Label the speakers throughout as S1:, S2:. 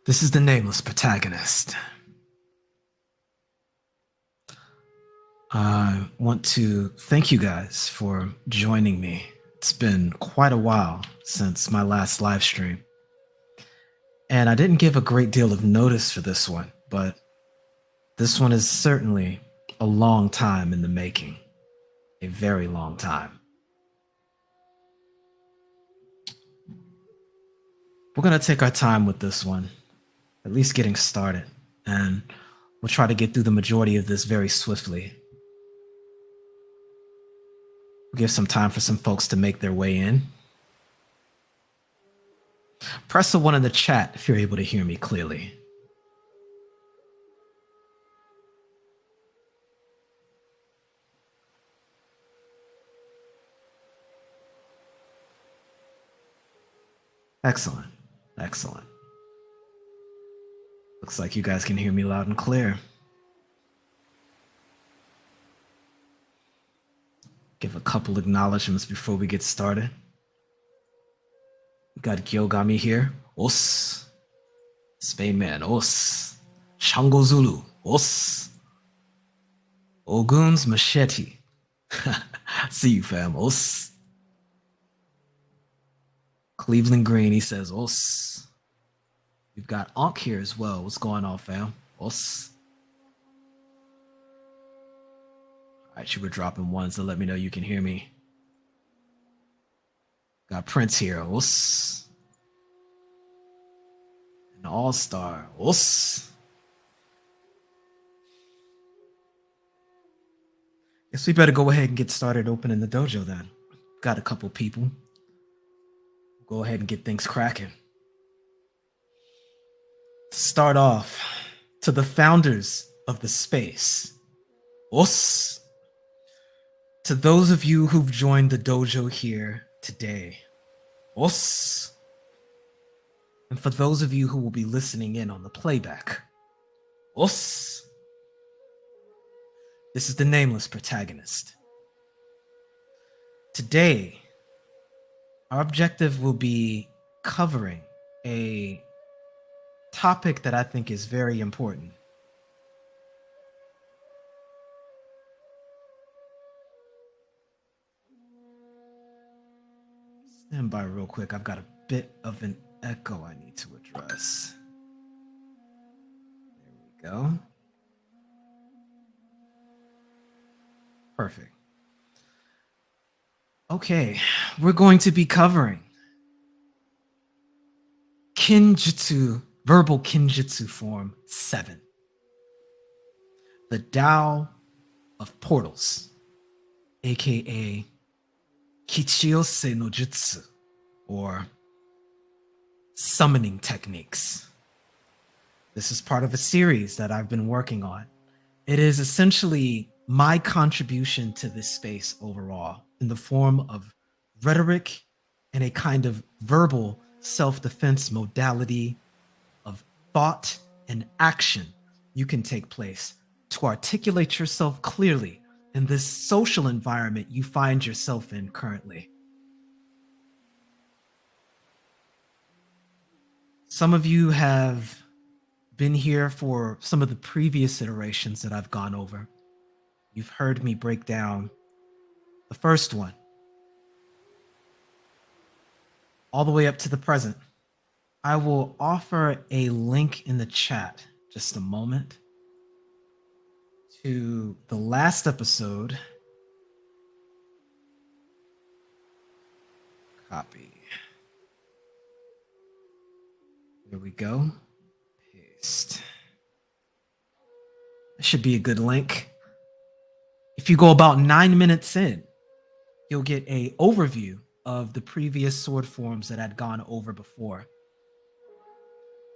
S1: This is the nameless protagonist. I want to thank you guys for joining me. It's been quite a while since my last live stream. And I didn't give a great deal of notice for this one, but this one is certainly a long time in the making. A very long time. We're going to take our time with this one, at least getting started, and we'll try to get through the majority of this very swiftly. We'll give some time for some folks to make their way in. Press a 1 in the chat if you're able to hear me clearly. Excellent. Excellent. Looks like you guys can hear me loud and clear. Give a couple acknowledgements before we get started. We got Gyogami here. Os. Spainman. Os. Shango Zulu. Os. Ogun's Machete. See you, fam. Os. Cleveland Green, he says, Os. We've got Ankh here as well. What's going on, fam? Os. All right, you were dropping ones to let me know you can hear me. Got Prince here. Os. An all-star. Os. Guess we better go ahead and get started opening the dojo then. Got a couple people. Go ahead and get things cracking. To start off, to the founders of the space, Os. To those of you who've joined the dojo here today, Os. And for those of you who will be listening in on the playback, Os. This is the nameless protagonist. Today, our objective will be covering a topic that I think is very important. Stand by real quick. I've got a bit of an echo I need to address. There we go. Perfect. Okay, we're going to be covering Kenjutsu, verbal Kenjutsu form 7. The Tao of Portals, aka Kichiyose no Jutsu, or summoning techniques. This is part of a series that I've been working on. It is essentially my contribution to this space overall in the form of rhetoric and a kind of verbal self-defense modality of thought and action you can take place to articulate yourself clearly in this social environment you find yourself in currently. Some of you have been here for some of the previous iterations that I've gone over. You've heard me break down the first one, all the way up to the present. I will offer a link in the chat, just a moment, to the last episode. Copy. There we go. Paste. That should be a good link. If you go about 9 minutes in, you'll get an overview of the previous sword forms that I'd gone over before.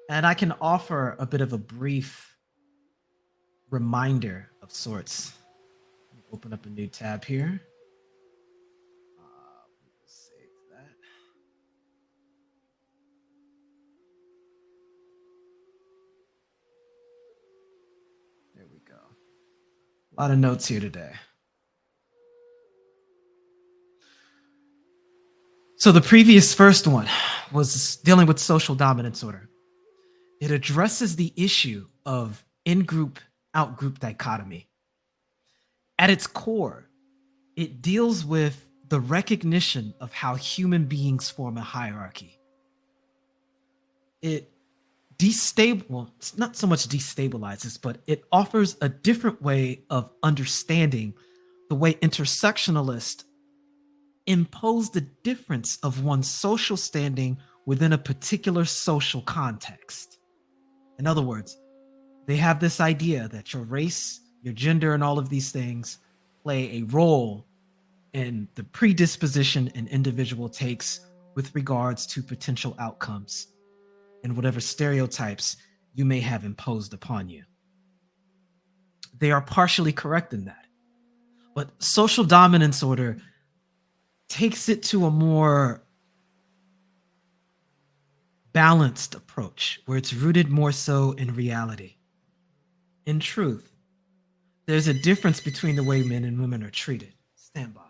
S1: And I can offer a bit of a brief reminder of sorts. Open up a new tab here. Save that. There we go. A lot of notes here today. So the previous first one was dealing with social dominance order. It addresses the issue of in-group, out-group dichotomy. At its core, it deals with the recognition of how human beings form a hierarchy. It it's not so much destabilizes, but it offers a different way of understanding the way intersectionalists impose the difference of one's social standing within a particular social context. In other words, they have this idea that your race, your gender, and all of these things play a role in the predisposition an individual takes with regards to potential outcomes and whatever stereotypes you may have imposed upon you. They are partially correct in that. But social dominance order takes it to a more balanced approach where it's rooted more so in reality. In truth, there's a difference between the way men and women are treated. Stand by.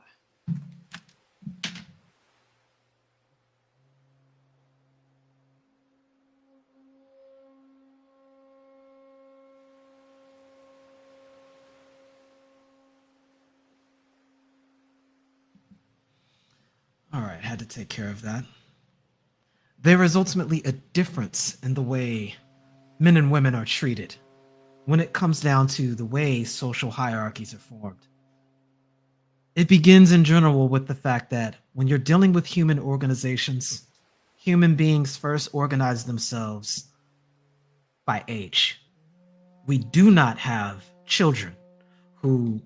S1: All right, had to take care of that. There is ultimately a difference in the way men and women are treated when it comes down to the way social hierarchies are formed. It begins in general with the fact that when you're dealing with human organizations, human beings first organize themselves by age. We do not have children who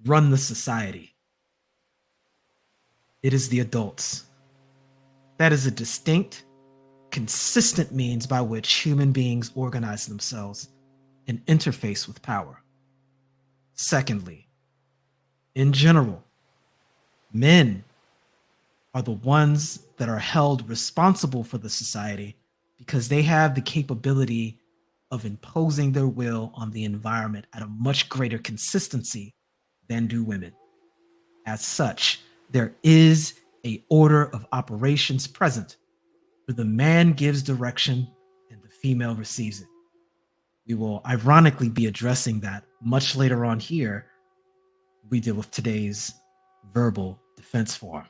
S1: run the society. It is the adults. That is a distinct, consistent means by which human beings organize themselves and interface with power. Secondly, in general, men are the ones that are held responsible for the society because they have the capability of imposing their will on the environment at a much greater consistency than do women. As such, there is a order of operations present where the man gives direction and the female receives it. We will ironically be addressing that much later on here. We deal with today's verbal defense form.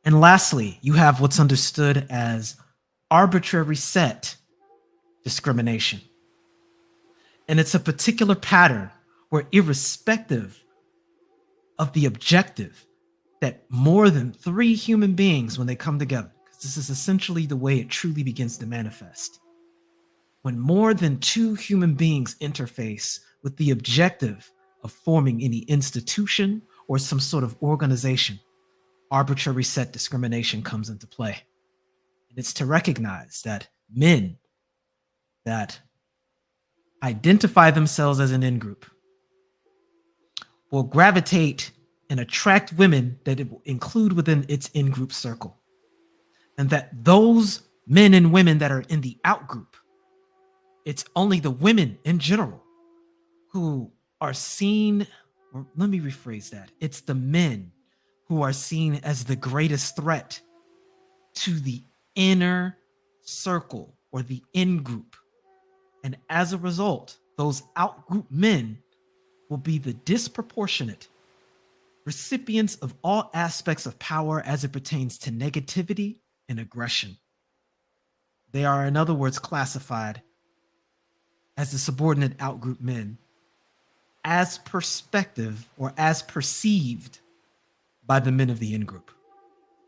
S1: And lastly, you have what's understood as arbitrary set discrimination. And it's a particular pattern where, irrespective of the objective, that more than 3 human beings, when they come together, because this is essentially the way it truly begins to manifest, when more than 2 human beings interface with the objective of forming any institution or some sort of organization, arbitrary set discrimination comes into play. And it's to recognize that men that identify themselves as an in-group will gravitate and attract women that it will include within its in-group circle. And that those men and women that are in the out-group, it's only the women in general who are seen, or let me rephrase that. It's the men who are seen as the greatest threat to the inner circle or the in-group. And as a result, those out-group men will be the disproportionate recipients of all aspects of power as it pertains to negativity and aggression. They are, in other words, classified as the subordinate outgroup men as perspective or as perceived by the men of the in-group,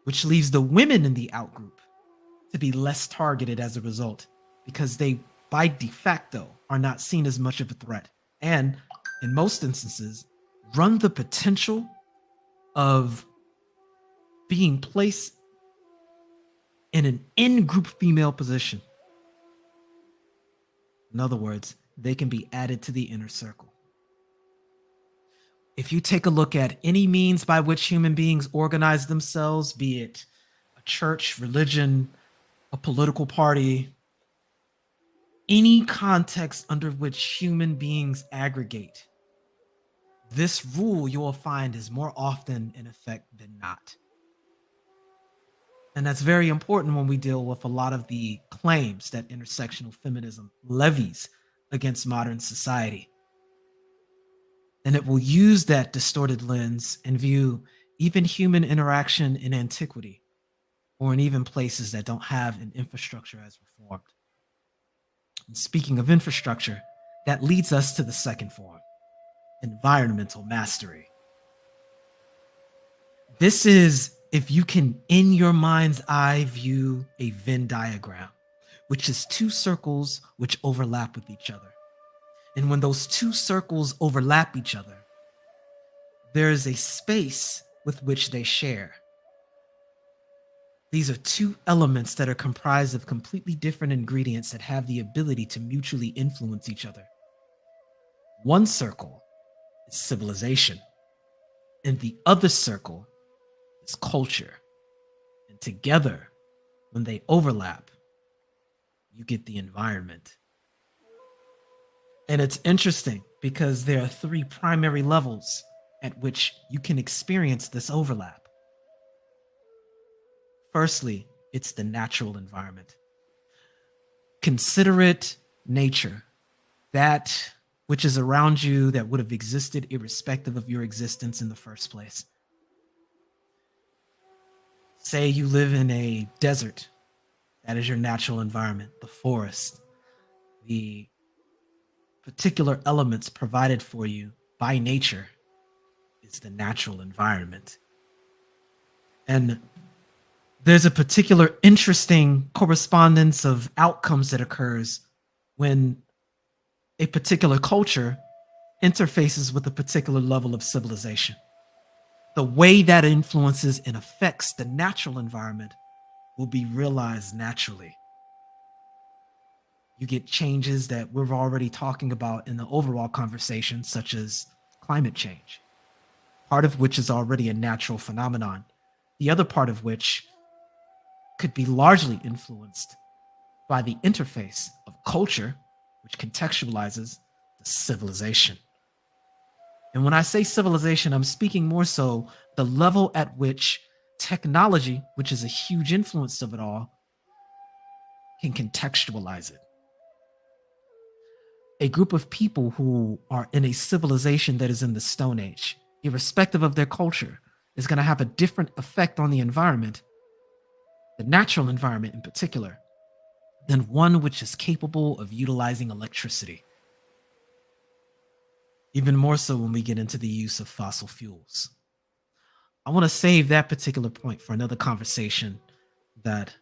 S1: which leaves the women in the outgroup to be less targeted as a result because they, by de facto, are not seen as much of a threat and, in most instances, run the potential of being placed in an in-group female position. In other words, they can be added to the inner circle. If you take a look at any means by which human beings organize themselves, be it a church, religion, a political party, any context under which human beings aggregate, this rule you will find is more often in effect than not. And that's very important when we deal with a lot of the claims that intersectional feminism levies against modern society. And it will use that distorted lens and view even human interaction in antiquity or in even places that don't have an infrastructure as reformed. And speaking of infrastructure, that leads us to the second form, environmental mastery. This is if you can, in your mind's eye, view a Venn diagram, which is two circles which overlap with each other. And when those two circles overlap each other, there is a space with which they share. These are two elements that are comprised of completely different ingredients that have the ability to mutually influence each other. One circle is civilization, and the other circle is culture. And together, when they overlap, you get the environment. And it's interesting because there are three primary levels at which you can experience this overlap. Firstly, it's the natural environment. Consider it nature, that which is around you that would have existed irrespective of your existence in the first place. Say you live in a desert, that is your natural environment, the forest, the particular elements provided for you by nature is the natural environment. And there's a particular interesting correspondence of outcomes that occurs when a particular culture interfaces with a particular level of civilization. The way that influences and affects the natural environment will be realized naturally. You get changes that we're already talking about in the overall conversation, such as climate change, part of which is already a natural phenomenon, the other part of which could be largely influenced by the interface of culture, which contextualizes the civilization. And when I say civilization, I'm speaking more so the level at which technology, which is a huge influence of it all, can contextualize it. A group of people who are in a civilization that is in the Stone Age, irrespective of their culture, is going to have a different effect on the environment, the natural environment in particular, than one which is capable of utilizing electricity. Even more so when we get into the use of fossil fuels. I want to save that particular point for another conversation that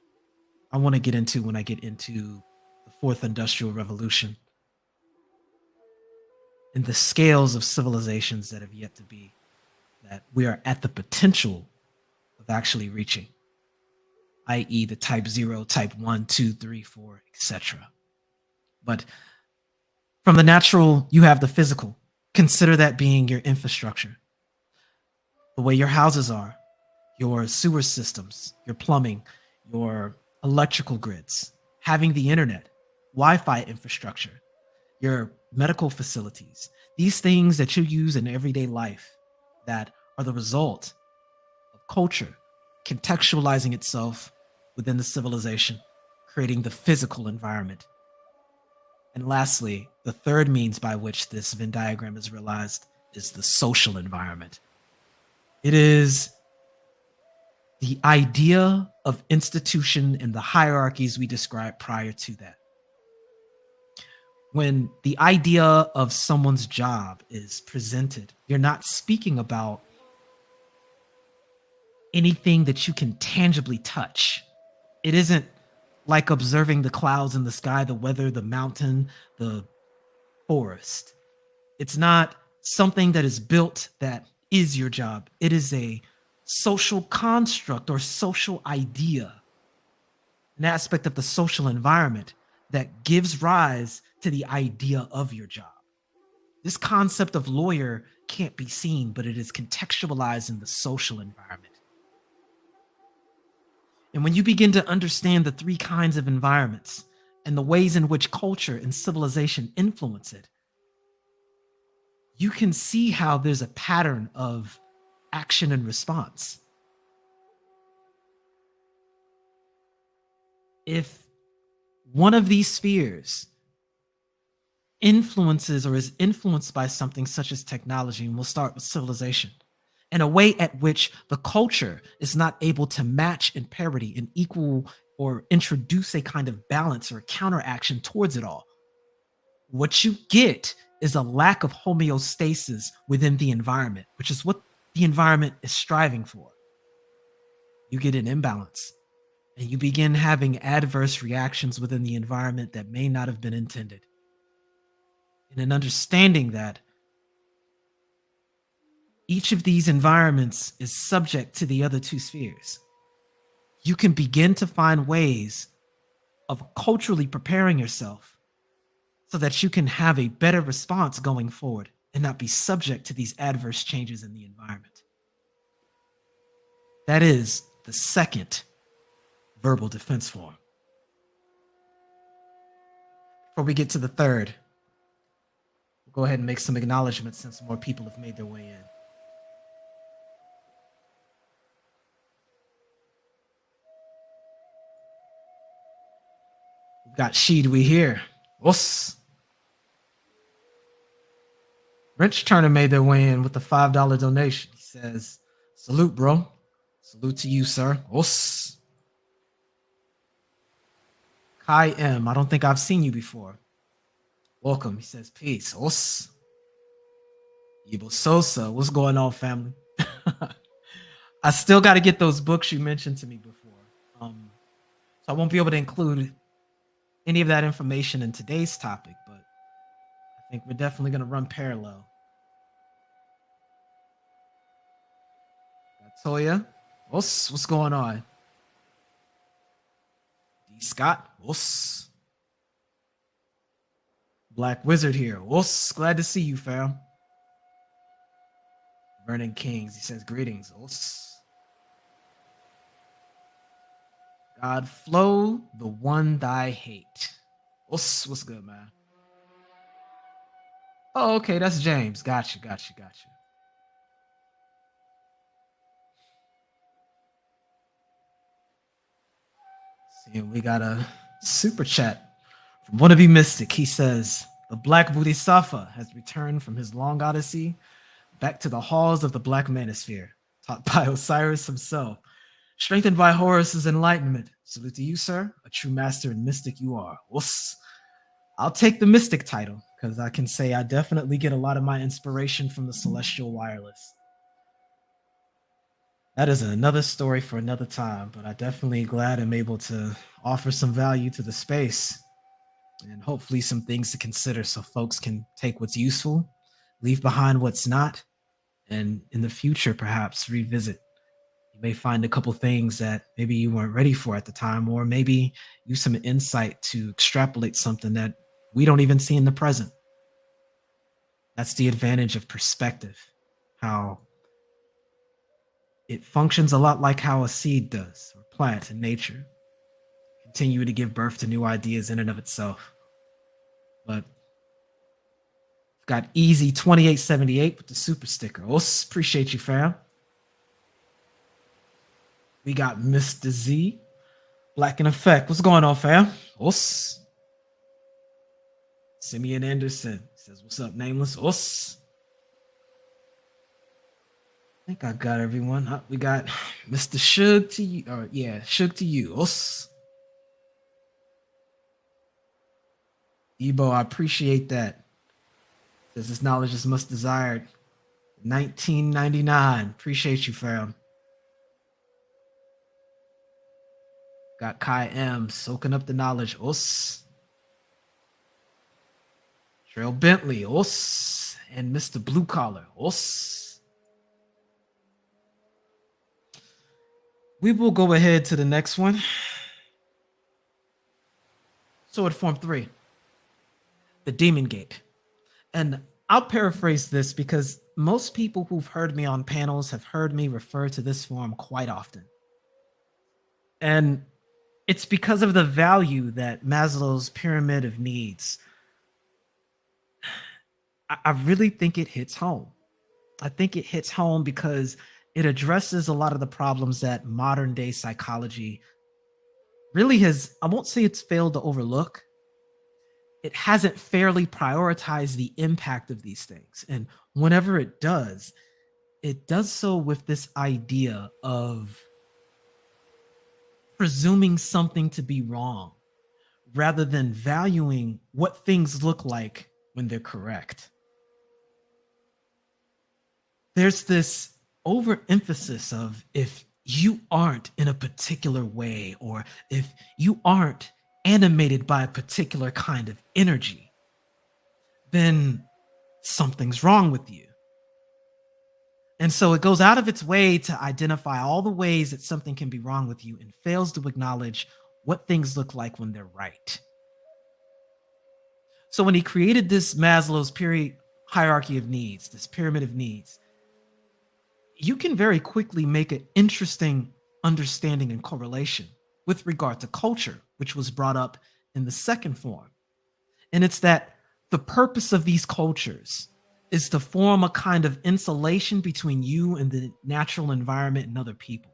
S1: I want to get into when I get into the fourth industrial revolution and the scales of civilizations that have yet to be, that we are at the potential of actually reaching, i.e. the type 0, type 1, 2, 3, 4, etc. But from the natural, you have the physical. Consider that being your infrastructure. The way your houses are, your sewer systems, your plumbing, your electrical grids, having the internet, Wi-Fi infrastructure, your medical facilities, these things that you use in everyday life that are the result of culture contextualizing itself within the civilization, creating the physical environment. And lastly, the third means by which this Venn diagram is realized is the social environment. It is the idea of institution and the hierarchies we described prior to that. When the idea of someone's job is presented, you're not speaking about anything that you can tangibly touch. It isn't like observing the clouds in the sky, the weather, the mountain, the forest. It's not something that is built that is your job. It is a social construct or social idea, an aspect of the social environment that gives rise to the idea of your job. This concept of lawyer can't be seen, but it is contextualized in the social environment. And when you begin to understand the three kinds of environments and the ways in which culture and civilization influence it, you can see how there's a pattern of action and response. if one of these spheres influences or is influenced by something such as technology, and we'll start with civilization, in a way at which the culture is not able to match in parity and equal or introduce a kind of balance or counteraction towards it all, what you get is a lack of homeostasis within the environment, which is what the environment is striving for. You get an imbalance and you begin having adverse reactions within the environment that may not have been intended. And an understanding that each of these environments is subject to the other two spheres, you can begin to find ways of culturally preparing yourself so that you can have a better response going forward and not be subject to these adverse changes in the environment. That is the second verbal defense form. Before we get to the third, we'll go ahead and make some acknowledgments since more people have made their way in. We've got Shidwi here. Us. Rich Turner made their way in with a $5 donation. He says, salute, bro. Salute to you, sir. Us. Kai M. I don't think I've seen you before. Welcome. He says, peace. Us. Ibo Sosa. What's going on, family? I still got to get those books you mentioned to me before. So I won't be able to include any of that information in today's topic, but I think we're definitely going to run parallel. Got Toya. What's going on? D. Scott. What's Black Wizard here. What's glad to see you, fam. Vernon Kings. He says greetings. What's God Flow, the one thy hate. What's good, man? Oh, okay, that's James. Gotcha. See, we got a super chat from Wannabe Mystic. He says, the Black Bodhisattva has returned from his long odyssey back to the halls of the Black Manosphere, taught by Osiris himself. Strengthened by Horus's enlightenment. Salute to you, sir. A true master and mystic you are. Wuss. I'll take the mystic title, because I can say I definitely get a lot of my inspiration from the celestial wireless. That is another story for another time, but I'm definitely glad I'm able to offer some value to the space and hopefully some things to consider so folks can take what's useful, leave behind what's not, and in the future, perhaps revisit. You may find a couple things that maybe you weren't ready for at the time, or maybe use some insight to extrapolate something that we don't even see in the present. That's the advantage of perspective, how it functions a lot like how a seed does, or plant in nature. Continue to give birth to new ideas in and of itself. But I've got Easy 2878 with the super sticker. Appreciate you, fam. We got Mr. Z, Black in Effect. What's going on, fam? Simeon Anderson says, what's up, Nameless? I think I got everyone. We got Mr. Shug to you. Shug to you. Ebo, I appreciate that. Says this knowledge is much desired. 1999. Appreciate you, fam. Got Kai M soaking up the knowledge. Trail Bentley. And Mr. Blue Collar. We will go ahead to the next one. Sword Form 3. The Demon Gate. And I'll paraphrase this because most people who've heard me on panels have heard me refer to this form quite often. And it's because of the value that Maslow's pyramid of needs. I really think it hits home. I think it hits home because it addresses a lot of the problems that modern day psychology really has, I won't say it's failed to overlook, it hasn't fairly prioritized the impact of these things. And whenever it does so with this idea of presuming something to be wrong rather than valuing what things look like when they're correct. There's this overemphasis of if you aren't in a particular way, or if you aren't animated by a particular kind of energy, then something's wrong with you. And so it goes out of its way to identify all the ways that something can be wrong with you and fails to acknowledge what things look like when they're right. So when he created this Maslow's hierarchy of needs, this pyramid of needs, you can very quickly make an interesting understanding and correlation with regard to culture, which was brought up in the second form. And it's that the purpose of these cultures is to form a kind of insulation between you and the natural environment and other people.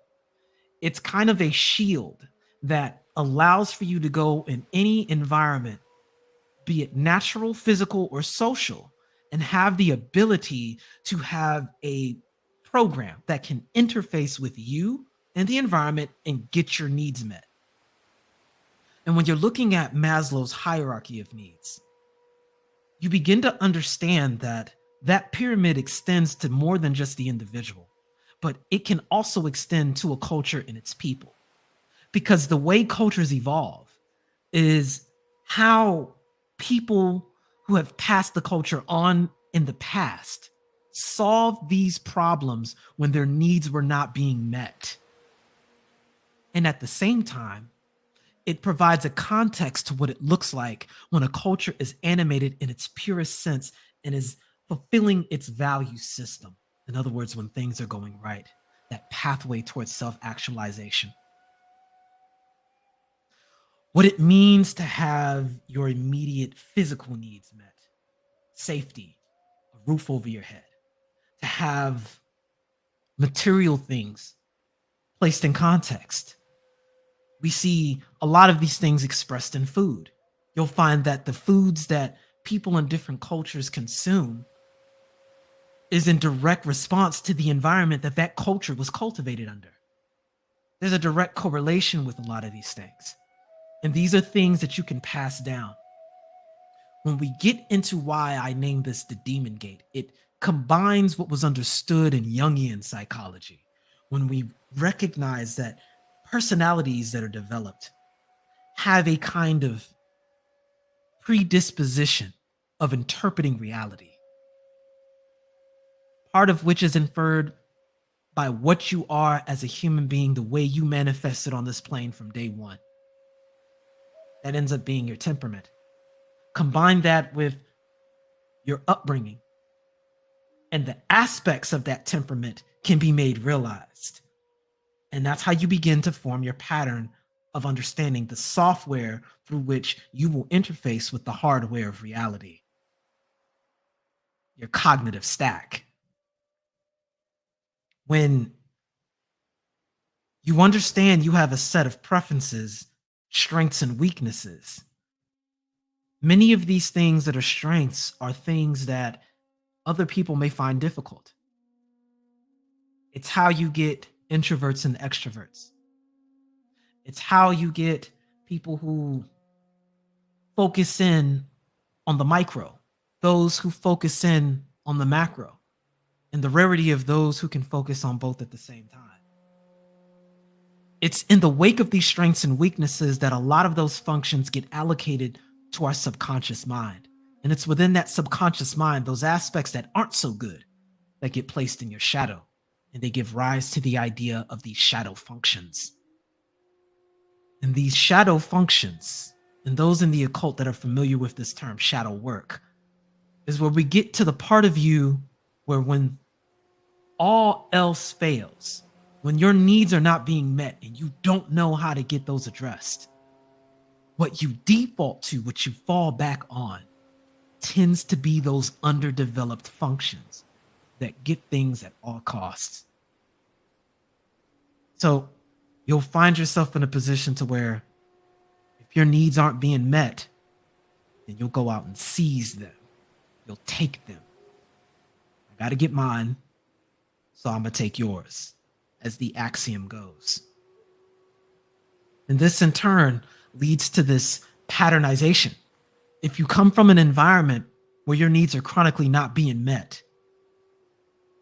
S1: It's kind of a shield that allows for you to go in any environment, be it natural, physical, or social, and have the ability to have a program that can interface with you and the environment and get your needs met. And when you're looking at Maslow's hierarchy of needs, you begin to understand that that pyramid extends to more than just the individual, but it can also extend to a culture and its people. Because the way cultures evolve is how people who have passed the culture on in the past solve these problems when their needs were not being met. And at the same time, it provides a context to what it looks like when a culture is animated in its purest sense and is fulfilling its value system. In other words, when things are going right, that pathway towards self-actualization. What it means to have your immediate physical needs met, safety, a roof over your head, to have material things placed in context. We see a lot of these things expressed in food. You'll find that the foods that people in different cultures consume is in direct response to the environment that that culture was cultivated under. There's a direct correlation with a lot of these things. And these are things that you can pass down. When we get into why I named this the demon gate, it combines what was understood in Jungian psychology. When we recognize that personalities that are developed have a kind of predisposition of interpreting reality, part of which is inferred by what you are as a human being, the way you manifested on this plane from day one. That ends up being your temperament. Combine that with your upbringing, and the aspects of that temperament can be made realized. And that's how you begin to form your pattern of understanding, the software through which you will interface with the hardware of reality, your cognitive stack. When you understand you have a set of preferences, strengths, and weaknesses, many of these things that are strengths are things that other people may find difficult. It's how you get introverts and extroverts. It's how you get people who focus in on the micro, those who focus in on the macro, and the rarity of those who can focus on both at the same time. It's in the wake of these strengths and weaknesses that a lot of those functions get allocated to our subconscious mind. And it's within that subconscious mind, those aspects that aren't so good, that get placed in your shadow. And they give rise to the idea of these shadow functions. And these shadow functions, and those in the occult that are familiar with this term, shadow work, is where we get to the part of you where when all else fails, when your needs are not being met and you don't know how to get those addressed, what you default to, what you fall back on, tends to be those underdeveloped functions that get things at all costs. So you'll find yourself in a position to where If your needs aren't being met, then you'll go out and seize them. You'll take them. I got to get mine, so I'm going to take yours, as the axiom goes. And this in turn leads to this patternization. If you come from an environment where your needs are chronically not being met,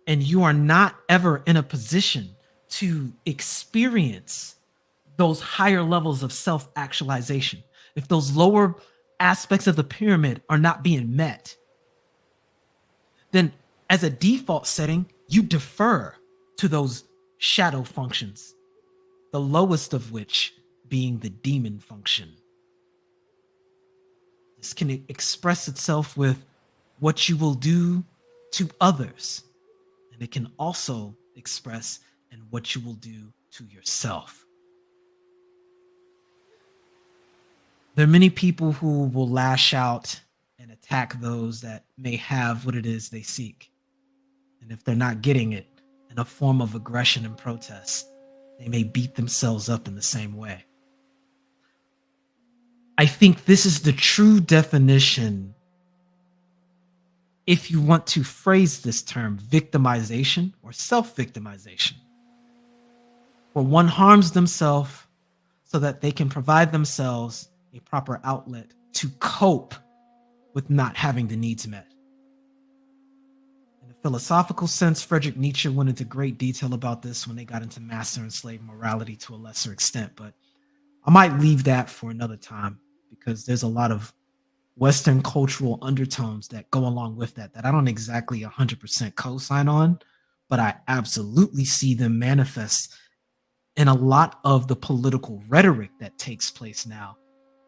S1: and you are not ever in a position to experience those higher levels of self-actualization, if those lower aspects of the pyramid are not being met, then as a default setting, you defer to those shadow functions, the lowest of which being the demon function. This can express itself with what you will do to others, and it can also express in what you will do to yourself. There are many people who will lash out and attack those that may have what it is they seek. And if they're not getting it in a form of aggression and protest, they may beat themselves up in the same way. I think this is the true definition, if you want to phrase this term, victimization or self-victimization, where one harms themselves so that they can provide themselves a proper outlet to cope with not having the needs met. In a philosophical sense, Friedrich Nietzsche went into great detail about this when they got into master and slave morality to a lesser extent, but I might leave that for another time because there's a lot of Western cultural undertones that go along with that I don't exactly 100% co-sign on, but I absolutely see them manifest in a lot of the political rhetoric that takes place now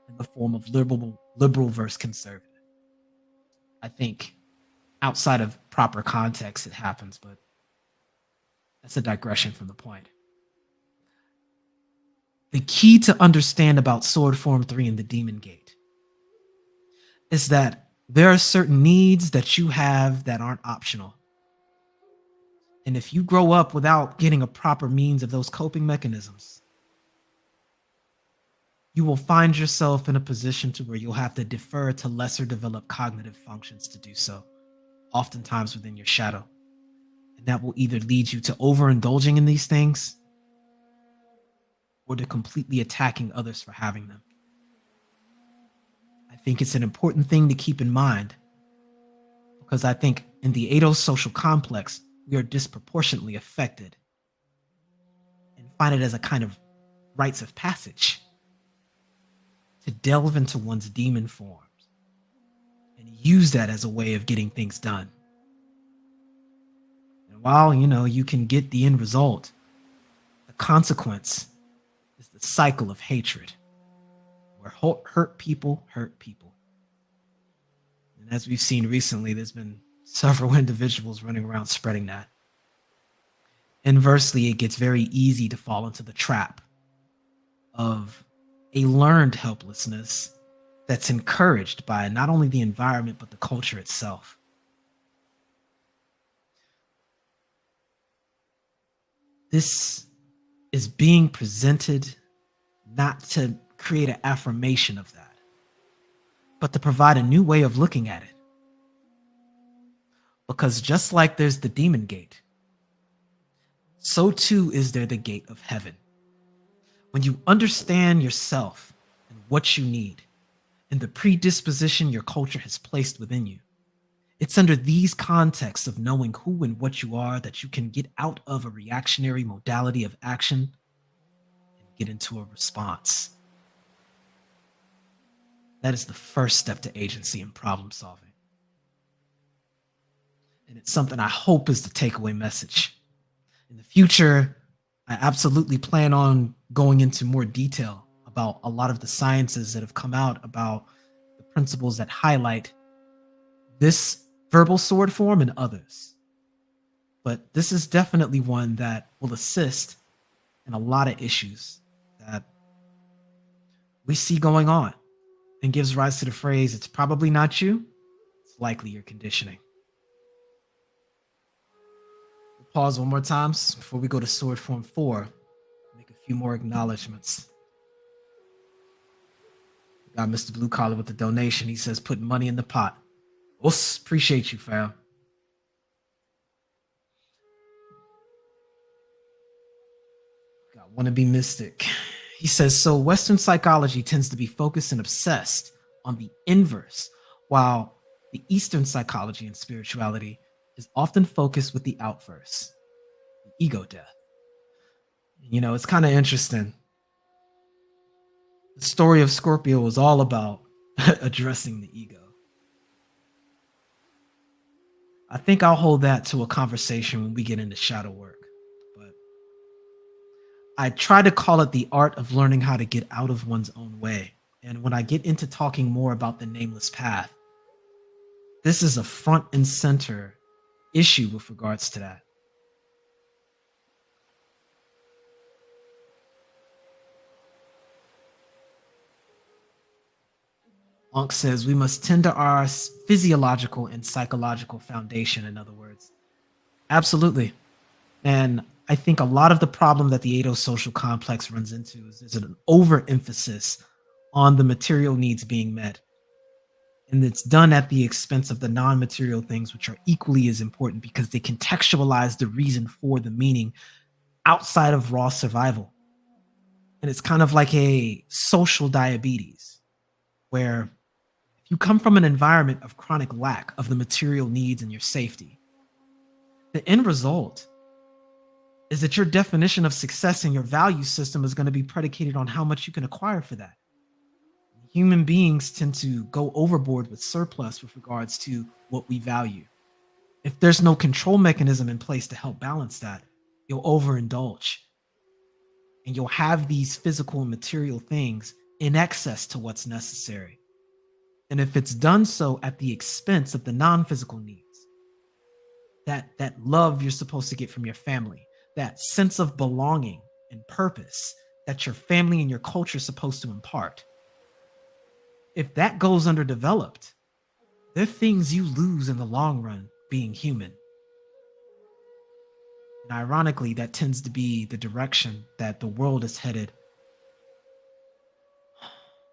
S1: in the form of liberal versus conservative. I think outside of proper context it happens, but that's a digression from the point. The key to understand about Sword Form 3 and the Demon Gate is that there are certain needs that you have that aren't optional. And if you grow up without getting a proper means of those coping mechanisms, you will find yourself in a position to where you'll have to defer to lesser developed cognitive functions to do so, oftentimes within your shadow. And that will either lead you to overindulging in these things or to completely attacking others for having them. I think it's an important thing to keep in mind because I think in the Edo social complex, we are disproportionately affected and find it as a kind of rites of passage to delve into one's demon forms and use that as a way of getting things done. And while, you can get the end result, the consequence is the cycle of hatred, where hurt people hurt people. And as we've seen recently, there's been several individuals running around spreading that. Inversely, it gets very easy to fall into the trap of a learned helplessness that's encouraged by not only the environment, but the culture itself. This is being presented not to create an affirmation of that, but to provide a new way of looking at it. Because just like there's the demon gate, so too is there the gate of heaven. When you understand yourself and what you need and the predisposition your culture has placed within you, it's under these contexts of knowing who and what you are that you can get out of a reactionary modality of action and get into a response. That is the first step to agency and problem solving. And it's something I hope is the takeaway message. In the future, I absolutely plan on going into more detail about a lot of the sciences that have come out about the principles that highlight this verbal sword form and others. But this is definitely one that will assist in a lot of issues that we see going on and gives rise to the phrase, it's probably not you, it's likely your conditioning. Pause one more time before we go to Sword Form 4. Make a few more acknowledgements. Got Mr. Blue Collar with the donation. He says, put money in the pot. Appreciate you, fam. Got Wannabe Mystic. He says, so Western psychology tends to be focused and obsessed on the inverse, while the Eastern psychology and spirituality is often focused with the outverse, the ego death. You know, it's kind of interesting. The story of Scorpio was all about addressing the ego. I think I'll hold that to a conversation when we get into shadow work. But I try to call it the art of learning how to get out of one's own way. And when I get into talking more about the nameless path, this is a front and center issue with regards to that. Ankh says we must tend to our physiological and psychological foundation, in other words. Absolutely. And I think a lot of the problem that the Ado-social complex runs into is there's an overemphasis on the material needs being met. And it's done at the expense of the non-material things, which are equally as important because they contextualize the reason for the meaning outside of raw survival. And it's kind of like a social diabetes, where if you come from an environment of chronic lack of the material needs and your safety, the end result is that your definition of success and your value system is going to be predicated on how much you can acquire for that. Human beings tend to go overboard with surplus with regards to what we value. If there's no control mechanism in place to help balance that, you'll overindulge. And you'll have these physical and material things in excess to what's necessary. And if it's done so at the expense of the non-physical needs, that love you're supposed to get from your family, that sense of belonging and purpose that your family and your culture is supposed to impart, if that goes underdeveloped, there are things you lose in the long run being human. And ironically, that tends to be the direction that the world is headed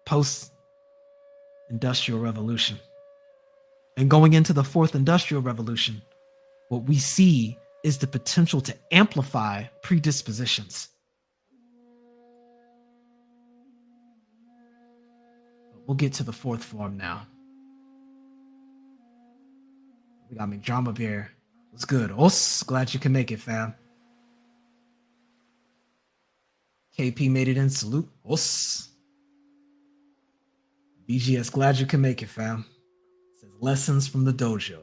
S1: post-industrial revolution. And going into the fourth industrial revolution, what we see is the potential to amplify predispositions. We'll get to the fourth form now. We got McDrama Bear. What's good? Glad you can make it, fam. KP made it in. Salute. BGS, glad you can make it, fam. It says lessons from the dojo.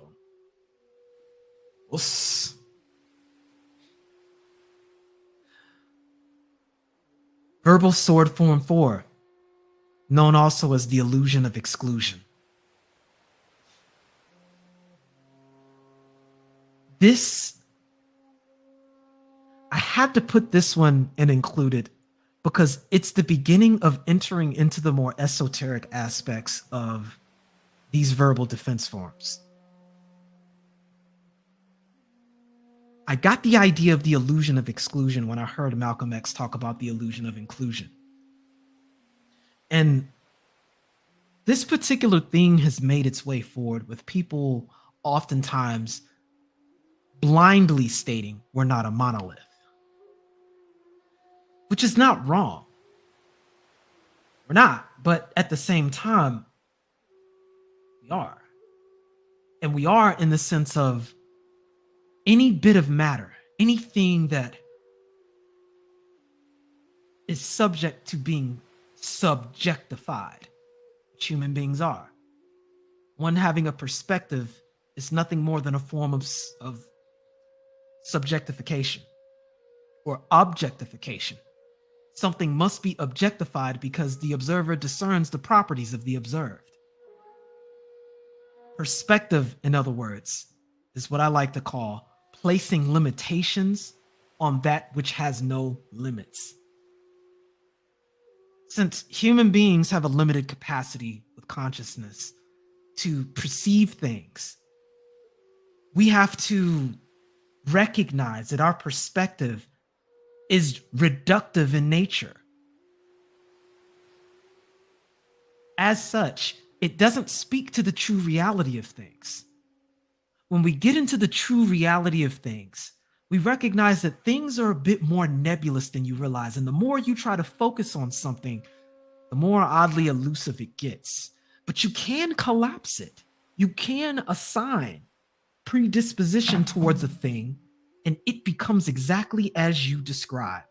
S1: Verbal sword form 4, known also as the illusion of exclusion. This, I had to put this one and include it because it's the beginning of entering into the more esoteric aspects of these verbal defense forms. I got the idea of the illusion of exclusion when I heard Malcolm X talk about the illusion of inclusion. And this particular thing has made its way forward with people oftentimes blindly stating we're not a monolith, which is not wrong. We're not, but at the same time, we are. And we are in the sense of any bit of matter, anything that is subject to being subjectified, which human beings are. One having a perspective is nothing more than a form of subjectification or objectification. Something must be objectified because the observer discerns the properties of the observed. Perspective, in other words, is what I like to call placing limitations on that which has no limits. Since human beings have a limited capacity with consciousness to perceive things, we have to recognize that our perspective is reductive in nature. as such, it doesn't speak to the true reality of things. When we get into the true reality of things, we recognize that things are a bit more nebulous than you realize. And the more you try to focus on something, the more oddly elusive it gets. But you can collapse it. You can assign predisposition towards a thing, and it becomes exactly as you describe.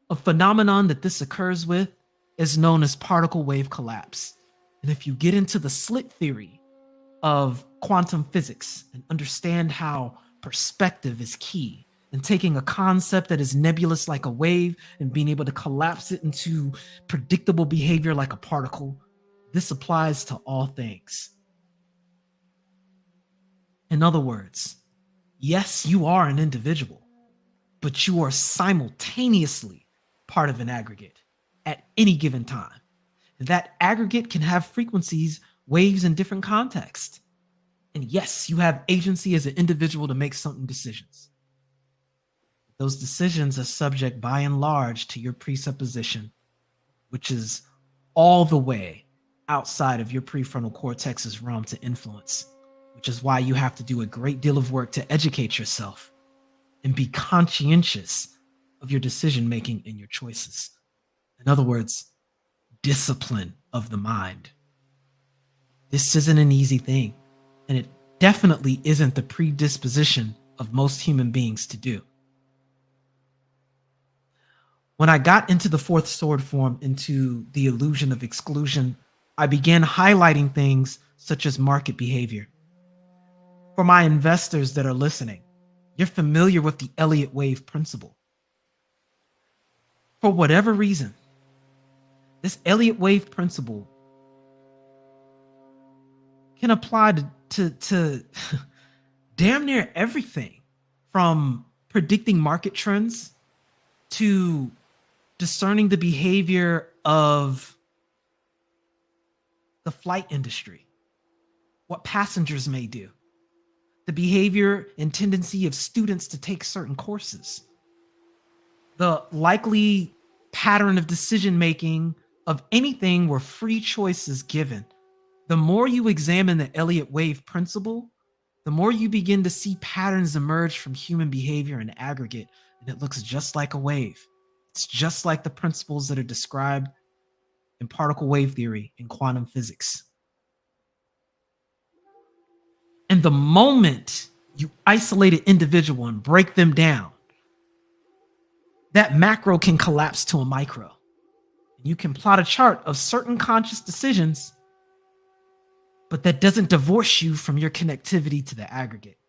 S1: A phenomenon that this occurs with is known as particle wave collapse. And if you get into the slit theory of quantum physics and understand how perspective is key, and taking a concept that is nebulous like a wave and being able to collapse it into predictable behavior like a particle, this applies to all things. In other words, yes, you are an individual, but you are simultaneously part of an aggregate at any given time. And that aggregate can have frequencies, waves in different contexts. And yes, you have agency as an individual to make certain decisions. Those decisions are subject by and large to your presupposition, which is all the way outside of your prefrontal cortex's realm to influence, which is why you have to do a great deal of work to educate yourself and be conscientious of your decision making and your choices. In other words, discipline of the mind. This isn't an easy thing, and it definitely isn't the predisposition of most human beings to do. When I got into the fourth sword form, into the illusion of exclusion, I began highlighting things such as market behavior. For my investors that are listening, you're familiar with the Elliott wave principle. For whatever reason, this Elliott wave principle can apply to damn near everything, from predicting market trends to discerning the behavior of the flight industry, what passengers may do, the behavior and tendency of students to take certain courses, the likely pattern of decision making of anything where free choice is given. The more you examine the Elliott wave principle, the more you begin to see patterns emerge from human behavior in aggregate, and it looks just like a wave. It's just like the principles that are described in particle wave theory and quantum physics. And the moment you isolate an individual and break them down, that macro can collapse to a micro. You can plot a chart of certain conscious decisions, but that doesn't divorce you from your connectivity to the aggregate.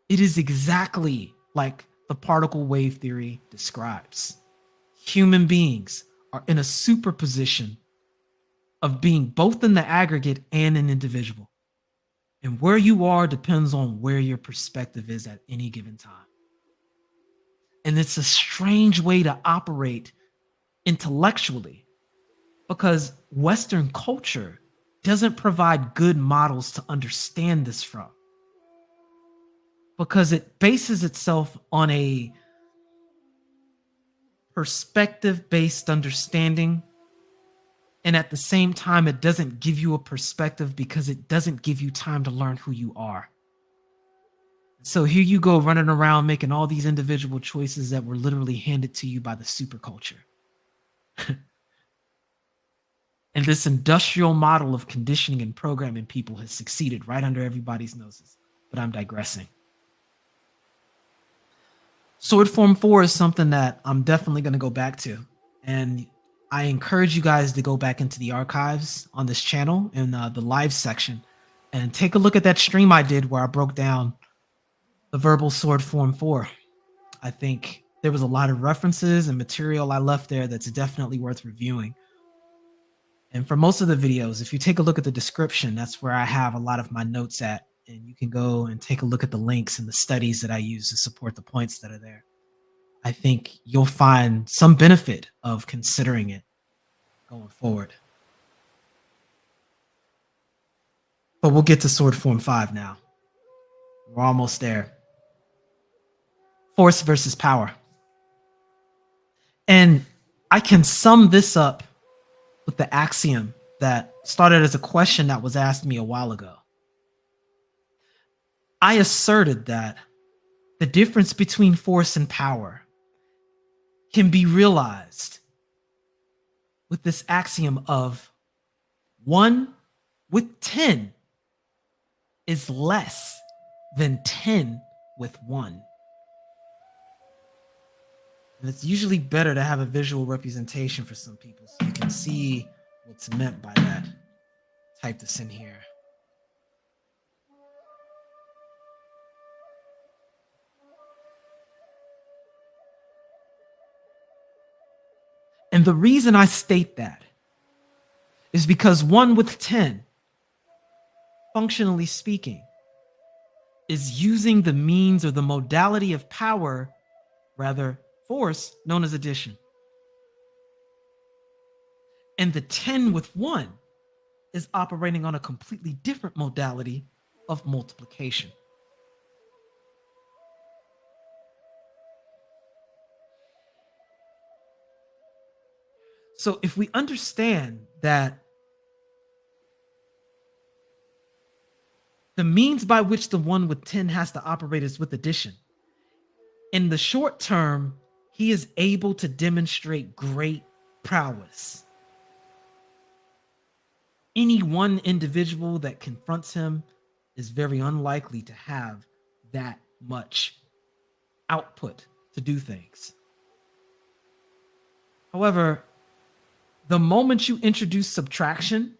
S1: It is exactly like the particle wave theory describes. Human beings are in a superposition of being both in the aggregate and an individual. And where you are depends on where your perspective is at any given time. And it's a strange way to operate intellectually, because Western culture doesn't provide good models to understand this from, because it bases itself on a perspective-based understanding, and at the same time it doesn't give you a perspective because it doesn't give you time to learn who you are. So here you go running around making all these individual choices that were literally handed to you by the superculture. And this industrial model of conditioning and programming people has succeeded right under everybody's noses. But I'm digressing. Sword Form 4 is something that I'm definitely going to go back to. And I encourage you guys to go back into the archives on this channel in the live section and take a look at that stream I did where I broke down the verbal Sword Form 4. I think there was a lot of references and material I left there that's definitely worth reviewing. And for most of the videos, if you take a look at the description, that's where I have a lot of my notes at. And you can go and take a look at the links and the studies that I use to support the points that are there. I think you'll find some benefit of considering it going forward. But we'll get to Sword Form 5 now. We're almost there. Force versus power. And I can sum this up with the axiom that started as a question that was asked me a while ago. I asserted that the difference between force and power can be realized with this axiom of 1 with 10 is less than 10 with 1. And it's usually better to have a visual representation for some people so you can see what's meant by that. Type this in here. And the reason I state that is because 1 with 10, functionally speaking, is using the means or the modality of power, rather force, known as addition. And the 10 with 1 is operating on a completely different modality of multiplication. So if we understand that the means by which the 1 with 10 has to operate is with addition, in the short term, he is able to demonstrate great prowess. Any one individual that confronts him is very unlikely to have that much output to do things. However, the moment you introduce subtraction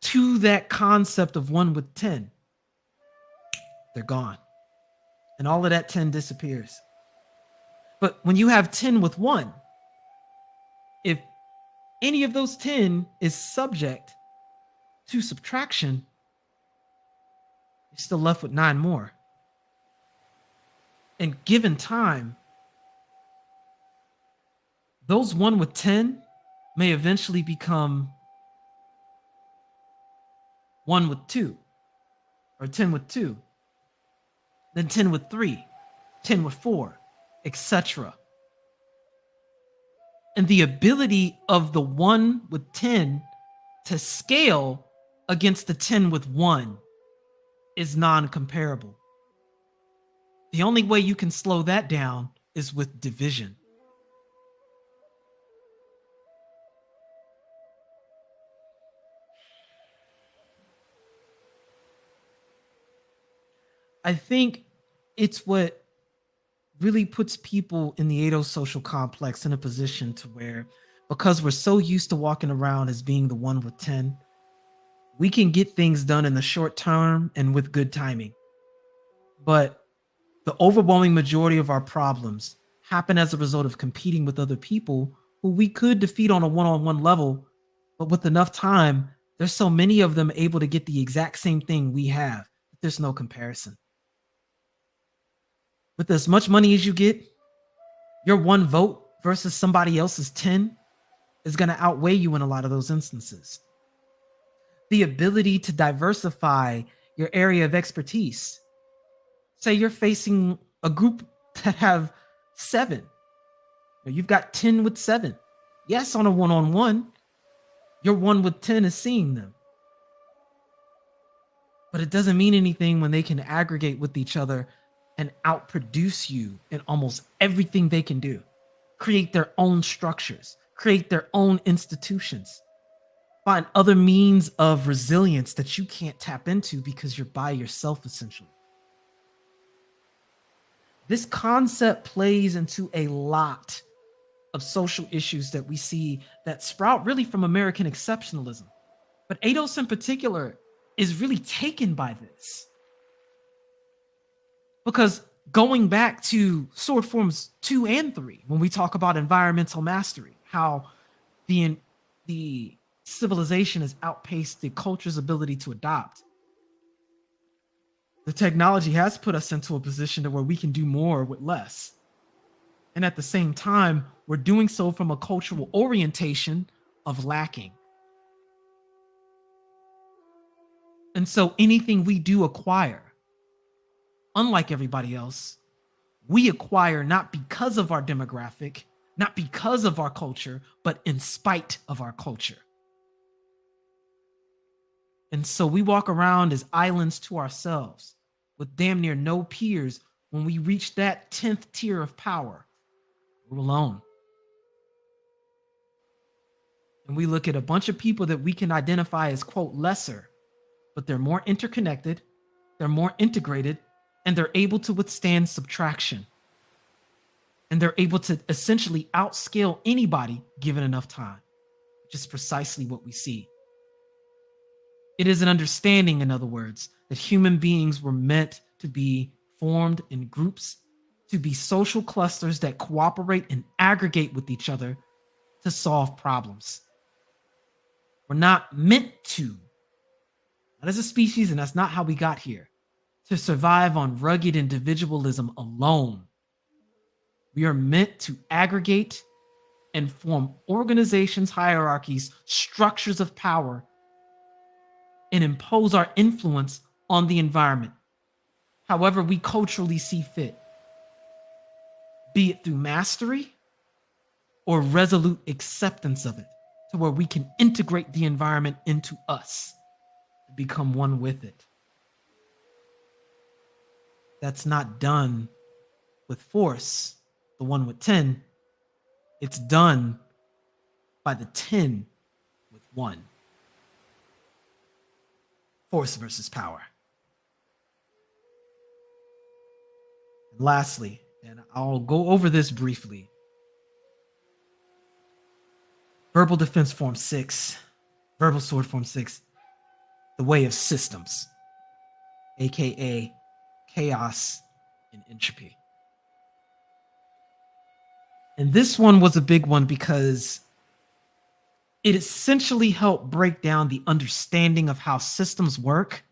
S1: to that concept of 1 with 10, they're gone. And all of that 10 disappears. But when you have 10 with 1, if any of those 10 is subject to subtraction, you're still left with 9 more. And given time, those 1 with 10 may eventually become 1 with 2, or 10 with 2, then 10 with 3, 10 with 4, etc. And the ability of the 1 with 10 to scale against the 10 with 1 is non-comparable. The only way you can slow that down is with division. I think it's what really puts people in the Edo social complex in a position to where, because we're so used to walking around as being the 1 with 10, we can get things done in the short term and with good timing. But the overwhelming majority of our problems happen as a result of competing with other people who we could defeat on a one-on-one level, but with enough time, there's so many of them able to get the exact same thing we have that there's no comparison. With as much money as you get, your 1 vote versus somebody else's 10 is going to outweigh you in a lot of those instances. The ability to diversify your area of expertise. Say you're facing a group that have 7. You've got 10 with 7. Yes, on a one-on-one, your 1 with 10 is seeing them. But it doesn't mean anything when they can aggregate with each other and outproduce you in almost everything they can do. Create their own structures, create their own institutions, find other means of resilience that you can't tap into because you're by yourself, essentially. This concept plays into a lot of social issues that we see that sprout really from American exceptionalism. But Eidos in particular is really taken by this. Because going back to sword forms 2 and 3, when we talk about environmental mastery, how the civilization has outpaced the culture's ability to adopt. The technology has put us into a position to where we can do more with less. And at the same time, we're doing so from a cultural orientation of lacking. And so anything we do acquire, unlike everybody else, we acquire not because of our demographic, not because of our culture, but in spite of our culture. And so we walk around as islands to ourselves with damn near no peers. When we reach that 10th tier of power, we're alone. And we look at a bunch of people that we can identify as, quote, lesser, but they're more interconnected, they're more integrated, and they're able to withstand subtraction. And they're able to essentially outscale anybody given enough time, which is precisely what we see. It is an understanding, in other words, that human beings were meant to be formed in groups, to be social clusters that cooperate and aggregate with each other to solve problems. We're not meant to, not as a species, and that's not how we got here, to survive on rugged individualism alone. We are meant to aggregate and form organizations, hierarchies, structures of power, and impose our influence on the environment, however we culturally see fit, be it through mastery or resolute acceptance of it, to where we can integrate the environment into us and become one with it. That's not done with force, the one with 10. It's done by the 10 with 1. Force versus power. And lastly, and I'll go over this briefly, verbal defense form 6, verbal sword form 6, the way of systems, aka chaos and entropy. And this one was a big one because it essentially helped break down the understanding of how systems work.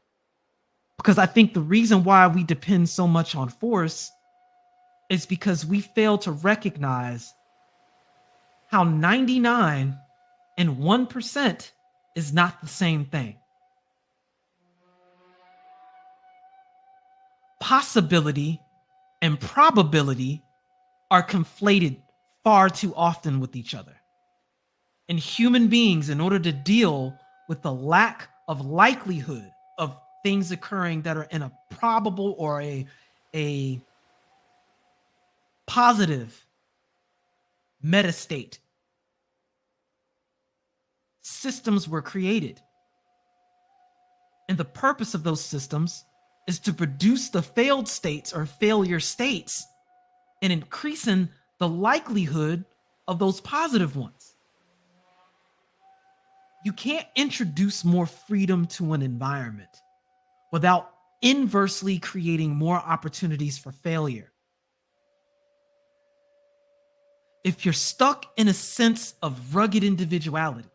S1: Because I think the reason why we depend so much on force is because we fail to recognize how 99 and 1% is not the same thing. Possibility and probability are conflated far too often with each other. And human beings, in order to deal with the lack of likelihood of things occurring that are in a probable or a positive meta state, systems were created. And the purpose of those systems is to produce the failed states or failure states and increasing the likelihood of those positive ones. You can't introduce more freedom to an environment without inversely creating more opportunities for failure. If you're stuck in a sense of rugged individuality,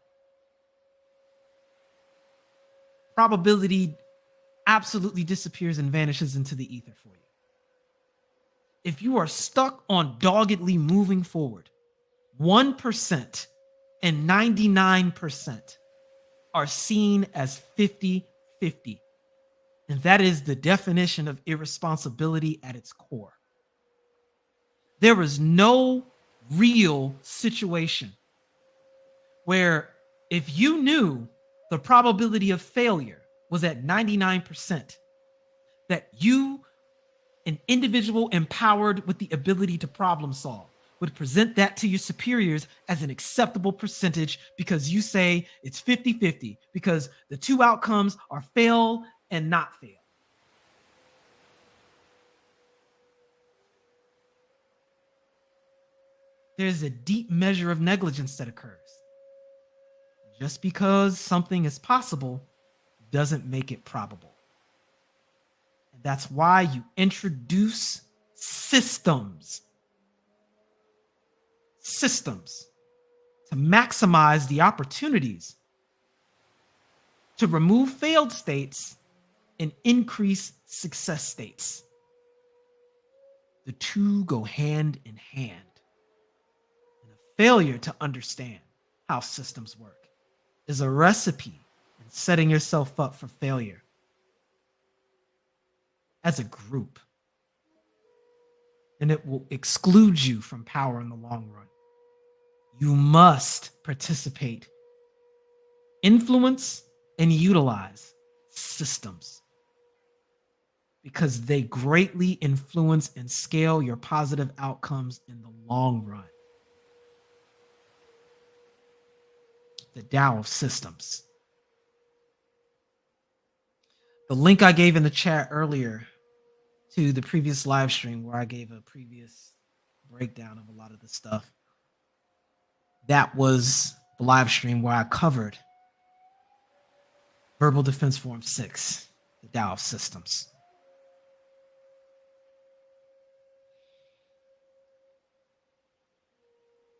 S1: probability absolutely disappears and vanishes into the ether for you. If you are stuck on doggedly moving forward, 1% and 99% are seen as 50-50. And that is the definition of irresponsibility at its core. There is no real situation where if you knew the probability of failure was at 99%, that you, an individual empowered with the ability to problem solve, would present that to your superiors as an acceptable percentage because you say it's 50-50 because the two outcomes are fail and not fail. There's a deep measure of negligence that occurs. Just because something is possible doesn't make it probable. And that's why you introduce systems to maximize the opportunities, to remove failed states and increase success states. The two go hand in hand. And a failure to understand how systems work is a recipe in setting yourself up for failure as a group. And it will exclude you from power in the long run. You must participate, influence, and utilize systems because they greatly influence and scale your positive outcomes in the long run. The Tao of systems. The link I gave in the chat earlier to the previous live stream where I gave a previous breakdown of a lot of the stuff, that was the live stream where I covered Verbal Defense Form 6, the Tao of Systems.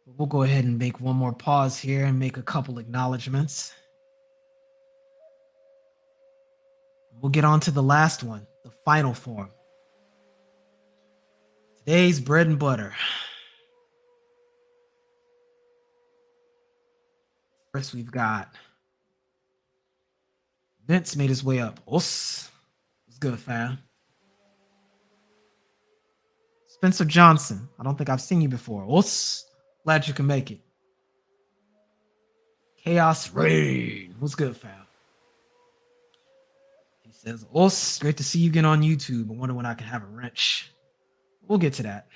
S1: We'll go ahead and make one more pause here and make a couple acknowledgments. We'll get on to the last one, the final form. Today's bread and butter. First, we've got Vince made his way up. What's good, fam? Spencer Johnson. I don't think I've seen you before. Glad you can make it. Chaos Rain. What's good, fam? He says, great to see you again on YouTube. I wonder when I can have a wrench. We'll get to that.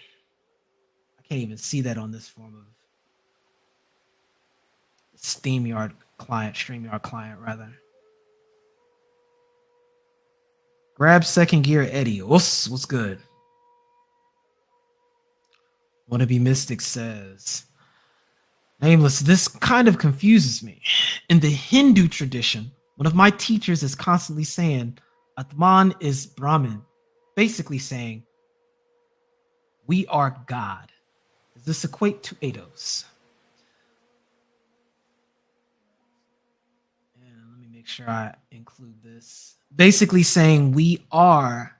S1: I can't even see that on this form of StreamYard client, rather. Grab second gear, Eddie. What's good? Wannabe Mystic says, Nameless, this kind of confuses me. In the Hindu tradition, one of my teachers is constantly saying, Atman is Brahman, basically saying, we are God. Does this equate to Eidos? And let me make sure I include this. Basically saying we are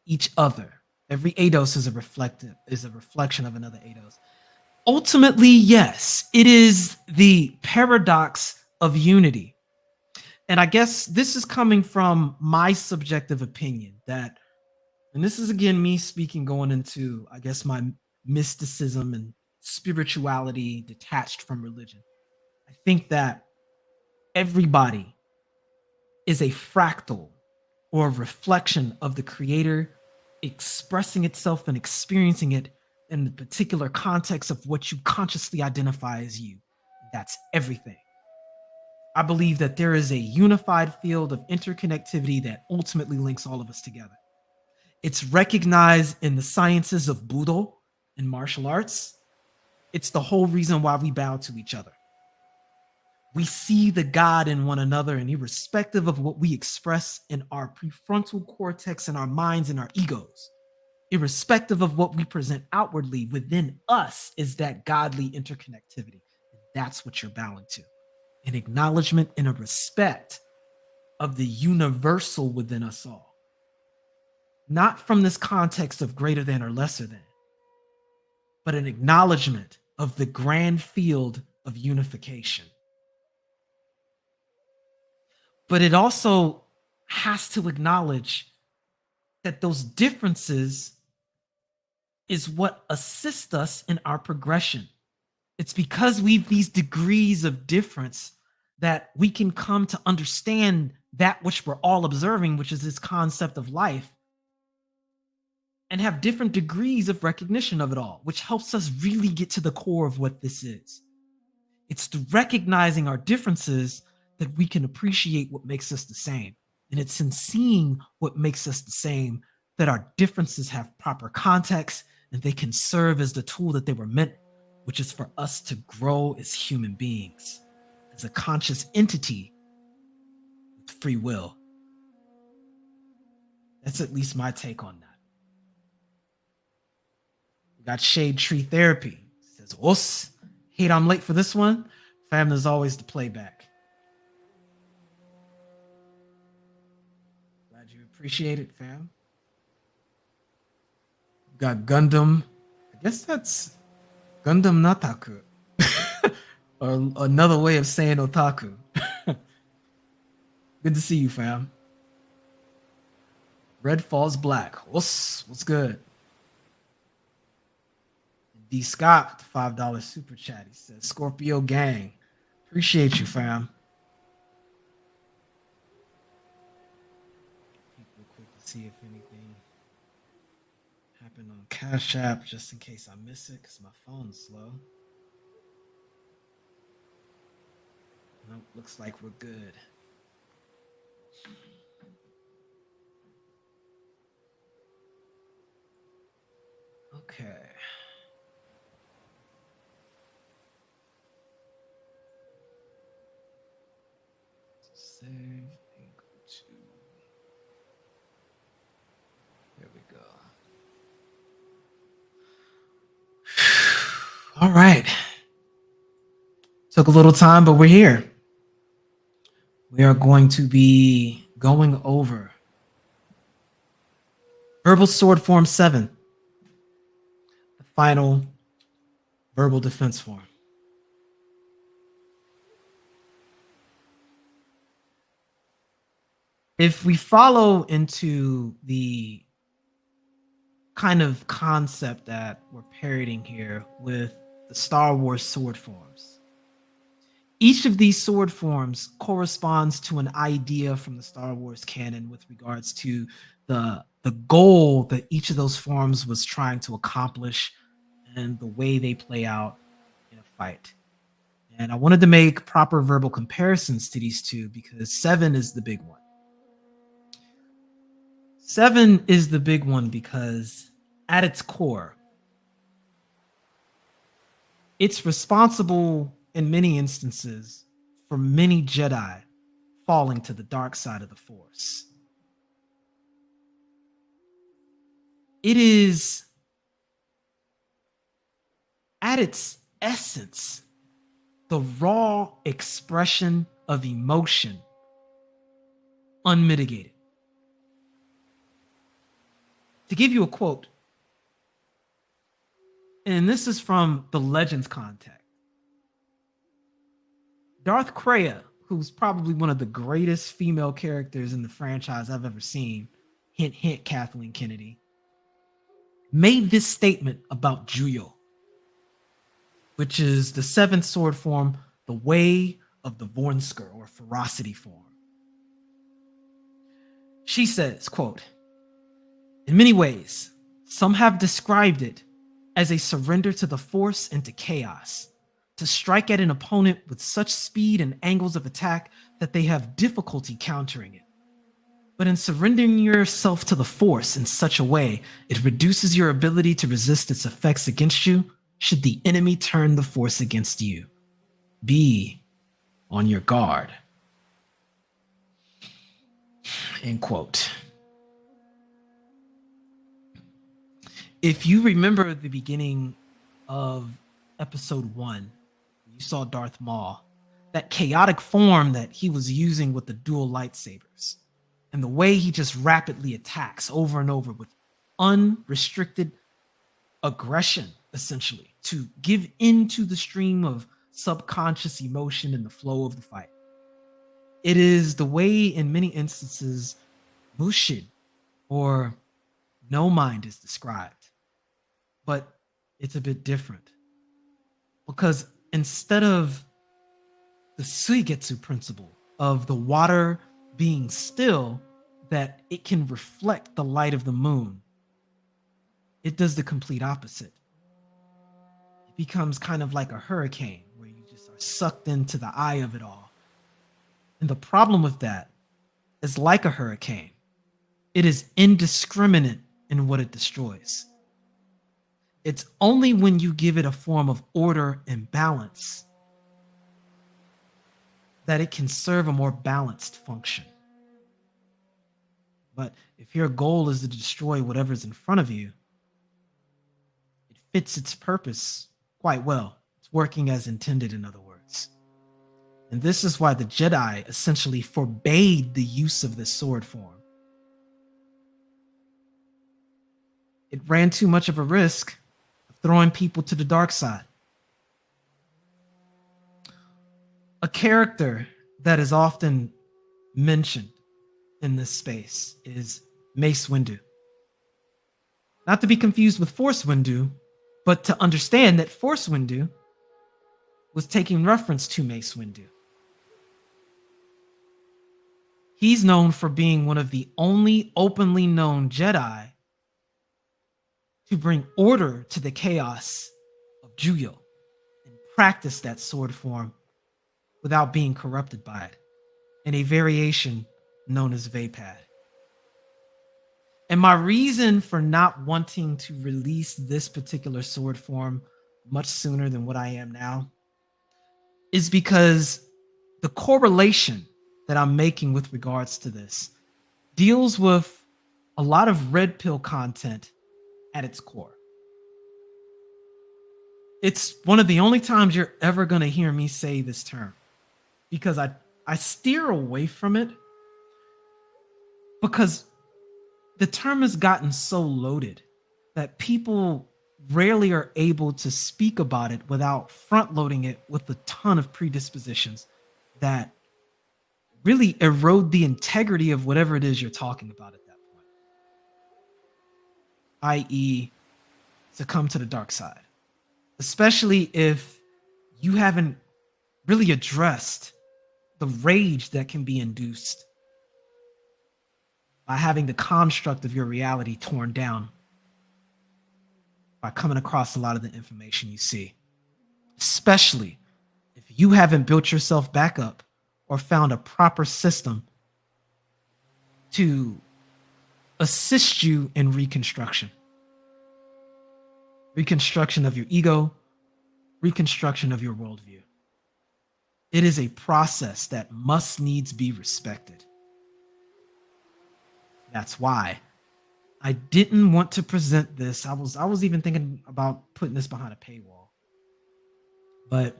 S1: each other. Every Eidos is a reflection of another Eidos. Ultimately, yes, it is the paradox of unity. And I guess this is coming from my subjective opinion that, and this is again me speaking going into, I guess, my mysticism and spirituality detached from religion. I think that everybody is a fractal or a reflection of the Creator expressing itself and experiencing it in the particular context of what you consciously identify as you. That's everything. I believe that there is a unified field of interconnectivity that ultimately links all of us together. It's recognized in the sciences of Budo and martial arts. It's the whole reason why we bow to each other. We see the God in one another, and irrespective of what we express in our prefrontal cortex and our minds and our egos, irrespective of what we present outwardly, within us is that godly interconnectivity. And that's what you're bowing to. An acknowledgement and a respect of the universal within us all. Not from this context of greater than or lesser than, but an acknowledgement of the grand field of unification. But it also has to acknowledge that those differences is what assist us in our progression. It's because we've these degrees of difference that we can come to understand that which we're all observing, which is this concept of life, and have different degrees of recognition of it all, which helps us really get to the core of what this is. It's through recognizing our differences that we can appreciate what makes us the same. And it's in seeing what makes us the same that our differences have proper context and they can serve as the tool that they were meant, which is for us to grow as human beings, as a conscious entity with free will. That's at least my take on that. We got Shade Tree Therapy. It says, hate I'm late for this one. Fam, there's always the playback. Glad you appreciate it, fam. We got Gundam. I guess that's Gundam Nataku. Or another way of saying otaku. Good to see you, fam. Red Falls Black. What's good? D. Scott, the $5 super chat. He says, Scorpio gang. Appreciate you, fam. People quick to see if anything happened on Cash App, just in case I miss it, because my phone's slow. Nope, looks like we're good. Okay. Save and go to. There we go. All right. Took a little time, but we're here. We are going to be going over Verbal Sword Form 7, the final verbal defense form. If we follow into the kind of concept that we're parroting here with the Star Wars sword forms, each of these sword forms corresponds to an idea from the Star Wars canon with regards to the goal that each of those forms was trying to accomplish and the way they play out in a fight. And I wanted to make proper verbal comparisons to these two because 7 is the big one. 7 is the big one because at its core, it's responsible in many instances for many Jedi falling to the dark side of the Force. It is, at its essence, the raw expression of emotion, unmitigated. To give you a quote, and this is from the Legends context, Darth Kreia, who's probably one of the greatest female characters in the franchise I've ever seen, hint, hint, Kathleen Kennedy, made this statement about Juyo, which is the 7th sword form, the way of the Vornsker, or ferocity form. She says, quote, in many ways, some have described it as a surrender to the Force and to chaos, to strike at an opponent with such speed and angles of attack that they have difficulty countering it. But in surrendering yourself to the Force in such a way, it reduces your ability to resist its effects against you should the enemy turn the Force against you. Be on your guard. End quote. If you remember the beginning of episode 1, you saw Darth Maul, that chaotic form that he was using with the dual lightsabers, and the way he just rapidly attacks over and over with unrestricted aggression, essentially, to give into the stream of subconscious emotion and the flow of the fight. It is the way, in many instances, Bushin or no mind is described. But it's a bit different. Because instead of the Suigetsu principle of the water being still, that it can reflect the light of the moon, it does the complete opposite. It becomes kind of like a hurricane where you just are sucked into the eye of it all. And the problem with that is, like a hurricane, it is indiscriminate in what it destroys. It's only when you give it a form of order and balance that it can serve a more balanced function. But if your goal is to destroy whatever's in front of you, it fits its purpose quite well. It's working as intended, in other words. And this is why the Jedi essentially forbade the use of this sword form. It ran too much of a risk of throwing people to the dark side. A character that is often mentioned in this space is Mace Windu. Not to be confused with Force Windu, But to understand that Force Windu was taking reference to Mace Windu. He's known for being one of the only openly known Jedi to bring order to the chaos of Juyo and practice that sword form without being corrupted by it, in a variation known as Vapaad. And my reason for not wanting to release this particular sword form much sooner than what I am now is because the correlation that I'm making with regards to this deals with a lot of red pill content at its core. It's one of the only times you're ever going to hear me say this term, because I steer away from it because the term has gotten so loaded that people rarely are able to speak about it without front loading it with a ton of predispositions that really erode the integrity of whatever it is you're talking about at that point, i.e., succumb to the dark side, especially if you haven't really addressed the rage that can be induced by having the construct of your reality torn down by coming across a lot of the information you see, especially if you haven't built yourself back up or found a proper system to assist you in reconstruction. Reconstruction of your ego, reconstruction of your worldview. It is a process that must needs be respected. That's why I didn't want to present this. I was even thinking about putting this behind a paywall. But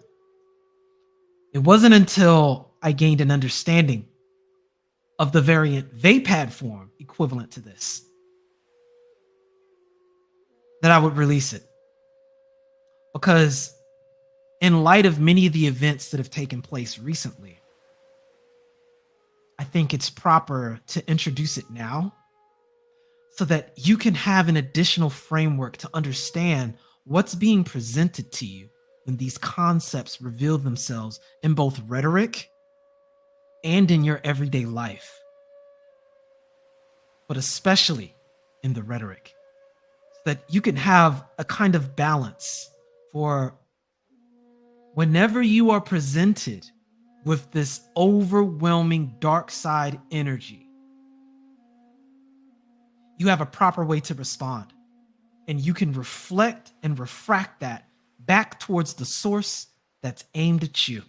S1: it wasn't until I gained an understanding of the variant Vapaad form equivalent to this that I would release it. Because in light of many of the events that have taken place recently, I think it's proper to introduce it now so that you can have an additional framework to understand what's being presented to you when these concepts reveal themselves in both rhetoric and in your everyday life, but especially in the rhetoric, so that you can have a kind of balance for whenever you are presented with this overwhelming dark side energy, you have a proper way to respond. And you can reflect and refract that back towards the source that's aimed at you.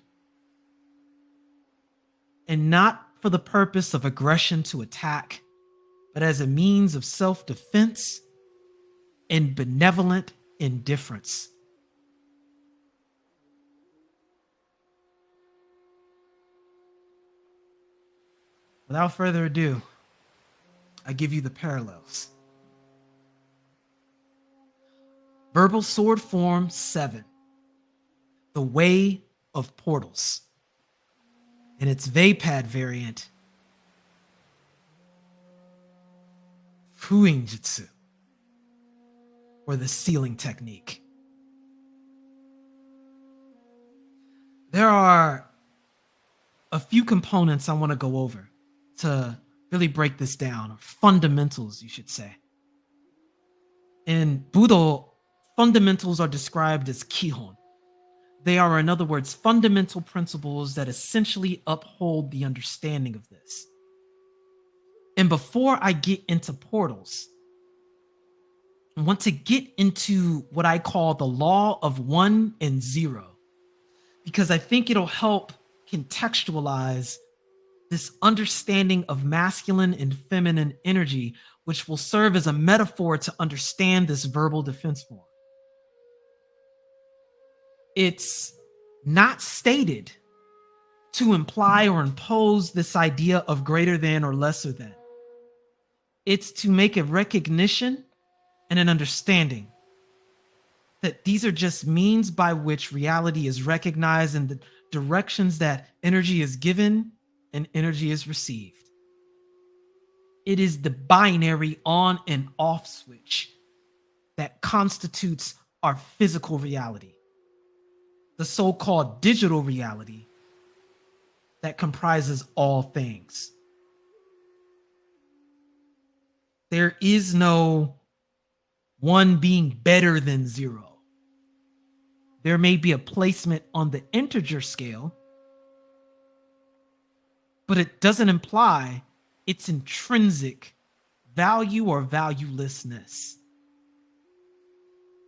S1: And not for the purpose of aggression to attack, but as a means of self-defense and benevolent indifference. Without further ado, I give you the parallels. Verbal Sword Form 7, The Way of Portals, and its Vapaad variant, Fuuin Jutsu, or the sealing technique. There are a few components I want to go over to really break this down, or fundamentals, you should say. In Budo, fundamentals are described as kihon. They are, in other words, fundamental principles that essentially uphold the understanding of this. And before I get into portals, I want to get into what I call the law of 1 and 0, because I think it'll help contextualize this understanding of masculine and feminine energy, which will serve as a metaphor to understand this verbal defense form. It's not stated to imply or impose this idea of greater than or lesser than. It's to make a recognition and an understanding that these are just means by which reality is recognized and the directions that energy is given and energy is received. It is the binary on and off switch that constitutes our physical reality, the so-called digital reality that comprises all things. There is no one being better than zero. There may be a placement on the integer scale, but it doesn't imply its intrinsic value or valuelessness.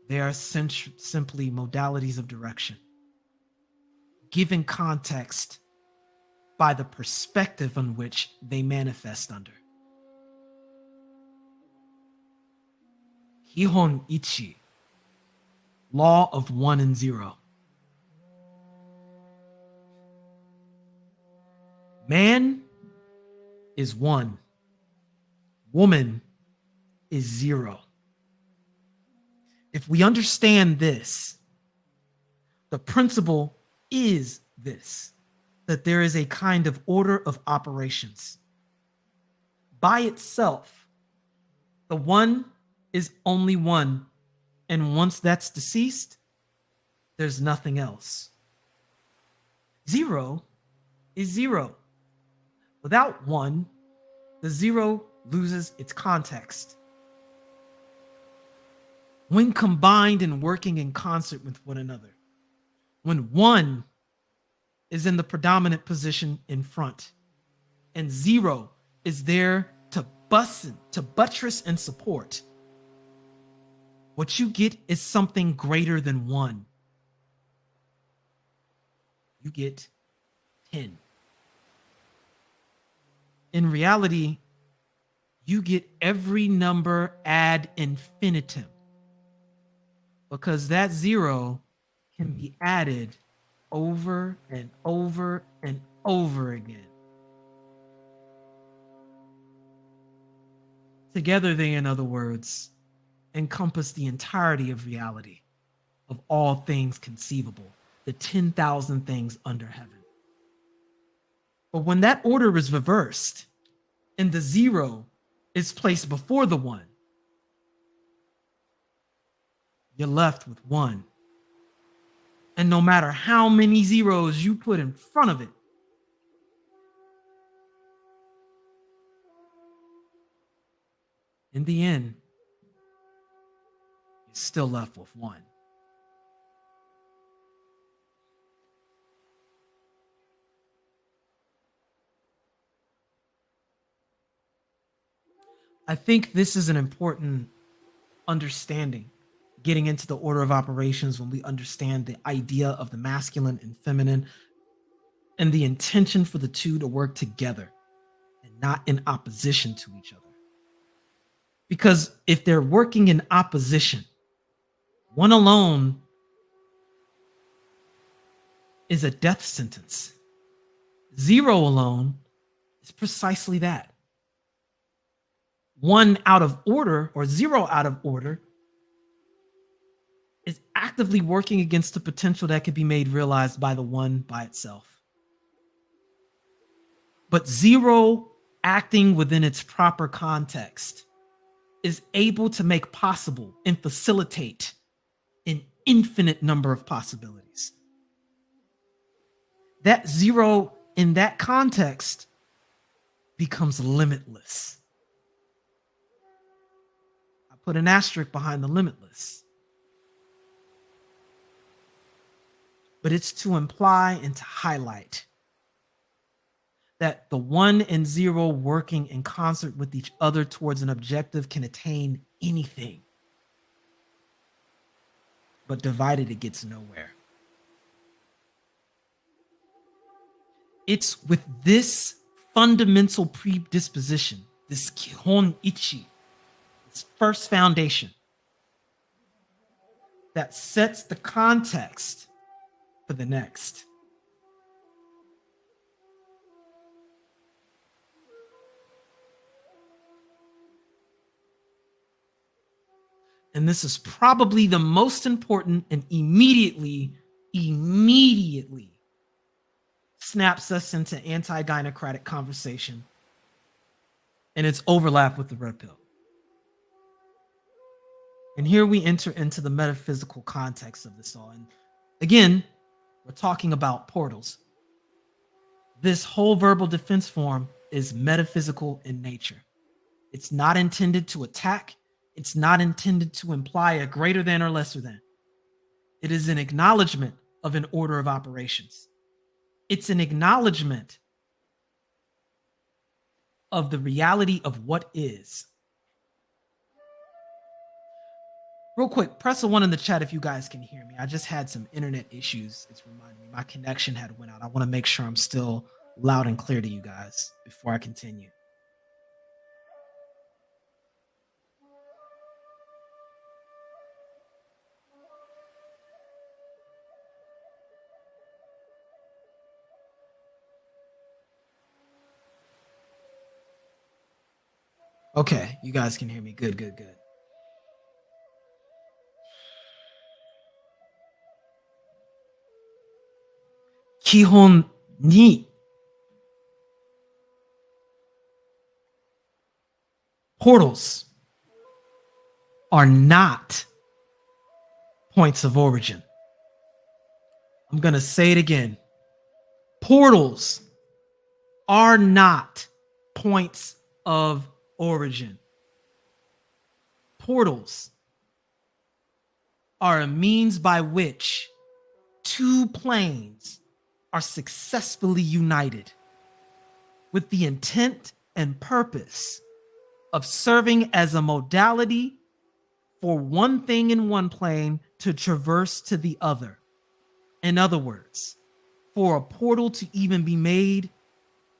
S1: They are simply modalities of direction, given context by the perspective on which they manifest under. Hihon Ichi, law of 1 and 0. Man is 1. Woman is 0. If we understand this, the principle is this, that there is a kind of order of operations. By itself, the 1 is only 1, and once that's deceased, there's nothing else. 0 is 0. Without 1, the 0 loses its context. When combined and working in concert with one another, when 1 is in the predominant position in front and 0 is there to buttress and support, what you get is something greater than 1. You get 10. In reality, you get every number ad infinitum, because that 0 can be added over and over and over again. Together, they, in other words, encompass the entirety of reality, of all things conceivable, the 10,000 things under heaven. But when that order is reversed and the 0 is placed before the 1, you're left with 1. And no matter how many zeros you put in front of it, in the end, you're still left with 1. I think this is an important understanding, getting into the order of operations when we understand the idea of the masculine and feminine and the intention for the two to work together and not in opposition to each other. Because if they're working in opposition, 1 alone is a death sentence. 0 alone is precisely that. 1 out of order or 0 out of order is actively working against the potential that could be made realized by the 1 by itself. But 0 acting within its proper context is able to make possible and facilitate an infinite number of possibilities. That 0 in that context becomes limitless. I put an asterisk behind the limitless. But it's to imply and to highlight that the 1 and 0 working in concert with each other towards an objective can attain anything. But divided, it gets nowhere. It's with this fundamental predisposition, this Kihon Ichi, this first foundation, that sets the context for the next. And this is probably the most important and immediately snaps us into anti-gynocratic conversation and its overlap with the red pill. And here we enter into the metaphysical context of this all. And again, we're talking about portals. This whole verbal defense form is metaphysical in nature. It's not intended to attack. It's not intended to imply a greater than or lesser than. It is an acknowledgement of an order of operations. It's an acknowledgement of the reality of what is. Real quick, press a 1 in the chat if you guys can hear me. I just had some internet issues. It's reminding me my connection had went out. I want to make sure I'm still loud and clear to you guys before I continue. Okay, you guys can hear me. Good, good, good. Kihon ni portals are not points of origin. I'm going to say it again. Portals are not points of origin. Portals are a means by which two planes are successfully united with the intent and purpose of serving as a modality for one thing in one plane to traverse to the other. In other words, for a portal to even be made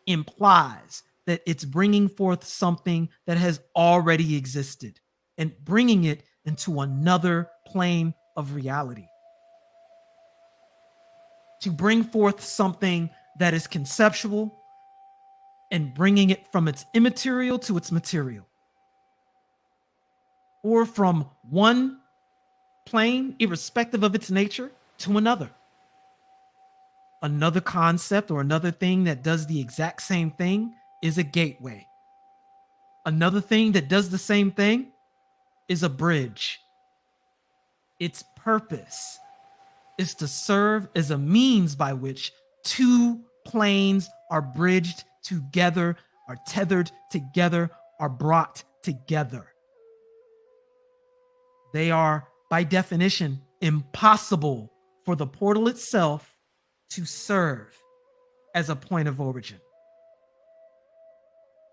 S1: implies that it's bringing forth something that has already existed and bringing it into another plane of reality. To bring forth something that is conceptual and bringing it from its immaterial to its material, or from one plane, irrespective of its nature, to another. Another concept or another thing that does the exact same thing is a gateway. Another thing that does the same thing is a bridge. Its purpose is to serve as a means by which two planes are bridged together, are tethered together, are brought together. They are, by definition, impossible for the portal itself to serve as a point of origin.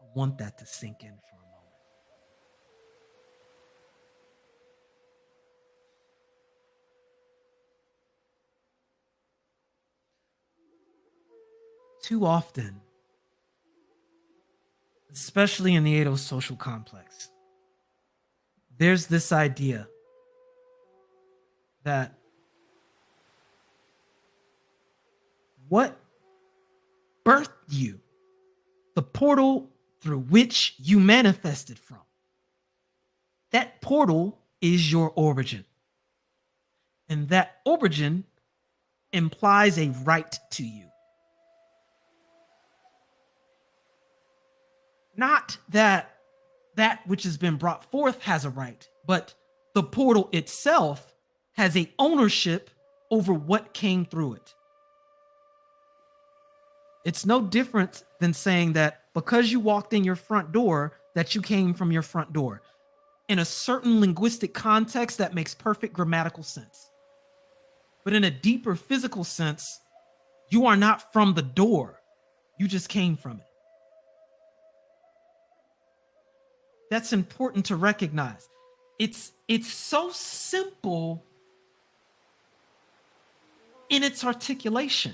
S1: I want that to sink in for a moment. Too often, especially in the Edo social complex, there's this idea that what birthed you, the portal through which you manifested from, that portal is your origin. And that origin implies a right to you. Not that that which has been brought forth has a right, but the portal itself has a ownership over what came through it. It's no different than saying that because you walked in your front door, that you came from your front door. In a certain linguistic context, that makes perfect grammatical sense. But in a deeper physical sense, you are not from the door. You just came from it. That's important to recognize. It's so simple in its articulation.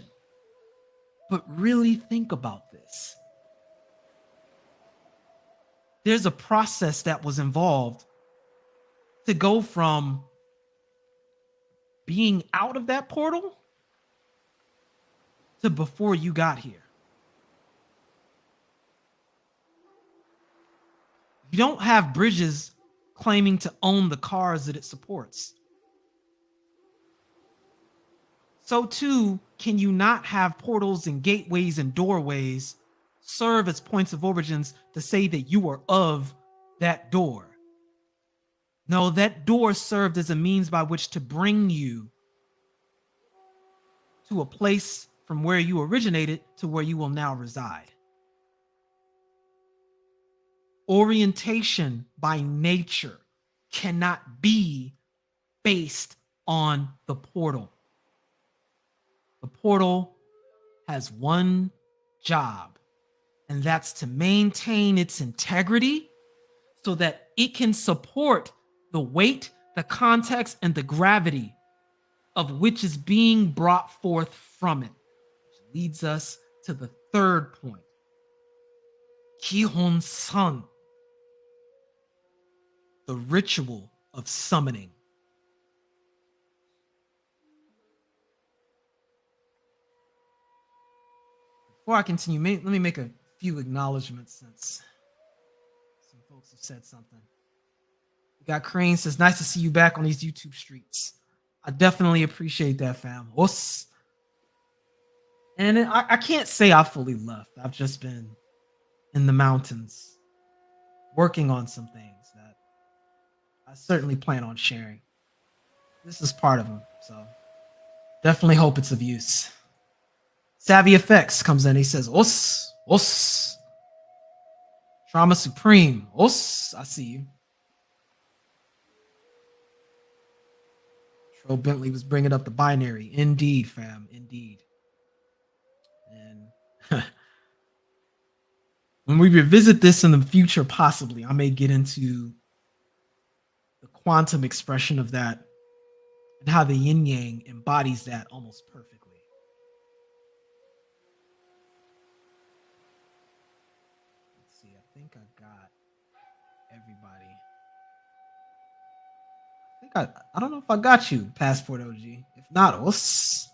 S1: But really think about this. There's a process that was involved to go from being out of that portal to before you got here. You don't have bridges claiming to own the cars that it supports. So too, can you not have portals and gateways and doorways serve as points of origins to say that you are of that door, No, that door served as a means by which to bring you to a place from where you originated to where you will now reside. Orientation by nature cannot be based on the portal. The portal has one job, and that's to maintain its integrity so that it can support the weight, the context, and the gravity of which is being brought forth from it. Which leads us to the third point. Kihon San, the ritual of summoning. Before I continue, let me make a few acknowledgments since some folks have said something. We got Crane says, nice to see you back on these YouTube streets. I definitely appreciate that, fam. Us. And I can't say I fully left. I've just been in the mountains working on some things that I certainly plan on sharing. This is part of them, so definitely hope it's of use. Savvy Effects comes in. He says, Us. Trauma Supreme. Us. I see you. Tro Bentley was bringing up the binary. Indeed, fam. Indeed. And when we revisit this in the future, possibly, I may get into the quantum expression of that and how the yin yang embodies that almost perfectly. Let's see. I think I got everybody. I don't know if I got you, Passport OG. If not, us.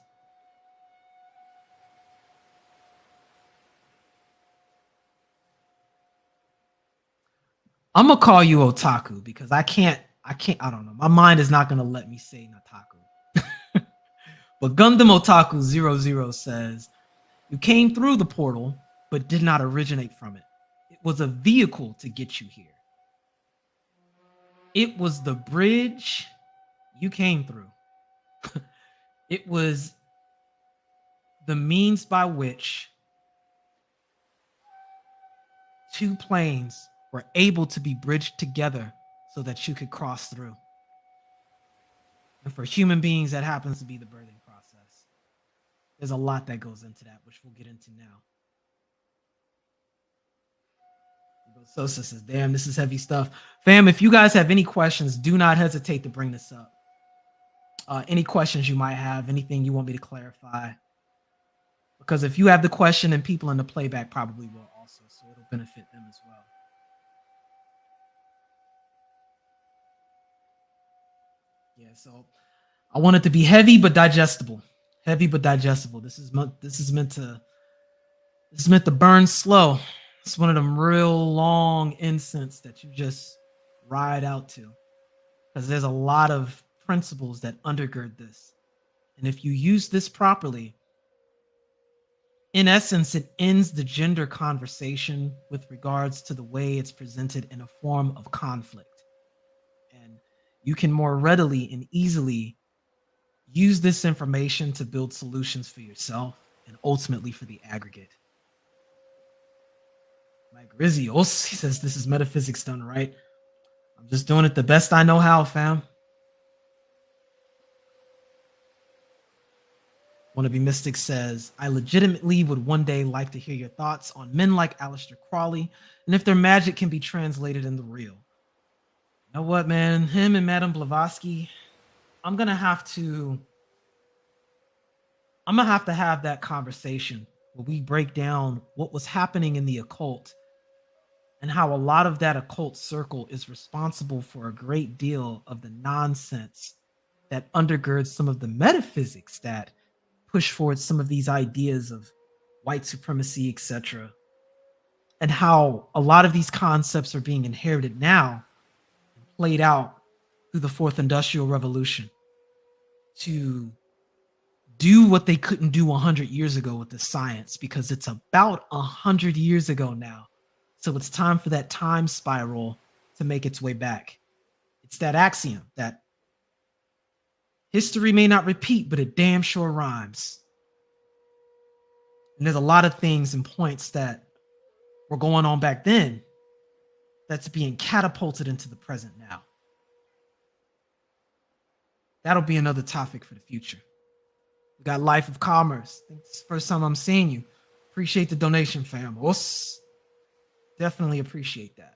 S1: I'm gonna call you otaku because I don't know. My mind is not gonna let me say nataku. But Gundam Otaku 00 says, you came through the portal, but did not originate from it. It was a vehicle to get you here. It was the bridge you came through. It was the means by which two planes were able to be bridged together so that you could cross through. And for human beings, that happens to be the birthing process. There's a lot that goes into that, which we'll get into now. Sosa says, damn, this is heavy stuff. Fam, if you guys have any questions, do not hesitate to bring this up. Any questions you might have, anything you want me to clarify. Because if you have the question, and people in the playback probably will also, so it'll benefit them as well. Yeah, so I want it to be heavy but digestible. Heavy but digestible. This is meant to burn slow. It's one of them real long incense that you just ride out to, because there's a lot of principles that undergird this. And if you use this properly, in essence, it ends the gender conversation with regards to the way it's presented in a form of conflict. And you can more readily and easily use this information to build solutions for yourself and ultimately for the aggregate. Mike Rizzios, he says, this is metaphysics done right. I'm just doing it the best I know how, fam. Wannabe Mystic says, I legitimately would one day like to hear your thoughts on men like Aleister Crowley and if their magic can be translated in the real. You know what, man? Him and Madame Blavatsky, I'm gonna have to have that conversation where we break down what was happening in the occult and how a lot of that occult circle is responsible for a great deal of the nonsense that undergirds some of the metaphysics that push forward some of these ideas of white supremacy, etc. And how a lot of these concepts are being inherited now and played out through the Fourth Industrial Revolution to do what they couldn't do 100 years ago with the science, because it's about 100 years ago now. So it's time for that time spiral to make its way back. It's that axiom that history may not repeat, but it damn sure rhymes. And there's a lot of things and points that were going on back then that's being catapulted into the present now. That'll be another topic for the future. We got Life of Commerce. I think it's the first time I'm seeing you. Appreciate the donation, fam. Us. Definitely appreciate that.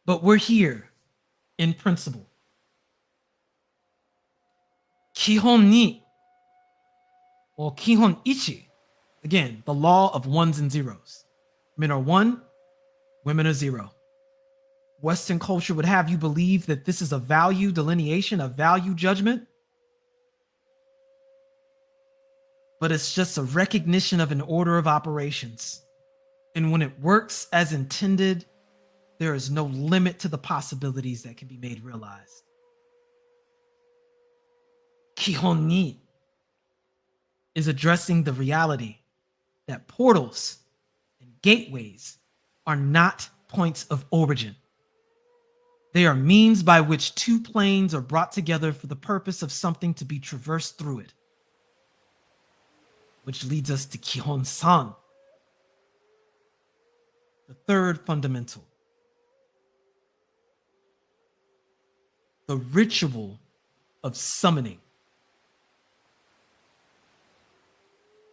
S1: But we're here in principle. Kihon ni, or Kihon ichi. Again, the law of ones and zeros. Men are one, women are zero. Western culture would have you believe that this is a value delineation, a value judgment. But it's just a recognition of an order of operations. And when it works as intended, there is no limit to the possibilities that can be made realized. Kihon ni is addressing the reality that portals and gateways are not points of origin. They are means by which two planes are brought together for the purpose of something to be traversed through it. Which leads us to Kihon san, the third fundamental. The ritual of summoning.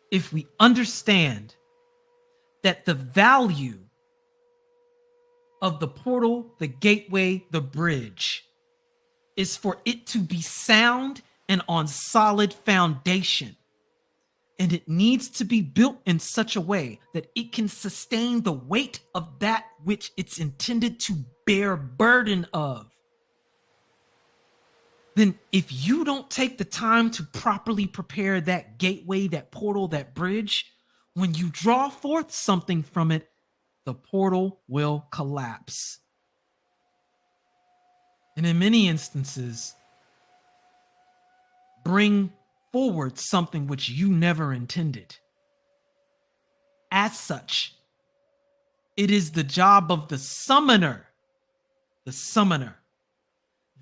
S1: If we understand that the value of the portal, the gateway, the bridge is for it to be sound and on solid foundation, and it needs to be built in such a way that it can sustain the weight of that which it's intended to bear burden of, then if you don't take the time to properly prepare that gateway, that portal, that bridge, when you draw forth something from it, the portal will collapse. And in many instances, bring forward something which you never intended. As such, it is the job of the summoner,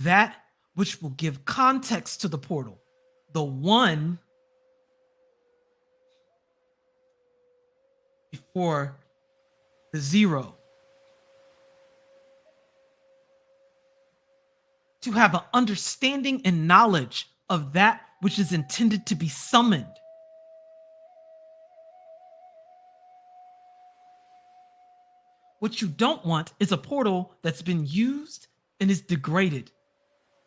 S1: that which will give context to the portal, the one before the zero, to have an understanding and knowledge of that which is intended to be summoned. What you don't want is a portal that's been used and is degraded.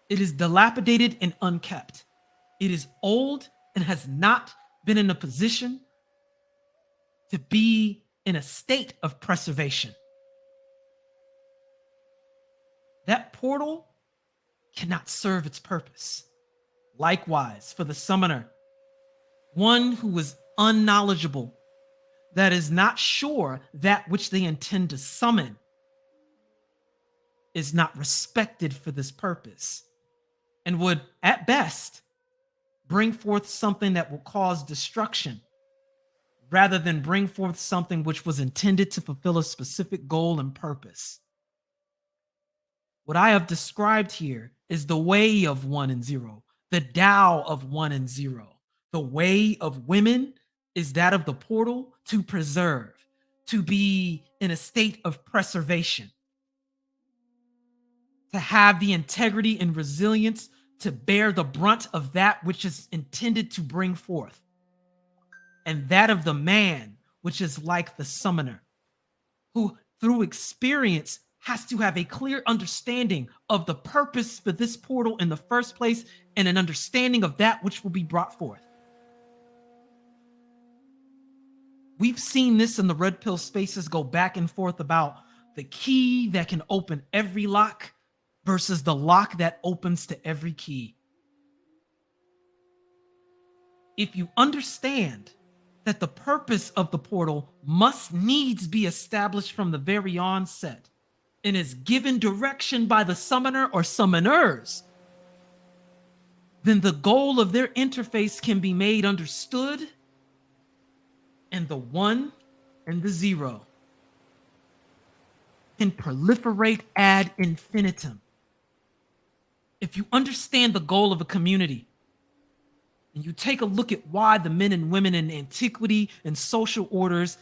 S1: It is dilapidated and unkept. It is old and has not been in a position to be in a state of preservation. That portal cannot serve its purpose. Likewise, for the summoner, one who is unknowledgeable, that is not sure that which they intend to summon, is not respected for this purpose, and would, at best, bring forth something that will cause destruction, rather than bring forth something which was intended to fulfill a specific goal and purpose. What I have described here is the way of one and zero, the Tao of one and zero. The way of women is that of the portal to preserve, to be in a state of preservation, to have the integrity and resilience to bear the brunt of that which is intended to bring forth. And that of the man, which is like the summoner, who through experience has to have a clear understanding of the purpose for this portal in the first place and an understanding of that which will be brought forth. We've seen this in the Red Pill spaces go back and forth about the key that can open every lock versus the lock that opens to every key. If you understand that the purpose of the portal must needs be established from the very onset and is given direction by the summoner or summoners, then the goal of their interface can be made understood, and the one and the zero can proliferate ad infinitum. If you understand the goal of a community, and you take a look at why the men and women in antiquity and social orders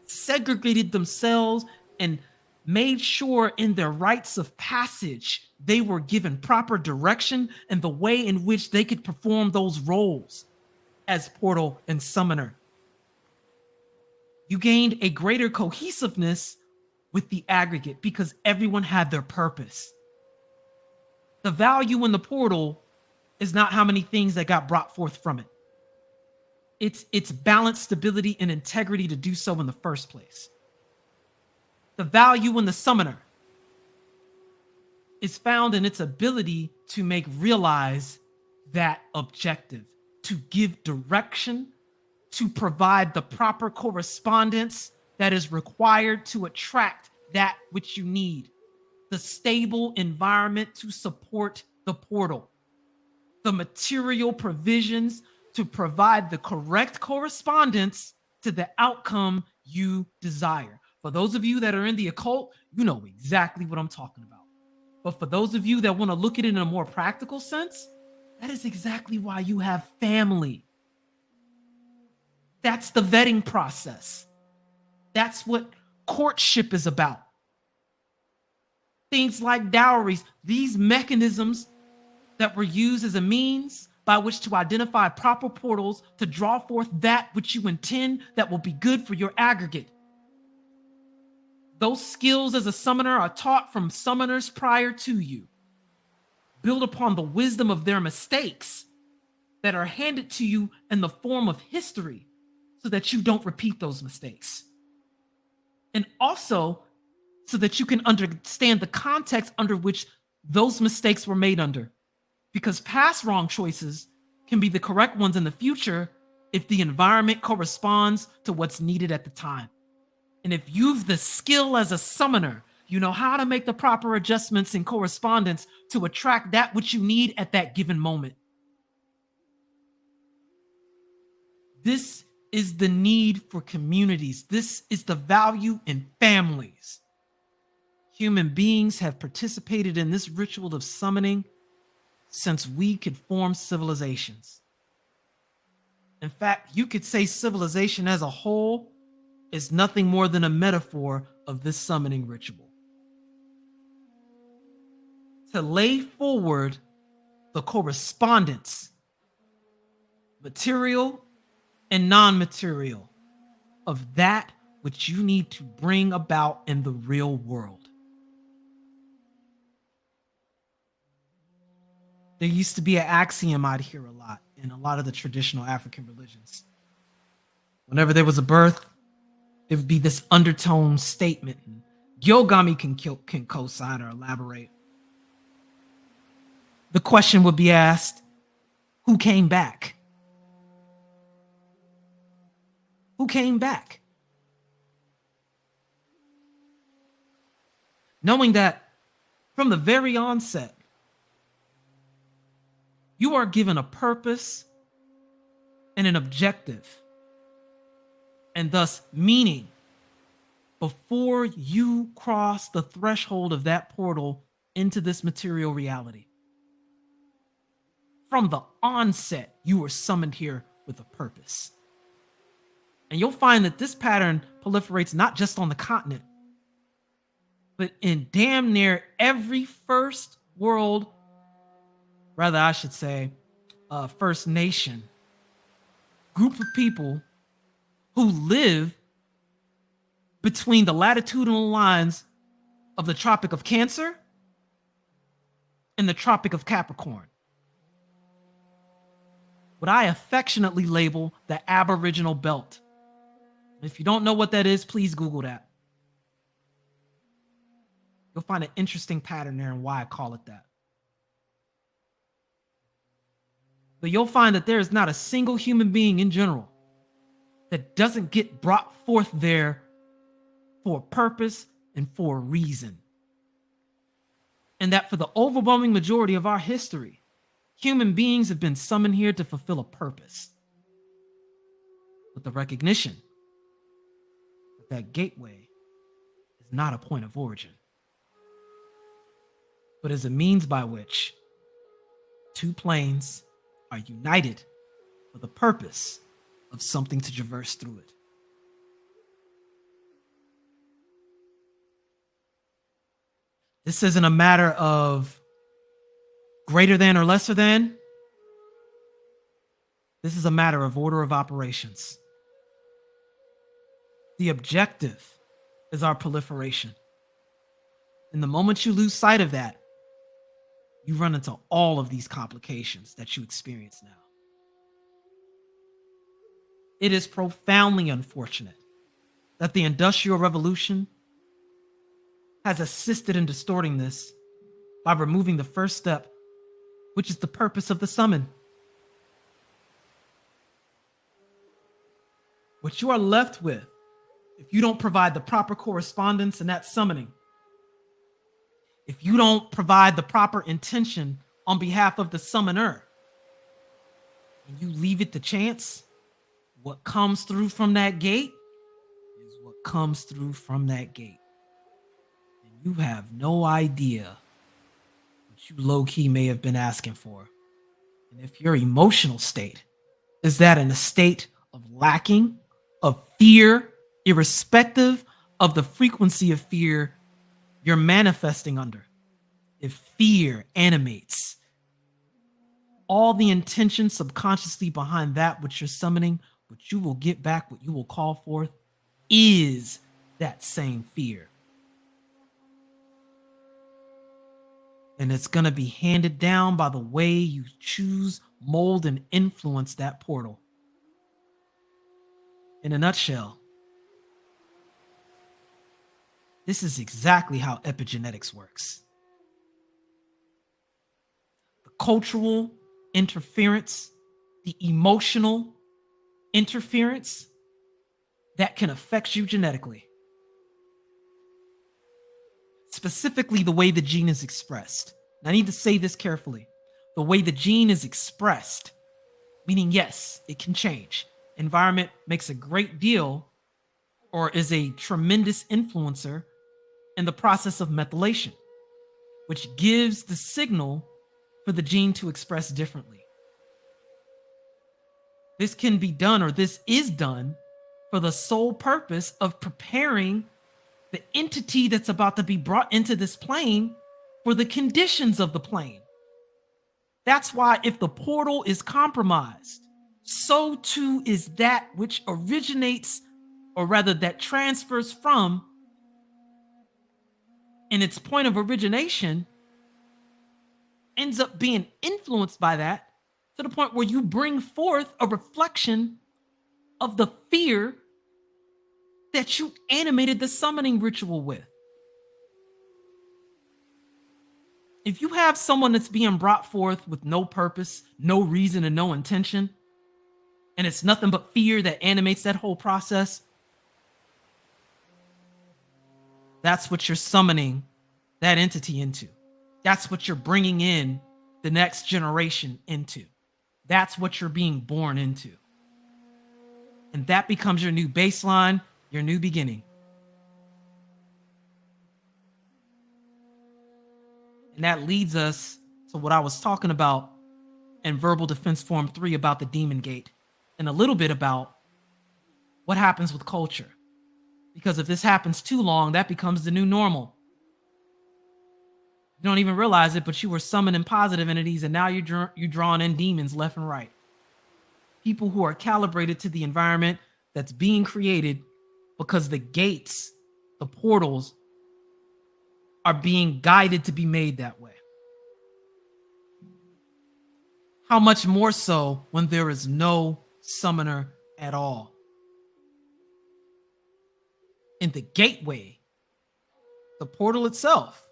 S1: segregated themselves and made sure in their rites of passage they were given proper direction and the way in which they could perform those roles as portal and summoner, you gained a greater cohesiveness with the aggregate because everyone had their purpose. The value in the portal is not how many things that got brought forth from it. It's balance, stability, and integrity to do so in the first place. The value in the summoner is found in its ability to make realize that objective, to give direction, to provide the proper correspondence that is required to attract that which you need, the stable environment to support the portal, the material provisions to provide the correct correspondence to the outcome you desire. For those of you that are in the occult, you know exactly what I'm talking about. But for those of you that want to look at it in a more practical sense, that is exactly why you have family. That's the vetting process. That's what courtship is about. Things like dowries, these mechanisms that were used as a means by which to identify proper portals to draw forth that which you intend that will be good for your aggregate. Those skills as a summoner are taught from summoners prior to you, build upon the wisdom of their mistakes that are handed to you in the form of history so that you don't repeat those mistakes. And also so that you can understand the context under which those mistakes were made under. Because past wrong choices can be the correct ones in the future if the environment corresponds to what's needed at the time. And if you've the skill as a summoner, you know how to make the proper adjustments in correspondence to attract that which you need at that given moment. This is the need for communities. This is the value in families. Human beings have participated in this ritual of summoning since we could form civilizations. In fact, you could say civilization as a whole is nothing more than a metaphor of this summoning ritual. To lay forward the correspondence, material and non-material, of that which you need to bring about in the real world. There used to be an axiom I'd hear a lot in a lot of the traditional African religions. Whenever there was a birth, there would be this undertone statement. And Gyogami can co-sign or elaborate. The question would be asked, who came back? Who came back? Knowing that from the very onset, you are given a purpose and an objective, and thus meaning before you cross the threshold of that portal into this material reality. From the onset, you were summoned here with a purpose. And you'll find that this pattern proliferates not just on the continent, but in damn near every first world, rather I should say, First Nation group of people who live between the latitudinal lines of the Tropic of Cancer and the Tropic of Capricorn. What I affectionately label the Aboriginal Belt. If you don't know what that is, please Google that. You'll find an interesting pattern there and why I call it that. But you'll find that there is not a single human being in general that doesn't get brought forth there for a purpose and for a reason. And that for the overwhelming majority of our history, human beings have been summoned here to fulfill a purpose. With the recognition that gateway is not a point of origin, but is a means by which two planes are united for the purpose of something to traverse through it. This isn't a matter of greater than or lesser than. This is a matter of order of operations. The objective is our proliferation. And the moment you lose sight of that, you run into all of these complications that you experience now. It is profoundly unfortunate that the Industrial Revolution has assisted in distorting this by removing the first step, which is the purpose of the summon. What you are left with, if you don't provide the proper correspondence in that summoning, if you don't provide the proper intention on behalf of the summoner, and you leave it to chance, what comes through from that gate is what comes through from that gate. And you have no idea what you low-key may have been asking for. And if your emotional state is that in a state of lacking, of fear, irrespective of the frequency of fear you're manifesting under, if fear animates all the intention subconsciously behind that which you're summoning, what you will get back, what you will call forth, is that same fear. And it's going to be handed down by the way you choose, mold, and influence that portal. In a nutshell, this is exactly how epigenetics works. The cultural interference, the emotional interference that can affect you genetically. Specifically, the way the gene is expressed. And I need to say this carefully. The way the gene is expressed, meaning, yes, it can change. Environment makes a great deal or is a tremendous influencer in the process of methylation, which gives the signal for the gene to express differently. This can be done, or this is done, for the sole purpose of preparing the entity that's about to be brought into this plane for the conditions of the plane. That's why if the portal is compromised, so too is that which originates, or rather that transfers from, in its point of origination, ends up being influenced by that to the point where you bring forth a reflection of the fear that you animated the summoning ritual with. If you have someone that's being brought forth with no purpose, no reason, and no intention, and it's nothing but fear that animates that whole process, that's what you're summoning that entity into. That's what you're bringing in the next generation into. That's what you're being born into. And that becomes your new baseline, your new beginning. And that leads us to what I was talking about in Verbal Defense Form 3 about the Demon Gate, and a little bit about what happens with culture. Because if this happens too long, that becomes the new normal. You don't even realize it, but you were summoning positive entities, and now you're drawing in demons left and right. People who are calibrated to the environment that's being created because the gates, the portals, are being guided to be made that way. How much more so when there is no summoner at all? In the gateway, the portal itself,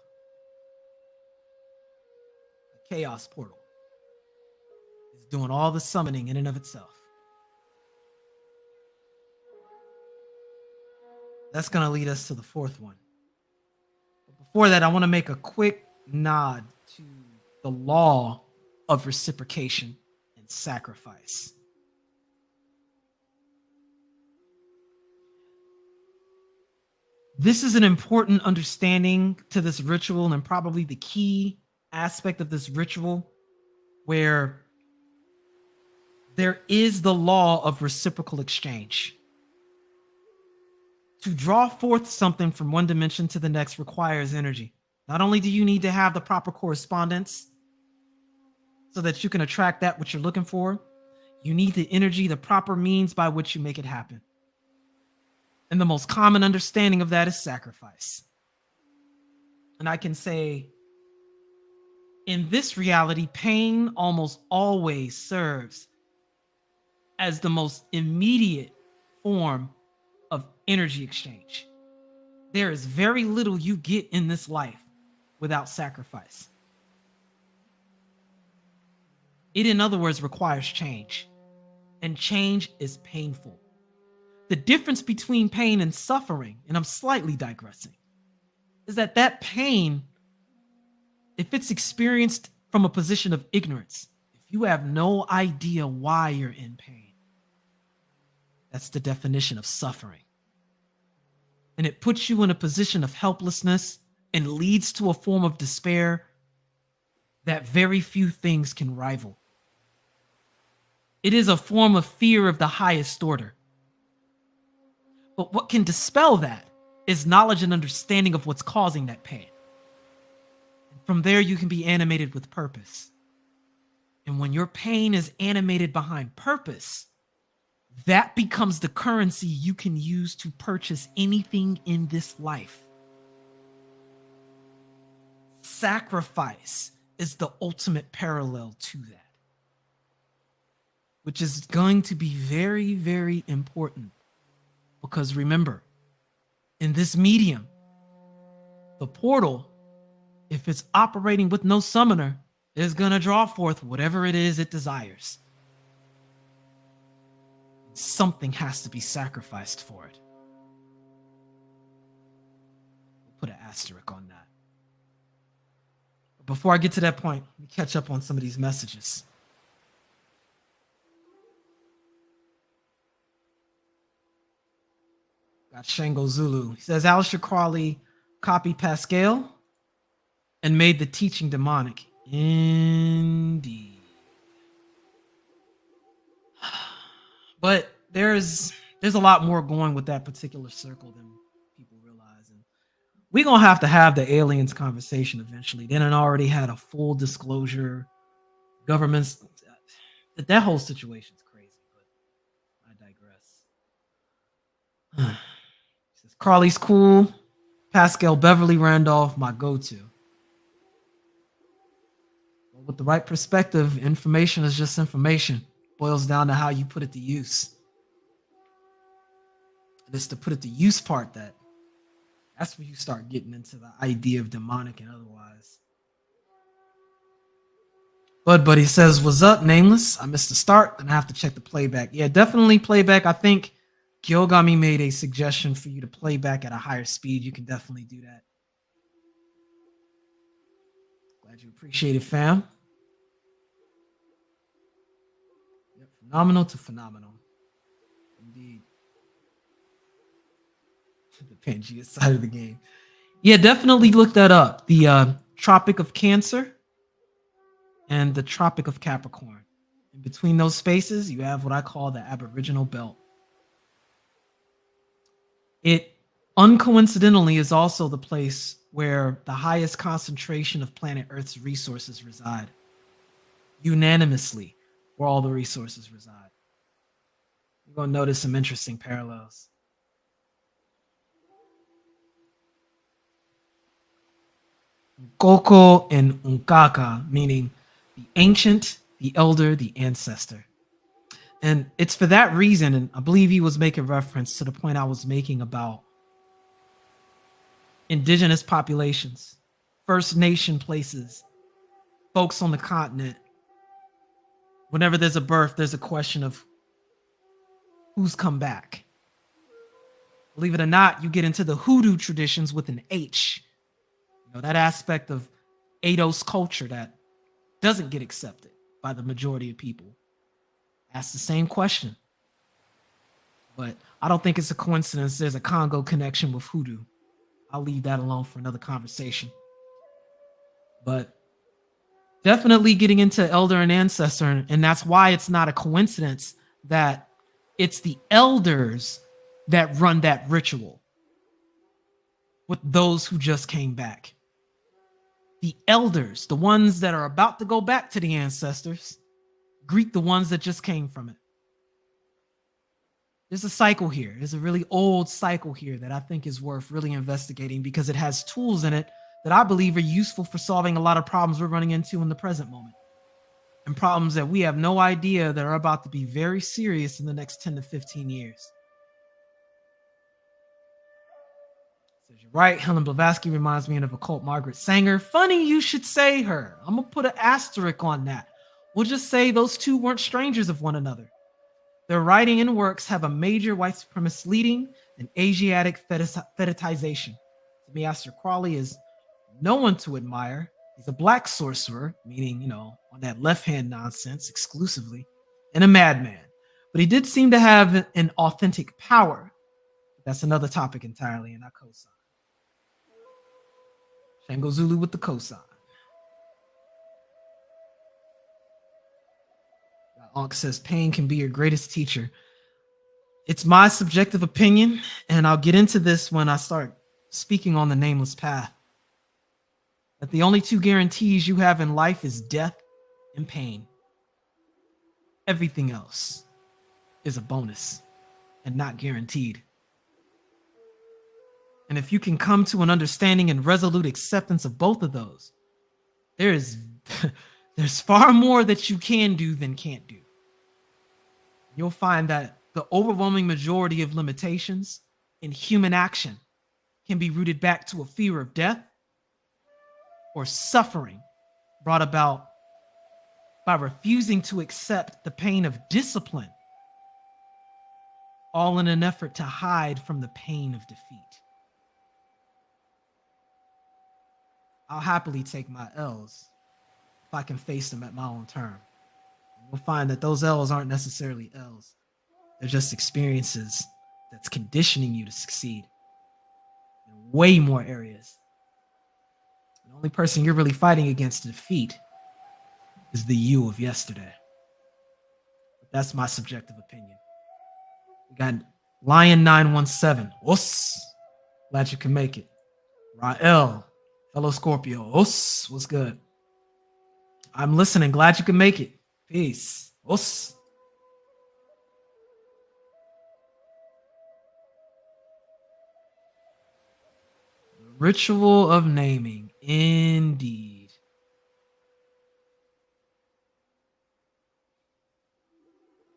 S1: the chaos portal, is doing all the summoning in and of itself. That's going to lead us to the fourth one. But before that, I want to make a quick nod to the law of reciprocation and sacrifice. This is an important understanding to this ritual, and probably the key aspect of this ritual, where there is the law of reciprocal exchange. To draw forth something from one dimension to the next requires energy. Not only do you need to have the proper correspondence so that you can attract that which you're looking for, you need the energy, the proper means by which you make it happen. And the most common understanding of that is sacrifice. And I can say, in this reality, pain almost always serves as the most immediate form of energy exchange. There is very little you get in this life without sacrifice. It, in other words, requires change. And change is painful. The difference between pain and suffering, and I'm slightly digressing, is that pain, if it's experienced from a position of ignorance, if you have no idea why you're in pain, that's the definition of suffering. And it puts you in a position of helplessness and leads to a form of despair that very few things can rival. It is a form of fear of the highest order. But what can dispel that is knowledge and understanding of what's causing that pain. And from there, you can be animated with purpose. And when your pain is animated behind purpose, that becomes the currency you can use to purchase anything in this life. Sacrifice is the ultimate parallel to that, which is going to be very, very important. Because remember, in this medium, the portal, if it's operating with no summoner, is going to draw forth whatever it is it desires. Something has to be sacrificed for it. We'll put an asterisk on that. But before I get to that point, let me catch up on some of these messages. Got Shango Zulu. He says, Aleister Crowley copied Pascal and made the teaching demonic. Indeed. But there's a lot more going with that particular circle than people realize. And we're going to have the aliens conversation eventually. They done already had a full disclosure. Governments, that whole situation's crazy, but I digress. Says, Crawley's cool. Pascal Beverly Randolph, my go-to. Well, with the right perspective, information is just information. Boils down to how you put it to use. And it's to put it to use part that's where you start getting into the idea of demonic and otherwise. But he says, what's up, Nameless? I missed the start. Gonna have to check the playback. Yeah, definitely playback. I think Gyogami made a suggestion for you to play back at a higher speed. You can definitely do that. Glad you appreciate it, fam. Phenomenal to phenomenal. Indeed. The Pangea side of the game. Yeah, definitely look that up. The Tropic of Cancer and the Tropic of Capricorn. In between those spaces, you have what I call the Aboriginal Belt. It uncoincidentally is also the place where the highest concentration of planet Earth's resources reside. Unanimously, where all the resources reside. You're going to notice some interesting parallels. Nkoko and Nkaka, meaning the ancient, the elder, the ancestor. And it's for that reason, and I believe he was making reference to the point I was making about indigenous populations, First Nation places, folks on the continent. Whenever there's a birth, there's a question of who's come back. Believe it or not, you get into the hoodoo traditions with an H. You know, that aspect of Eidos culture that doesn't get accepted by the majority of people. Ask the same question. But I don't think it's a coincidence there's a Congo connection with hoodoo. I'll leave that alone for another conversation. But definitely getting into elder and ancestor, and that's why it's not a coincidence that it's the elders that run that ritual with those who just came back. The elders, the ones that are about to go back to the ancestors, greet the ones that just came from it. There's a cycle here. There's a really old cycle here that I think is worth really investigating because it has tools in it that I believe are useful for solving a lot of problems we're running into in the present moment. And problems that we have no idea that are about to be very serious in the next 10 to 15 years. Says, you're right, Helen Blavatsky reminds me of occult Margaret Sanger. Funny you should say her. I'm going to put an asterisk on that. We'll just say those two weren't strangers of one another. Their writing and works have a major white supremacist leading and Asiatic fetishization. To me, Aleister Crowley is no one to admire. He's a black sorcerer, meaning, on that left-hand nonsense exclusively, and a madman. But he did seem to have an authentic power. That's another topic entirely, and I co-sign. Shango Zulu with the cosign. Ankh says pain can be your greatest teacher. It's my subjective opinion, and I'll get into this when I start speaking on the nameless path. That the only two guarantees you have in life is death and pain. Everything else is a bonus and not guaranteed. And if you can come to an understanding and resolute acceptance of both of those, there's far more that you can do than can't do. You'll find that the overwhelming majority of limitations in human action can be rooted back to a fear of death or suffering brought about by refusing to accept the pain of discipline, all in an effort to hide from the pain of defeat. I'll happily take my L's if I can face them at my own term. You'll find that those L's aren't necessarily L's. They're just experiences that's conditioning you to succeed in way more areas. The only person you're really fighting against to defeat is the you of yesterday. But that's my subjective opinion. We got Lion 917. Us. Glad you can make it. Rael, fellow Scorpio. Us. What's good? I'm listening. Glad you can make it. Peace. Us. Ritual of naming. Indeed.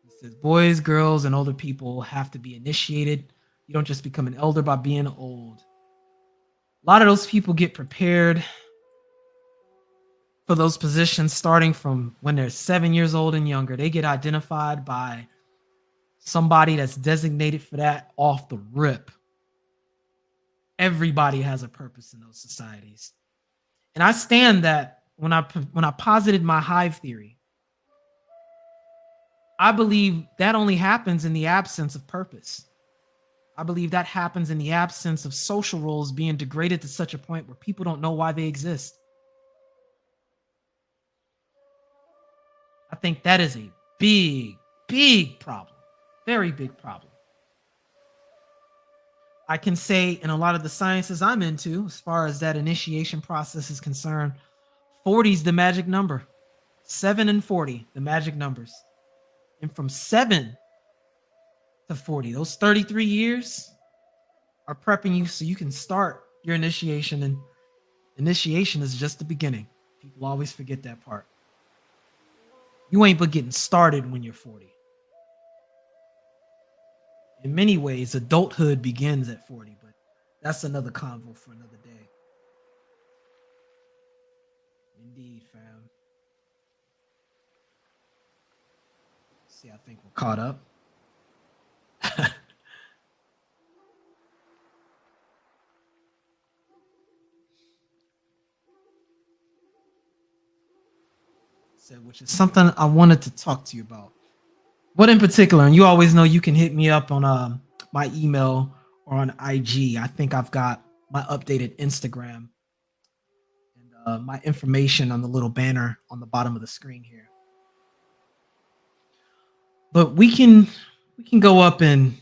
S1: He says boys, girls, and older people have to be initiated. You don't just become an elder by being old. A lot of those people get prepared for those positions starting from when they're 7 years old and younger. They get identified by somebody that's designated for that off the rip. Everybody has a purpose in those societies. And I stand that when I posited my hive theory, I believe that only happens in the absence of purpose. I believe that happens in the absence of social roles being degraded to such a point where people don't know why they exist. I think that is a big, big problem. Very big problem. I can say in a lot of the sciences I'm into, as far as that initiation process is concerned, 40 is the magic number. 7 and 40, the magic numbers. And from 7 to 40, those 33 years are prepping you so you can start your initiation. And initiation is just the beginning. People always forget that part. You ain't but getting started when you're 40. In many ways, adulthood begins at 40, but that's another convo for another day. Indeed, fam. See, I think we're caught up. Which is something I wanted to talk to you about. What in particular? And you always know you can hit me up on my email or on IG. I think I've got my updated Instagram and my information on the little banner on the bottom of the screen here. But we can go up and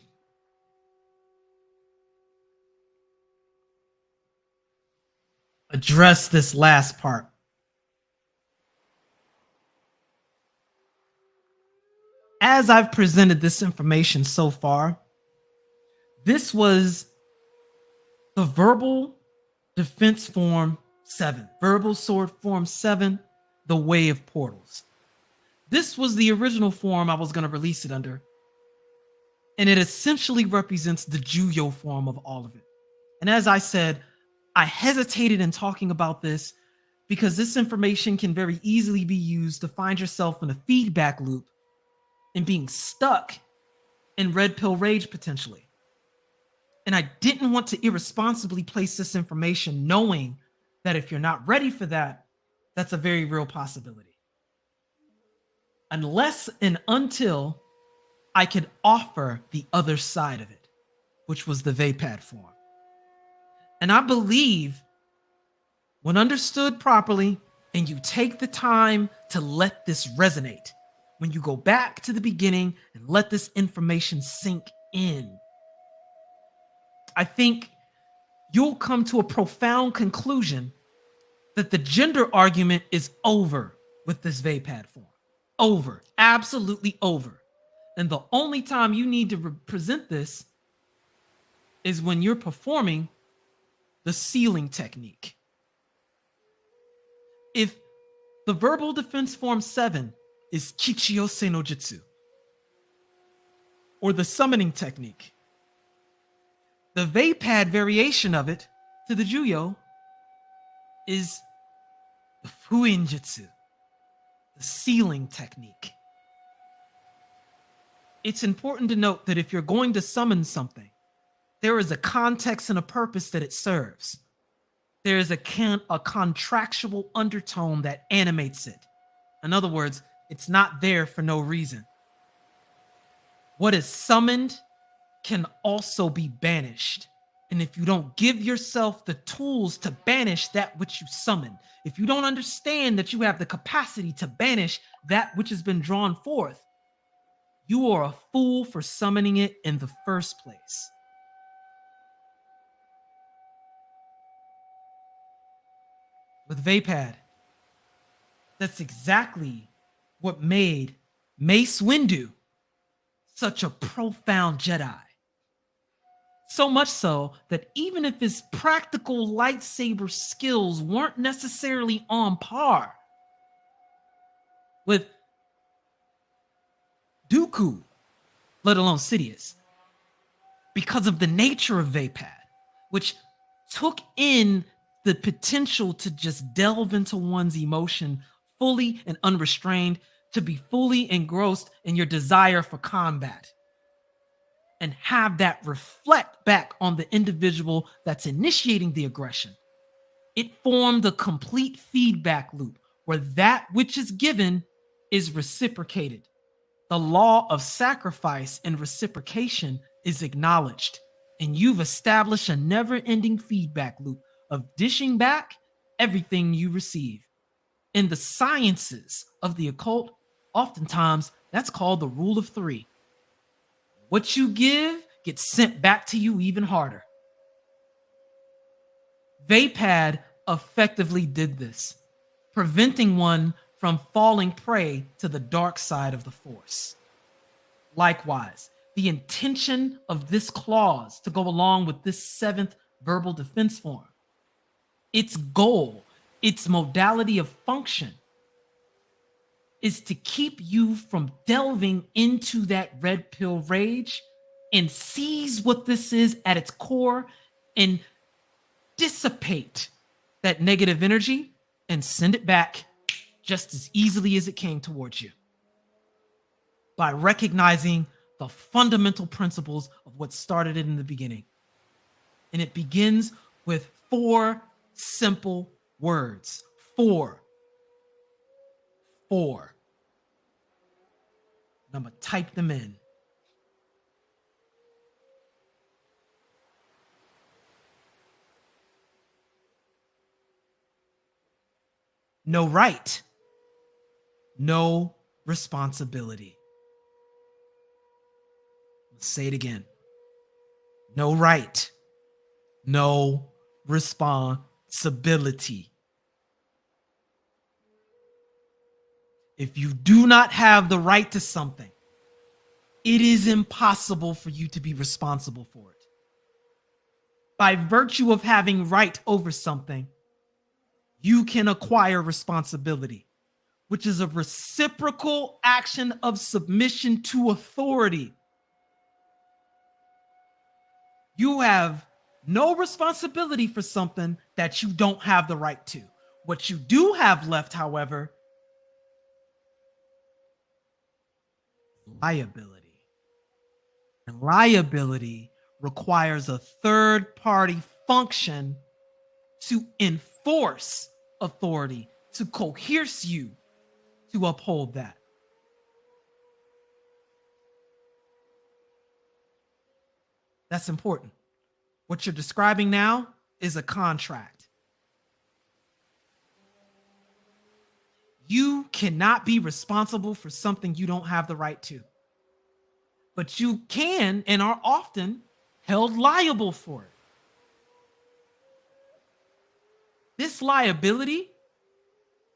S1: address this last part. As I've presented this information so far, this was the verbal defense form 7, verbal sword form 7, the Way of Portals. This was the original form I was going to release it under, and it essentially represents the Juyo form of all of it. And as I said, I hesitated in talking about this because this information can very easily be used to find yourself in a feedback loop and being stuck in red pill rage potentially. And I didn't want to irresponsibly place this information knowing that if you're not ready for that, that's a very real possibility. Unless and until I could offer the other side of it, which was the Vapaad form. And I believe when understood properly and you take the time to let this resonate, when you go back to the beginning and let this information sink in, I think you'll come to a profound conclusion that the gender argument is over with this Vapaad form. Over. Absolutely over. And the only time you need to represent this is when you're performing the sealing technique. If the verbal defense form 7 is Kichiyose no Jutsu, or the summoning technique, the Vapaad variation of it to the Juyo is the Fuuin Jutsu, the sealing technique. It's important to note that if you're going to summon something, there is a context and a purpose that it serves. There is a contractual undertone that animates it. In other words, it's not there for no reason. What is summoned can also be banished. And if you don't give yourself the tools to banish that which you summon, if you don't understand that you have the capacity to banish that which has been drawn forth, you are a fool for summoning it in the first place. With Vapaad, that's exactly what made Mace Windu such a profound Jedi. So much so that even if his practical lightsaber skills weren't necessarily on par with Dooku, let alone Sidious, because of the nature of Vapaad, which took in the potential to just delve into one's emotion fully and unrestrained, to be fully engrossed in your desire for combat, and have that reflect back on the individual that's initiating the aggression. It formed a complete feedback loop where that which is given is reciprocated. The law of sacrifice and reciprocation is acknowledged, and you've established a never-ending feedback loop of dishing back everything you receive. In the sciences of the occult, oftentimes that's called the rule of 3. What you give gets sent back to you even harder. Vapaad effectively did this, preventing one from falling prey to the dark side of the Force. Likewise, the intention of this clause to go along with this 7th verbal defense form, its goal, its modality of function, is to keep you from delving into that red pill rage and seize what this is at its core and dissipate that negative energy and send it back just as easily as it came towards you, by recognizing the fundamental principles of what started it in the beginning. And it begins with 4 simple words. 4. And I'm going to type them in. no right, no responsibility. Let's say it again. No right, no responsibility. If you do not have the right to something, it is impossible for you to be responsible for it. By virtue of having right over something, you can acquire responsibility, which is a reciprocal action of submission to authority. You have no responsibility for something that you don't have the right to. What you do have left, however, liability. And liability requires a third-party function to enforce authority, to coerce you to uphold that. That's important. What you're describing now is a contract. You cannot be responsible for something you don't have the right to. But you can and are often held liable for it. This liability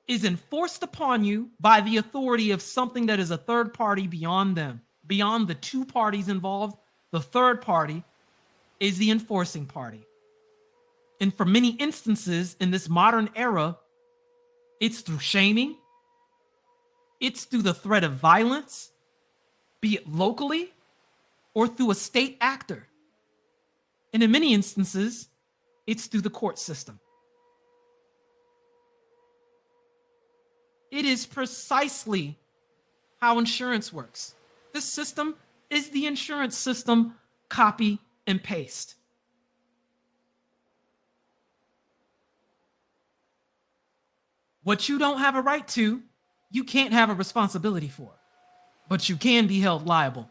S1: is enforced upon you by the authority of something that is a third party beyond them. Beyond the two parties involved, the third party is the enforcing party. And for many instances in this modern era, it's through shaming, it's through the threat of violence, be it locally or through a state actor. And in many instances, it's through the court system. It is precisely how insurance works. This system is the insurance system, copy and paste. What you don't have a right to, you can't have a responsibility for, but you can be held liable.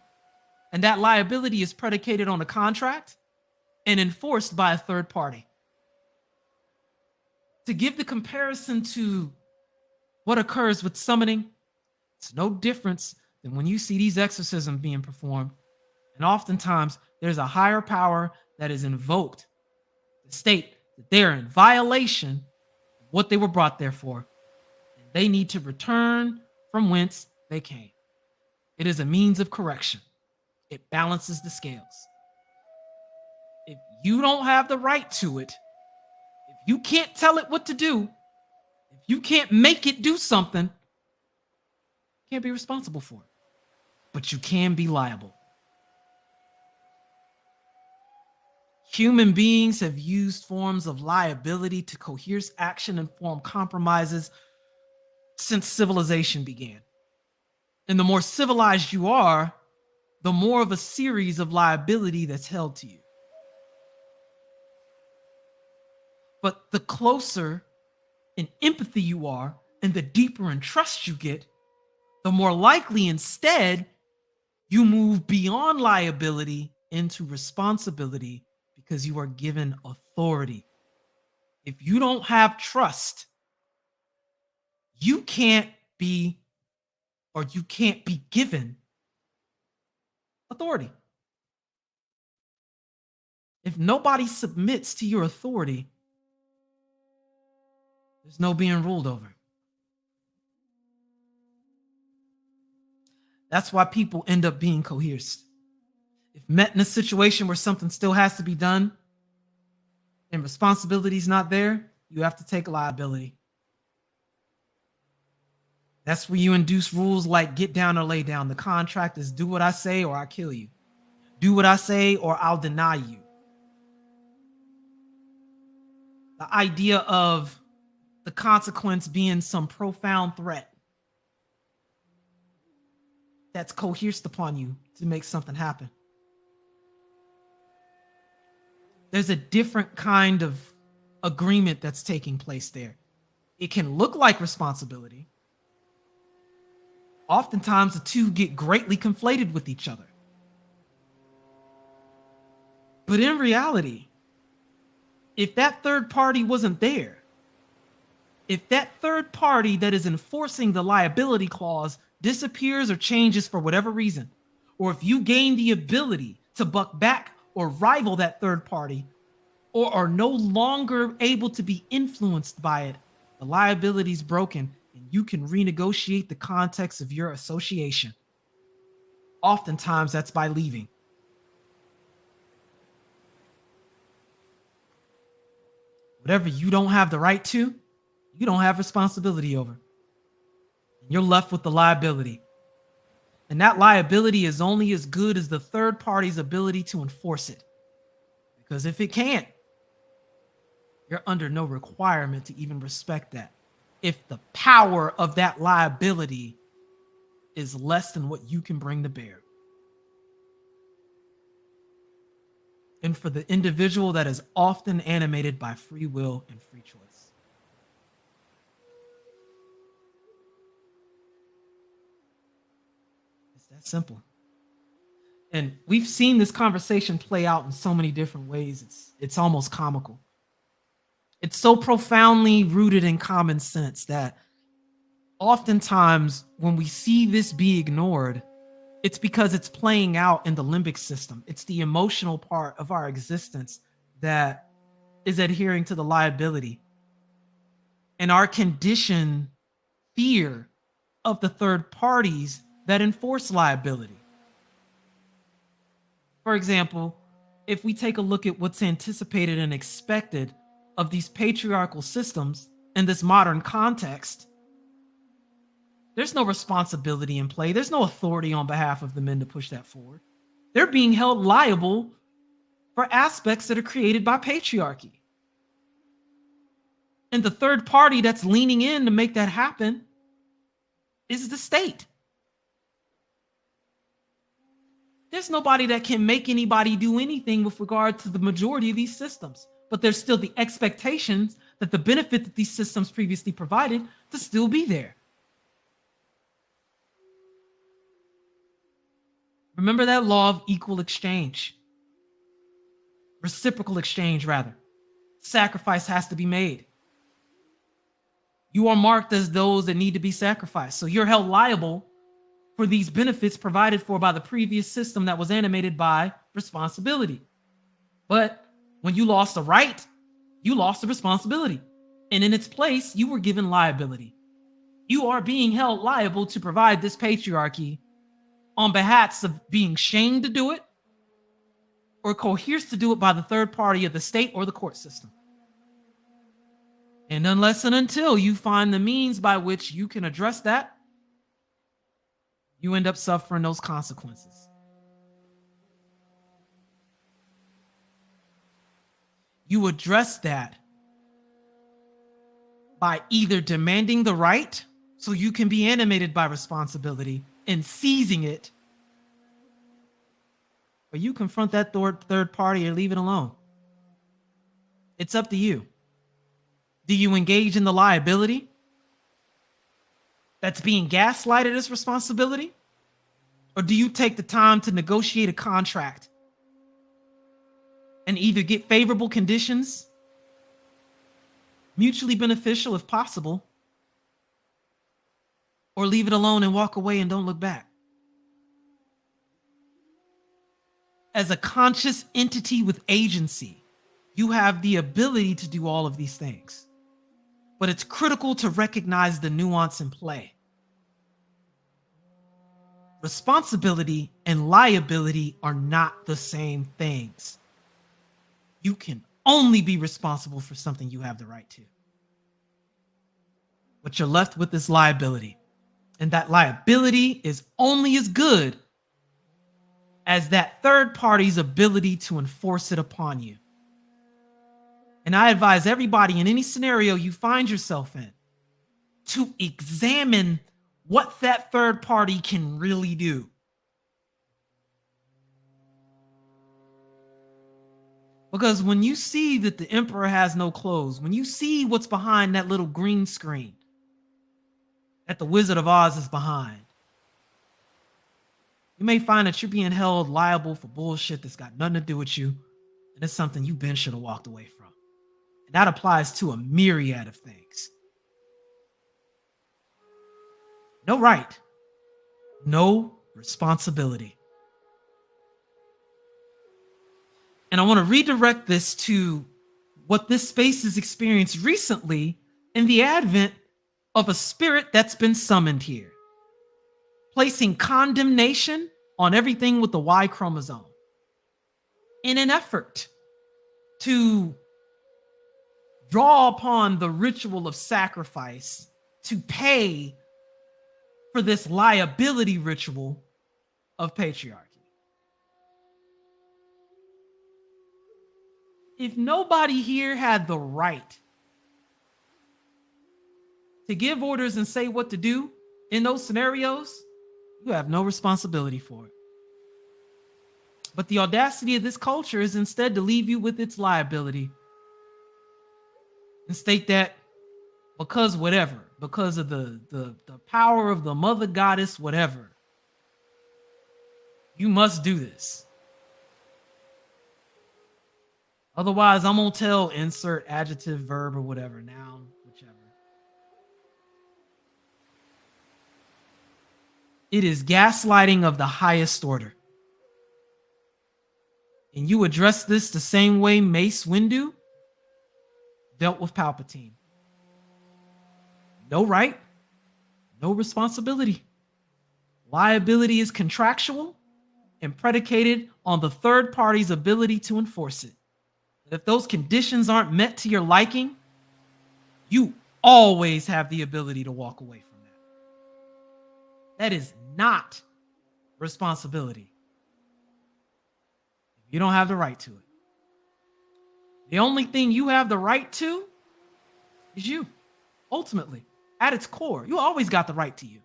S1: And that liability is predicated on a contract and enforced by a third party. To give the comparison to what occurs with summoning, it's no difference than when you see these exorcisms being performed. And oftentimes, there's a higher power that is invoked to state that they're in violation of what they were brought there for. And they need to return from whence they came. It is a means of correction. It balances the scales. If you don't have the right to it, if you can't tell it what to do, if you can't make it do something, you can't be responsible for it. But you can be liable. Human beings have used forms of liability to coerce action and form compromises since civilization began. And the more civilized you are, the more of a series of liability that's held to you. But the closer in empathy you are, and the deeper in trust you get, the more likely instead you move beyond liability into responsibility because you are given authority. If you don't have trust, you can't be given authority. If nobody submits to your authority, there's no being ruled over. That's why people end up being coerced. If met in a situation where something still has to be done and responsibility is not there, you have to take liability. That's where you induce rules like get down or lay down. The contract is do what I say or I kill you. Do what I say or I'll deny you. The idea of the consequence being some profound threat that's coerced upon you to make something happen. There's a different kind of agreement that's taking place there. It can look like responsibility. Oftentimes, the two get greatly conflated with each other. But in reality, if that third party wasn't there, if that third party that is enforcing the liability clause disappears or changes for whatever reason, or if you gain the ability to buck back or rival that third party, or are no longer able to be influenced by it, the liability is broken and you can renegotiate the context of your association. Oftentimes, that's by leaving. Whatever you don't have the right to, you don't have responsibility over. You're left with the liability. And that liability is only as good as the third party's ability to enforce it. Because if it can't, you're under no requirement to even respect that. If the power of that liability is less than what you can bring to bear. And for the individual that is often animated by free will and free choice. It's that simple. And we've seen this conversation play out in so many different ways. It's almost comical. It's so profoundly rooted in common sense that oftentimes when we see this be ignored, it's because it's playing out in the limbic system. It's the emotional part of our existence that is adhering to the liability. And our conditioned fear of the third parties that enforce liability. For example, if we take a look at what's anticipated and expected of these patriarchal systems in this modern context, there's no responsibility in play. There's no authority on behalf of the men to push that forward. They're being held liable for aspects that are created by patriarchy. And the third party that's leaning in to make that happen is the state. There's nobody that can make anybody do anything with regard to the majority of these systems. But there's still the expectations that the benefit that these systems previously provided to still be there. Remember that law of equal exchange. Reciprocal exchange, rather. Sacrifice has to be made. You are marked as those that need to be sacrificed. So you're held liable for these benefits provided for by the previous system that was animated by responsibility. But when you lost the right, you lost the responsibility. And in its place, you were given liability. You are being held liable to provide this patriarchy on behalf of being shamed to do it or coerced to do it by the third party of the state or the court system. And unless and until you find the means by which you can address that, you end up suffering those consequences. You address that by either demanding the right so you can be animated by responsibility and seizing it, or you confront that third party or leave it alone. It's up to you. Do you engage in the liability that's being gaslighted as responsibility? Or do you take the time to negotiate a contract and either get favorable conditions, mutually beneficial if possible, or leave it alone and walk away and don't look back? As a conscious entity with agency, you have the ability to do all of these things. But it's critical to recognize the nuance in play. Responsibility and liability are not the same things. You can only be responsible for something you have the right to. What you're left with is liability. And that liability is only as good as that third party's ability to enforce it upon you. And I advise everybody in any scenario you find yourself in to examine what that third party can really do. Because when you see that the emperor has no clothes, when you see what's behind that little green screen that the Wizard of Oz is behind, you may find that you're being held liable for bullshit that's got nothing to do with you, and it's something you should have walked away from. And that applies to a myriad of things. no right, no responsibility. And I want to redirect this to what this space has experienced recently in the advent of a spirit that's been summoned here, placing condemnation on everything with the Y chromosome in an effort to draw upon the ritual of sacrifice to pay for this liability ritual of patriarchy. If nobody here had the right to give orders and say what to do in those scenarios, you have no responsibility for it. But the audacity of this culture is instead to leave you with its liability and state that because whatever, because of the power of the mother goddess, whatever, you must do this. Otherwise, I'm going to tell insert adjective, verb, or whatever, noun, whichever. It is gaslighting of the highest order. And you address this the same way Mace Windu dealt with Palpatine. No right, no responsibility. Liability is contractual and predicated on the third party's ability to enforce it. If those conditions aren't met to your liking, you always have the ability to walk away from that. That is not responsibility. You don't have the right to it. The only thing you have the right to is you. Ultimately, at its core, you always got the right to you.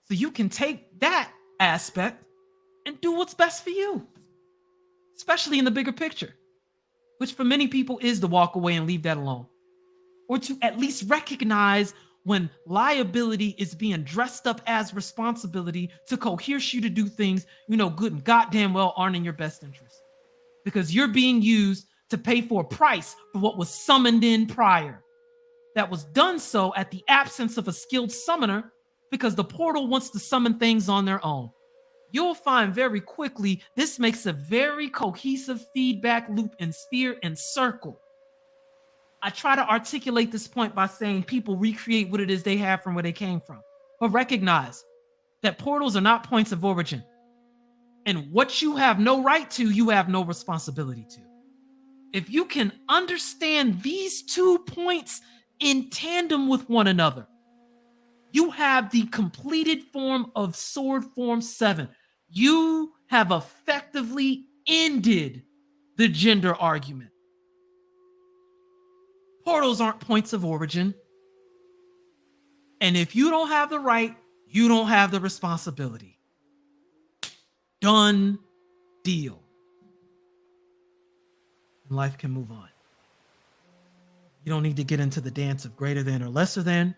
S1: So you can take that aspect and do what's best for you, especially in the bigger picture, which for many people is to walk away and leave that alone, or to at least recognize when liability is being dressed up as responsibility to coerce you to do things you know good and goddamn well aren't in your best interest, because you're being used to pay for a price for what was summoned in prior, that was done so at the absence of a skilled summoner, because the portal wants to summon things on their own. You'll find very quickly this makes a very cohesive feedback loop and sphere and circle. I try to articulate this point by saying people recreate what it is they have from where they came from. But recognize that portals are not points of origin. And what you have no right to, you have no responsibility to. If you can understand these 2 points in tandem with one another, you have the completed form of Sword Form 7. You have effectively ended the gender argument. Portals aren't points of origin. And if you don't have the right, you don't have the responsibility. Done deal. And life can move on. You don't need to get into the dance of greater than or lesser than.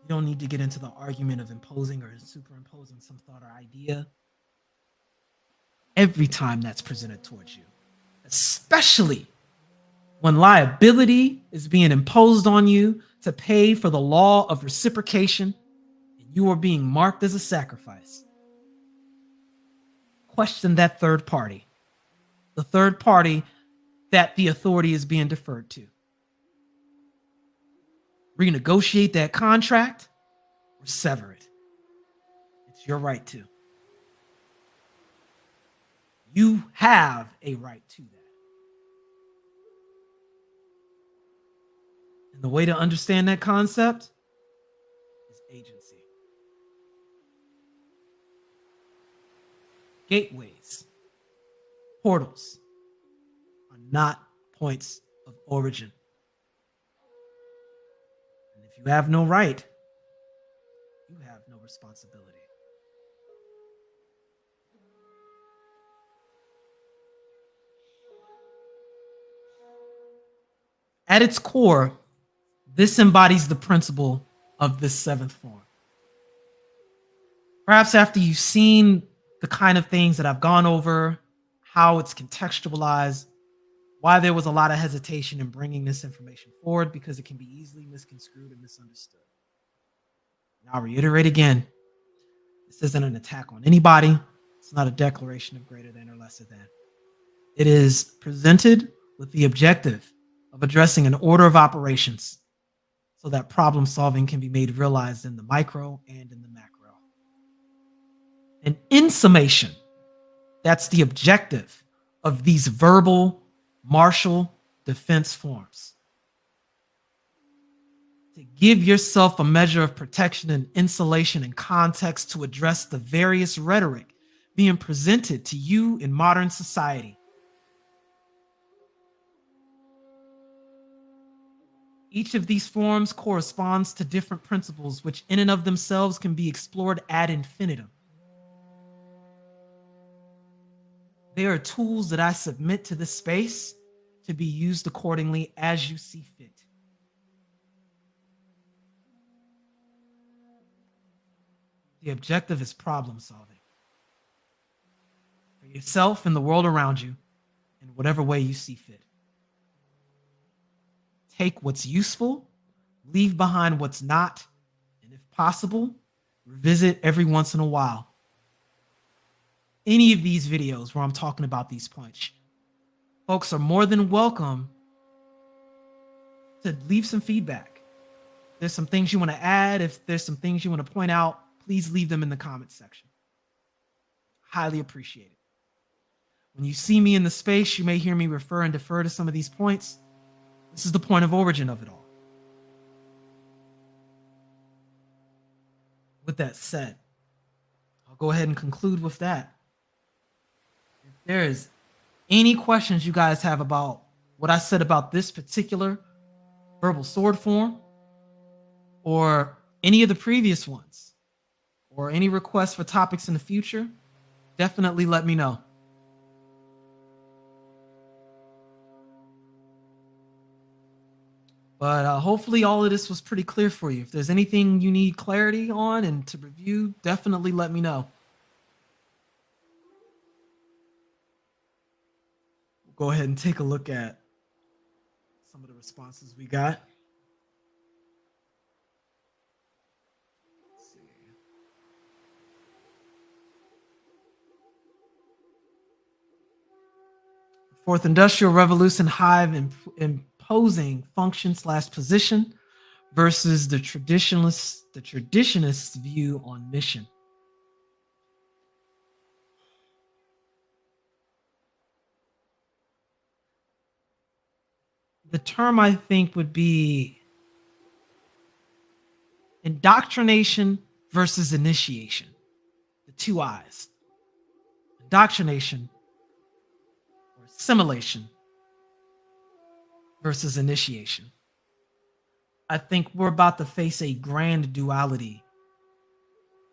S1: You don't need to get into the argument of imposing or superimposing some thought or idea. Every time that's presented towards you, especially when liability is being imposed on you to pay for the law of reciprocation, and you are being marked as a sacrifice, question that third party, the third party that the authority is being deferred to. Renegotiate that contract or sever it. It's your right to. You have a right to that. And the way to understand that concept is agency. Gateways, portals are not points of origin. And if you have no right, you have no responsibility. At its core, this embodies the principle of this seventh form. Perhaps after you've seen the kind of things that I've gone over, how it's contextualized, why there was a lot of hesitation in bringing this information forward, because it can be easily misconstrued and misunderstood. And I'll reiterate again, this isn't an attack on anybody. It's not a declaration of greater than or lesser than. It is presented with the objective of addressing an order of operations so that problem solving can be made realized in the micro and in the macro. And in summation, that's the objective of these verbal martial defense forms. To give yourself a measure of protection and insulation and context to address the various rhetoric being presented to you in modern society. Each of these forms corresponds to different principles, which in and of themselves can be explored ad infinitum. They are tools that I submit to this space to be used accordingly as you see fit. The objective is problem solving for yourself and the world around you in whatever way you see fit. Take what's useful, leave behind what's not, and if possible, revisit every once in a while. Any of these videos where I'm talking about these points, folks are more than welcome to leave some feedback. If there's some things you want to add, if there's some things you want to point out, please leave them in the comments section. Highly appreciate it. When you see me in the space, you may hear me refer and defer to some of these points. This is the point of origin of it all. With that said, I'll go ahead and conclude with that. If there is any questions you guys have about what I said about this particular verbal sword form, or any of the previous ones, or any requests for topics in the future, definitely let me know. But hopefully all of this was pretty clear for you. If there's anything you need clarity on and to review, definitely let me know. We'll go ahead and take a look at some of the responses we got. Let's see. The Fourth Industrial Revolution hive imposing function/position versus the traditionalist view on mission. The term I think would be indoctrination versus initiation. The two I's. Indoctrination or assimilation versus initiation. I think we're about to face a grand duality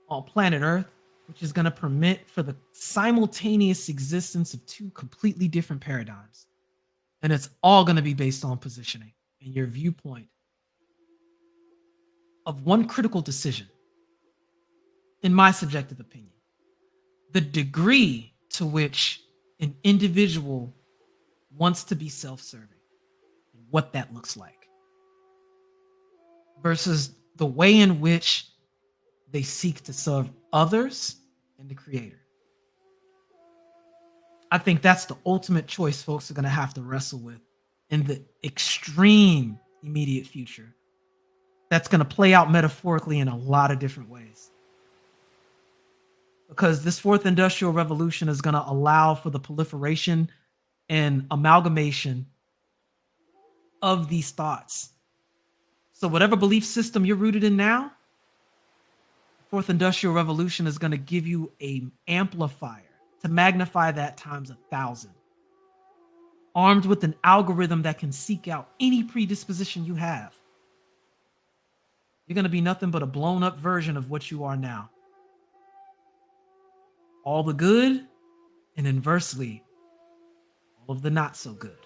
S1: on planet Earth, which is going to permit for the simultaneous existence of two completely different paradigms. And it's all going to be based on positioning and your viewpoint of one critical decision, in my subjective opinion. The degree to which an individual wants to be self-serving and what that looks like, versus the way in which they seek to serve others and the creator. I think that's the ultimate choice folks are going to have to wrestle with in the extreme immediate future. That's going to play out metaphorically in a lot of different ways. Because this fourth industrial revolution is going to allow for the proliferation and amalgamation of these thoughts. So whatever belief system you're rooted in now, fourth industrial revolution is going to give you an amplifier to magnify that times 1,000. Armed with an algorithm that can seek out any predisposition you have. You're going to be nothing but a blown up version of what you are now. All the good and inversely, all of the not so good.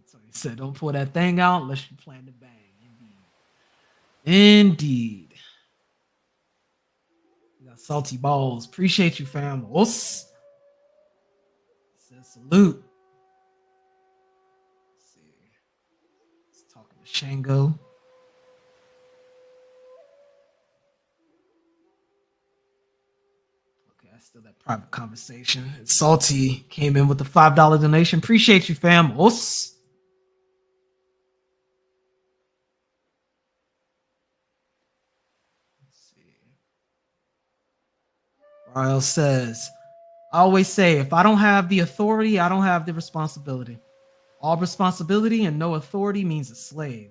S1: So he said, don't pull that thing out unless you plan to bang. Indeed. You got salty balls. Appreciate you, fam. Says salute. Let's see. Let's talk to Shango. Okay, I still that private conversation. Salty came in with the $5 donation. Appreciate you, fam. Os. Rael says, I always say, if I don't have the authority, I don't have the responsibility. All responsibility and no authority means a slave.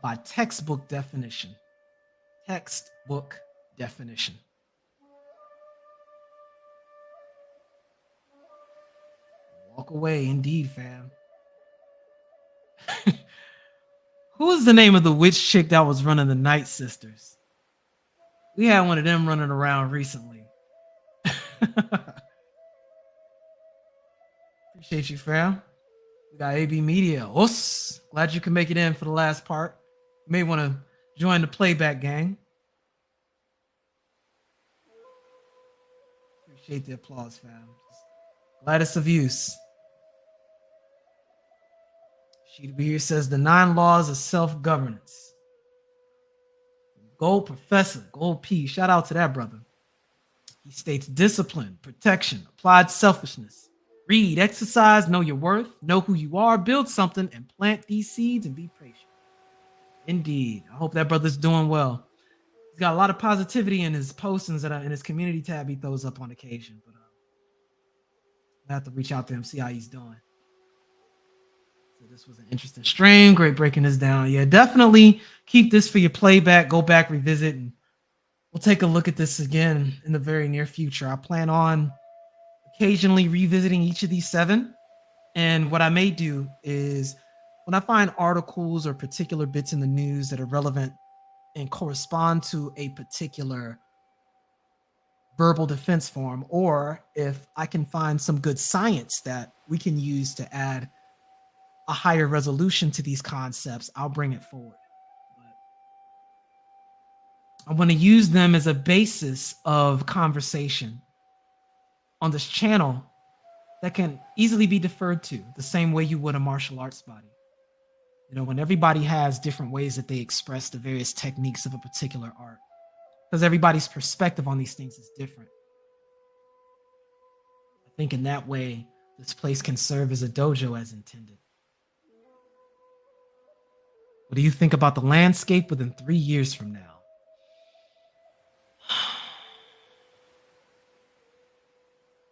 S1: By textbook definition. Textbook definition. Walk away, indeed, fam. Who was the name of the witch chick that was running the Night Sisters? We had one of them running around recently. Appreciate you, fam. We got AB Media. Us. Glad you can make it in for the last part. You may want to join the playback gang. Appreciate the applause, fam. Glad it's of use. She'd be here says the 9 laws of self-governance. Gold Professor, Gold P. Shout out to that brother. He states discipline, protection, applied selfishness. Read, exercise, know your worth, know who you are, build something, and plant these seeds and be patient. Indeed. I hope that brother's doing well. He's got a lot of positivity in his postings that in his community tab he throws up on occasion. But I have to reach out to him, see how he's doing. So this was an interesting stream. Great breaking this down. Yeah, definitely keep this for your playback. Go back, revisit, and we'll take a look at this again in the very near future. I plan on occasionally revisiting each of these 7. And what I may do is when I find articles or particular bits in the news that are relevant and correspond to a particular verbal defense form, or if I can find some good science that we can use to add a higher resolution to these concepts, I'll bring it forward. But I want to use them as a basis of conversation on this channel that can easily be deferred to the same way you would a martial arts body. You know, when everybody has different ways that they express the various techniques of a particular art, because everybody's perspective on these things is different. I think in that way, this place can serve as a dojo as intended. What do you think about the landscape within 3 years from now?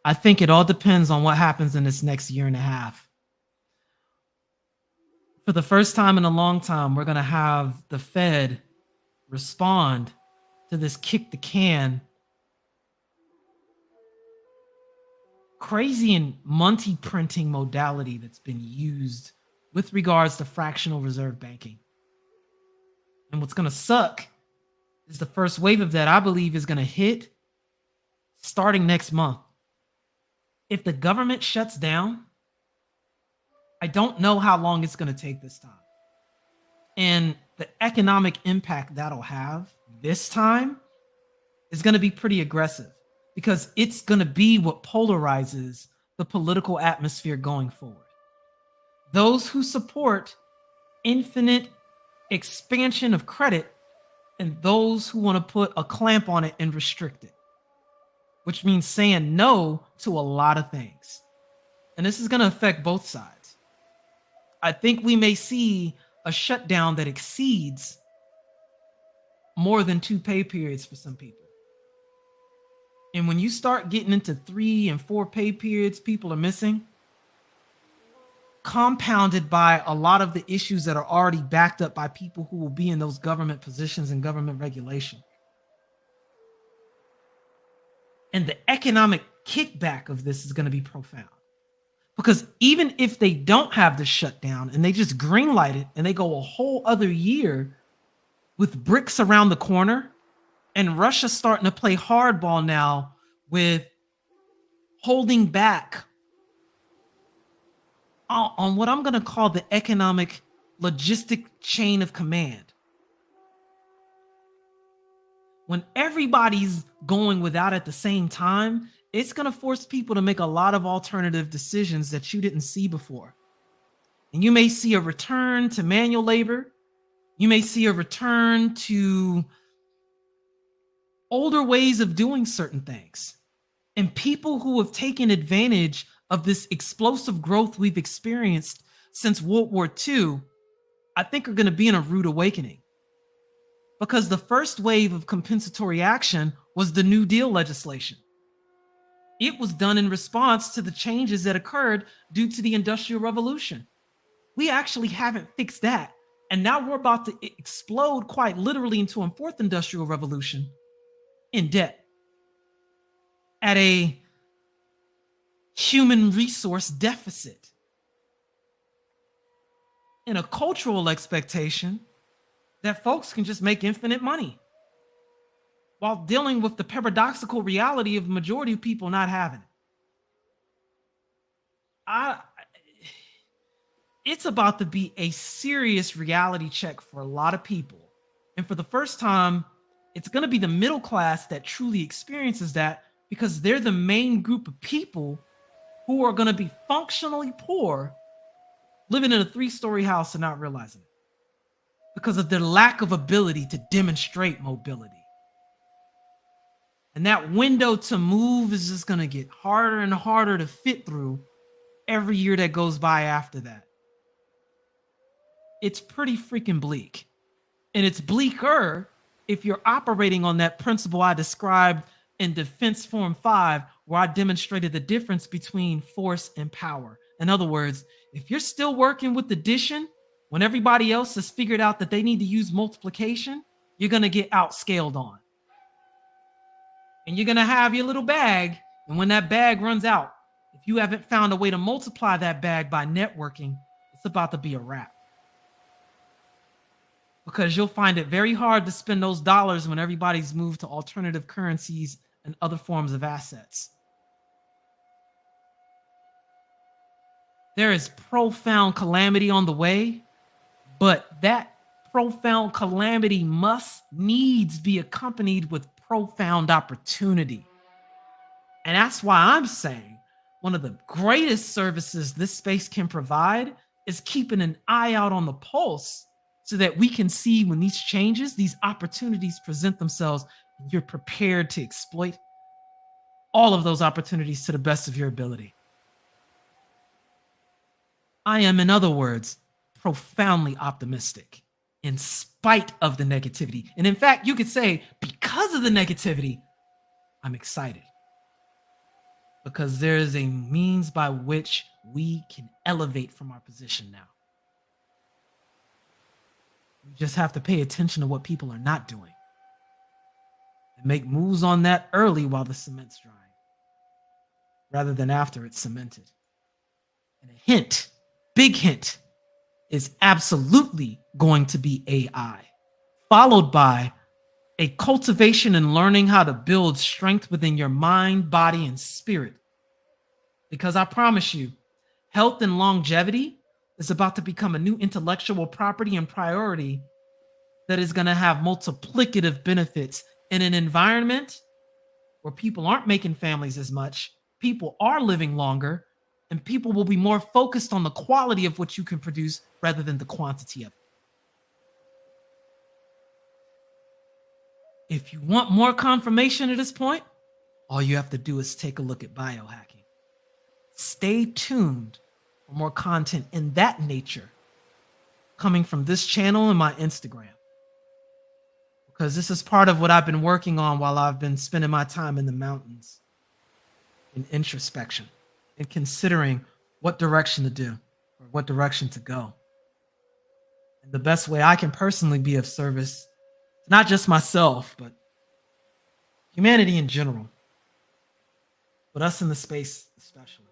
S1: I think it all depends on what happens in this next year and a half. For the first time in a long time, we're going to have the Fed respond to this kick the can, crazy and Monty printing modality that's been used with regards to fractional reserve banking. And what's going to suck is the first wave of that, I believe, is going to hit starting next month. If the government shuts down, I don't know how long it's going to take this time. And the economic impact that'll have this time is going to be pretty aggressive because it's going to be what polarizes the political atmosphere going forward. Those who support infinite expansion of credit and those who want to put a clamp on it and restrict it, which means saying no to a lot of things. And this is going to affect both sides. I think we may see a shutdown that exceeds more than 2 pay periods for some people. And when you start getting into 3 and 4 pay periods people are missing, compounded by a lot of the issues that are already backed up by people who will be in those government positions and government regulation. And the economic kickback of this is going to be profound. Because even if they don't have the shutdown and they just greenlight it and they go a whole other year with BRICS around the corner and Russia starting to play hardball now with holding back on what I'm going to call the economic logistic chain of command. When everybody's going without at the same time it's going to force people to make a lot of alternative decisions that you didn't see before. And you may see a return to manual labor. You may see a return to older ways of doing certain things. And people who have taken advantage of this explosive growth we've experienced since World War II, I think are going to be in a rude awakening. Because the first wave of compensatory action was the New Deal legislation. It was done in response to the changes that occurred due to the Industrial Revolution. We actually haven't fixed that. And now we're about to explode quite literally into a fourth Industrial Revolution in debt at a human resource deficit. In a cultural expectation that folks can just make infinite money while dealing with the paradoxical reality of the majority of people not having it. It's about to be a serious reality check for a lot of people. And for the first time, it's going to be the middle class that truly experiences that, because they're the main group of people who are going to be functionally poor, living in a 3-story house and not realizing it because of their lack of ability to demonstrate mobility. And that window to move is just going to get harder and harder to fit through every year that goes by after that. It's pretty freaking bleak. And it's bleaker if you're operating on that principle I described in Defense Form 5, where I demonstrated the difference between force and power. In other words, if you're still working with addition when everybody else has figured out that they need to use multiplication, you're going to get outscaled on. And you're going to have your little bag. And when that bag runs out, if you haven't found a way to multiply that bag by networking, it's about to be a wrap. Because you'll find it very hard to spend those dollars when everybody's moved to alternative currencies and other forms of assets. There is profound calamity on the way, but that profound calamity must needs be accompanied with profound opportunity. And that's why I'm saying one of the greatest services this space can provide is keeping an eye out on the pulse, so that we can see when these changes, these opportunities present themselves, and you're prepared to exploit all of those opportunities to the best of your ability. I am, in other words, profoundly optimistic in spite of the negativity. And in fact, you could say because of the negativity, I'm excited. Because there is a means by which we can elevate from our position now. We just have to pay attention to what people are not doing and make moves on that early while the cement's drying, rather than after it's cemented. And a hint, big hint, is absolutely going to be AI, followed by a cultivation and learning how to build strength within your mind, body, and spirit. Because I promise you, health and longevity is about to become a new intellectual property and priority that is going to have multiplicative benefits in an environment where people aren't making families as much, people are living longer, and people will be more focused on the quality of what you can produce rather than the quantity of it. If you want more confirmation at this point, all you have to do is take a look at biohacking. Stay tuned for more content in that nature coming from this channel and my Instagram. Because this is part of what I've been working on while I've been spending my time in the mountains, in introspection, and considering what direction to do or what direction to go. And the best way I can personally be of service, not just myself, but humanity in general, but us in the space especially.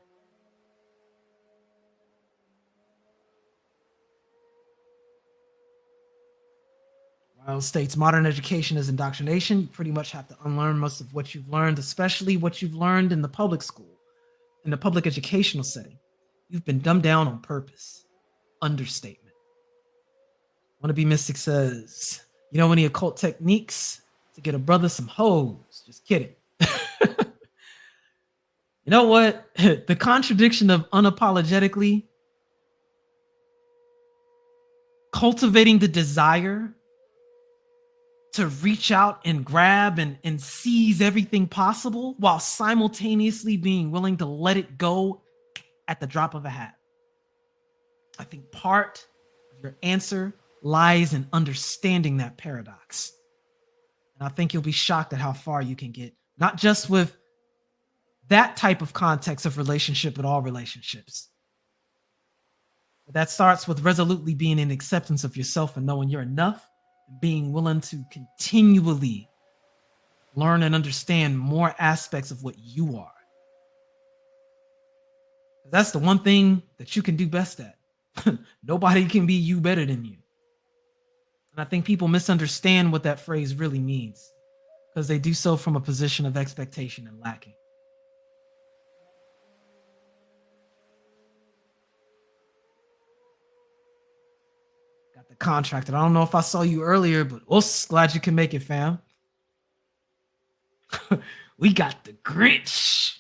S1: While it states modern education is indoctrination, you pretty much have to unlearn most of what you've learned, especially what you've learned in the public school, in the public educational setting. You've been dumbed down on purpose. Understatement. Wanna Be Mystic says, you know any occult techniques to get a brother some hoes? Just kidding. You know what? The contradiction of unapologetically cultivating the desire to reach out and grab and seize everything possible while simultaneously being willing to let it go at the drop of a hat. I think part of your answer lies in understanding that paradox. And I think you'll be shocked at how far you can get, not just with that type of context of relationship, but all relationships. That starts with resolutely being in acceptance of yourself and knowing you're enough, and being willing to continually learn and understand more aspects of what you are. That's the one thing that you can do best at. Nobody can be you better than you. And I think people misunderstand what that phrase really means because they do so from a position of expectation and lacking. Got the contractor. I don't know if I saw you earlier, but glad you can make it, fam. We got the Grinch.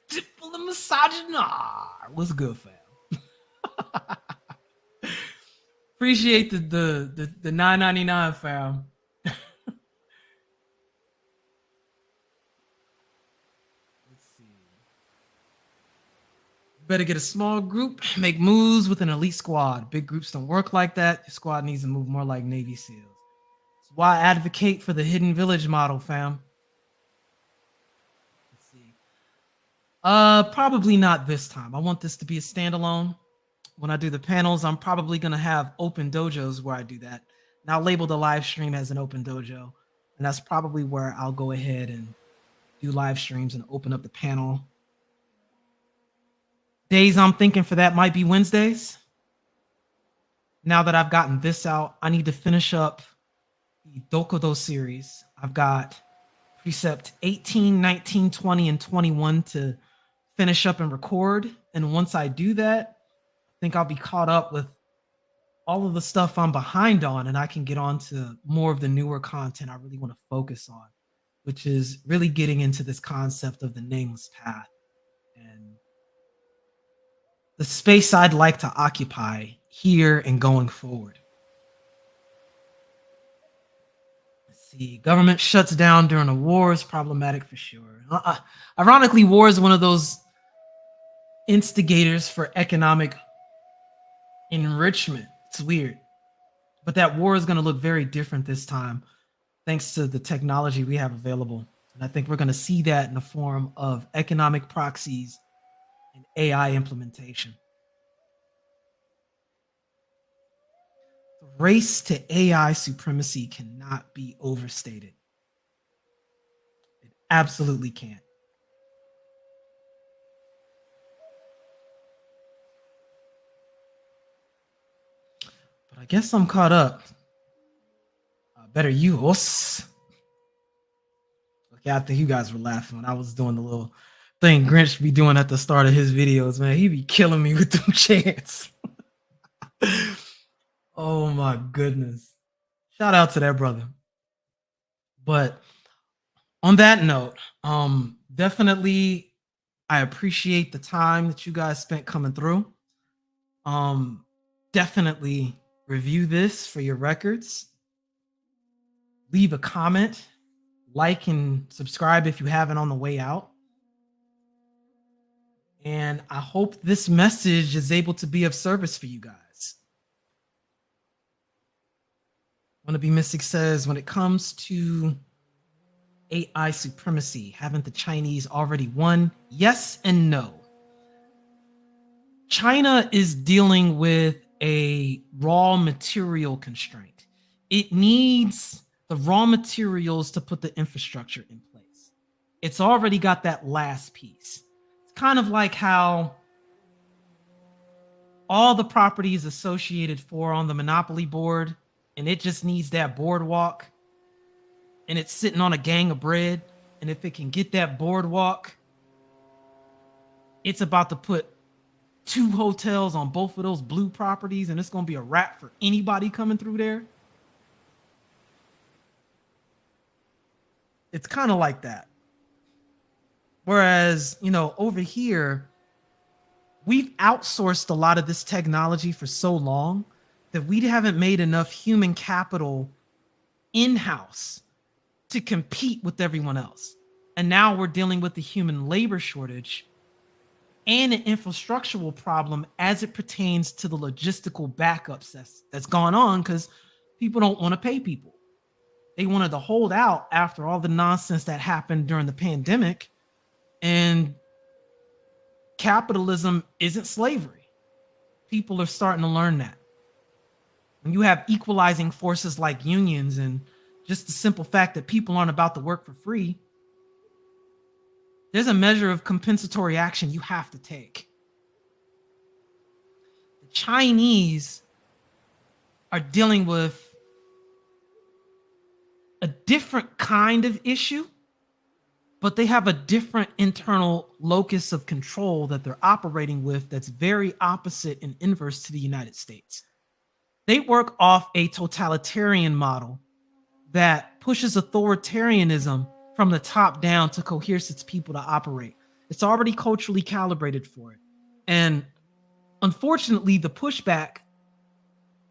S1: Tipple the misogynar. What's good, fam? Appreciate the $9.99, fam. Let's see. Better get a small group, make moves with an elite squad. Big groups don't work like that. Your squad needs to move more like Navy SEALs. That's why I advocate for the hidden village model, fam. Let's see. Probably not this time. I want this to be a standalone. When I do the panels, I'm probably going to have open dojos where I do that. And I'll label the live stream as an open dojo. And that's probably where I'll go ahead and do live streams and open up the panel. Days I'm thinking for that might be Wednesdays. Now that I've gotten this out, I need to finish up the Dokudo series. I've got precept 18, 19, 20, and 21 to finish up and record. And once I do that, I think I'll be caught up with all of the stuff I'm behind on, and I can get on to more of the newer content I really want to focus on, which is really getting into this concept of the nameless path and the space I'd like to occupy here and going forward. Let's see. Government shuts down during a war is problematic for sure. Ironically, war is one of those instigators for economic enrichment. It's weird. But that war is going to look very different this time, thanks to the technology we have available. And I think we're going to see that in the form of economic proxies and AI implementation. The race to AI supremacy cannot be overstated. It absolutely can't. But I guess I'm caught up. Better you, us. Okay, I think you guys were laughing when I was doing the little thing Grinch be doing at the start of his videos, man. He be killing me with them chants. Oh my goodness. Shout out to that brother. But on that note, definitely I appreciate the time that you guys spent coming through. Definitely review this for your records. Leave a comment, like and subscribe if you haven't on the way out. And I hope this message is able to be of service for you guys. Wannabe Mystic says, when it comes to AI supremacy, haven't the Chinese already won? Yes and no. China is dealing with a raw material constraint. It needs the raw materials to put the infrastructure in place. It's already got that last piece. It's kind of like how all the properties associated for on the Monopoly board, and it just needs that boardwalk, and it's sitting on a gang of bread, and if it can get that boardwalk, it's about to put 2 hotels on both of those blue properties, and it's going to be a wrap for anybody coming through there. It's kind of like that. Whereas, over here, we've outsourced a lot of this technology for so long that we haven't made enough human capital in-house to compete with everyone else. And now we're dealing with the human labor shortage and an infrastructural problem as it pertains to the logistical backups that's gone on, because people don't want to pay people. They wanted to hold out after all the nonsense that happened during the pandemic. And capitalism isn't slavery. People are starting to learn that. When you have equalizing forces like unions and just the simple fact that people aren't about to work for free, there's a measure of compensatory action you have to take. The Chinese are dealing with a different kind of issue, but they have a different internal locus of control that they're operating with that's very opposite and inverse to the United States. They work off a totalitarian model that pushes authoritarianism from the top down to coerce its people to operate. It's already culturally calibrated for it. And unfortunately, the pushback,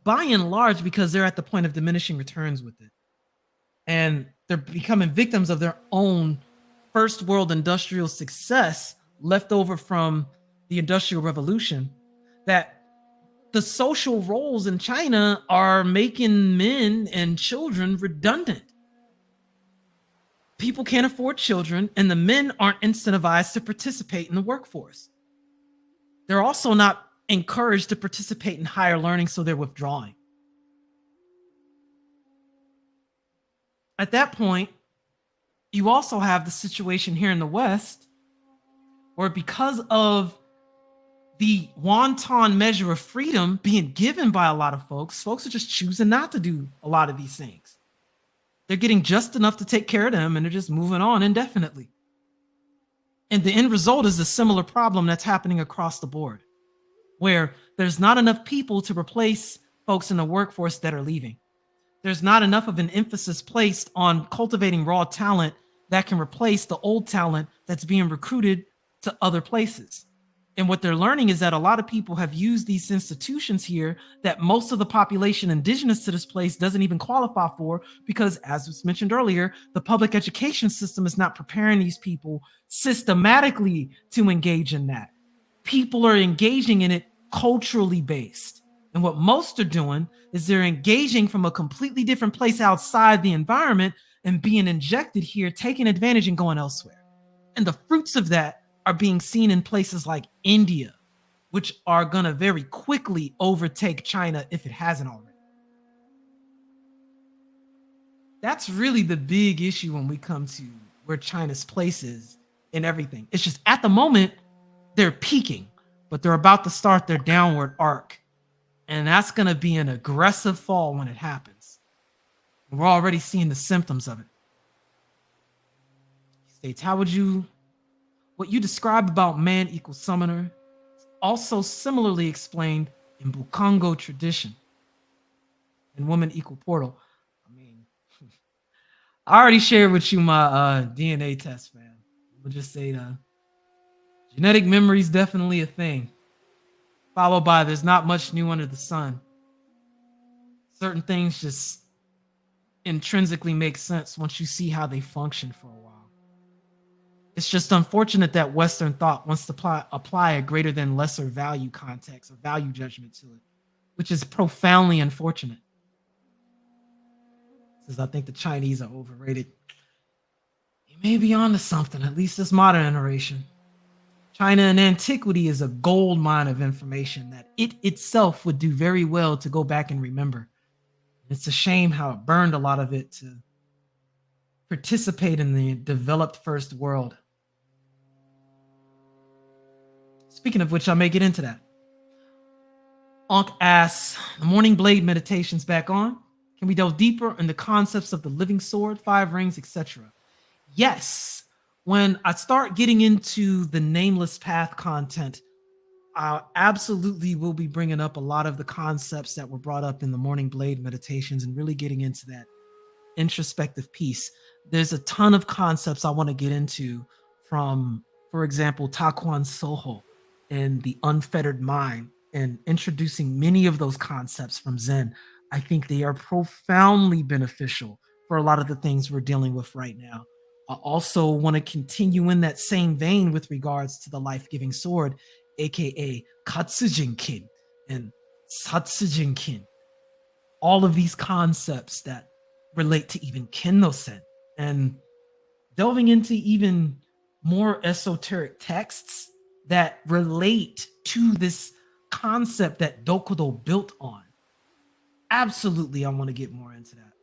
S1: by and large, because they're at the point of diminishing returns with it, and they're becoming victims of their own first world industrial success left over from the Industrial Revolution, that the social roles in China are making men and children redundant. People can't afford children, and the men aren't incentivized to participate in the workforce. They're also not encouraged to participate in higher learning, so they're withdrawing. At that point, you also have the situation here in the West where, because of the wanton measure of freedom being given by a lot of folks are just choosing not to do a lot of these things. They're getting just enough to take care of them, and they're just moving on indefinitely. And the end result is a similar problem that's happening across the board, where there's not enough people to replace folks in the workforce that are leaving. There's not enough of an emphasis placed on cultivating raw talent that can replace the old talent that's being recruited to other places. And what they're learning is that a lot of people have used these institutions here that most of the population indigenous to this place doesn't even qualify for, because, as was mentioned earlier, the public education system is not preparing these people systematically to engage in that. People are engaging in it culturally based. And what most are doing is they're engaging from a completely different place outside the environment and being injected here, taking advantage and going elsewhere. And the fruits of that are being seen in places like India, which are going to very quickly overtake China if it hasn't already. That's really the big issue when we come to where China's place is in everything. It's just at the moment, they're peaking, but they're about to start their downward arc. And that's going to be an aggressive fall when it happens. We're already seeing the symptoms of it. He states, what you describe about man equals summoner is also similarly explained in Bukongo tradition and woman equal portal. I mean, I already shared with you my DNA test, man. We'll just say the genetic memory is definitely a thing, followed by there's not much new under the sun. Certain things just intrinsically make sense once you see how they function for a while. It's just unfortunate that Western thought wants to apply a greater than lesser value context or value judgment to it, which is profoundly unfortunate. Says, I think the Chinese are overrated. You may be onto something, at least this modern iteration. China in antiquity is a gold mine of information that it itself would do very well to go back and remember. It's a shame how it burned a lot of it to participate in the developed first world. Speaking of which, I may get into that. Ankh asks, the Morning Blade meditation's back on. Can we delve deeper in the concepts of the living sword, 5 rings, etc.? Yes. When I start getting into the nameless path content, I absolutely will be bringing up a lot of the concepts that were brought up in the Morning Blade meditations and really getting into that introspective piece. There's a ton of concepts I want to get into from, for example, Takuan Soho and the unfettered mind, and introducing many of those concepts from Zen. I think they are profoundly beneficial for a lot of the things we're dealing with right now. I also want to continue in that same vein with regards to the life-giving sword, aka Katsujinkin and Satsujinkin. All of these concepts that relate to even Kenno-sen, and delving into even more esoteric texts that relate to this concept that Dokudo built on. Absolutely, I want to get more into that.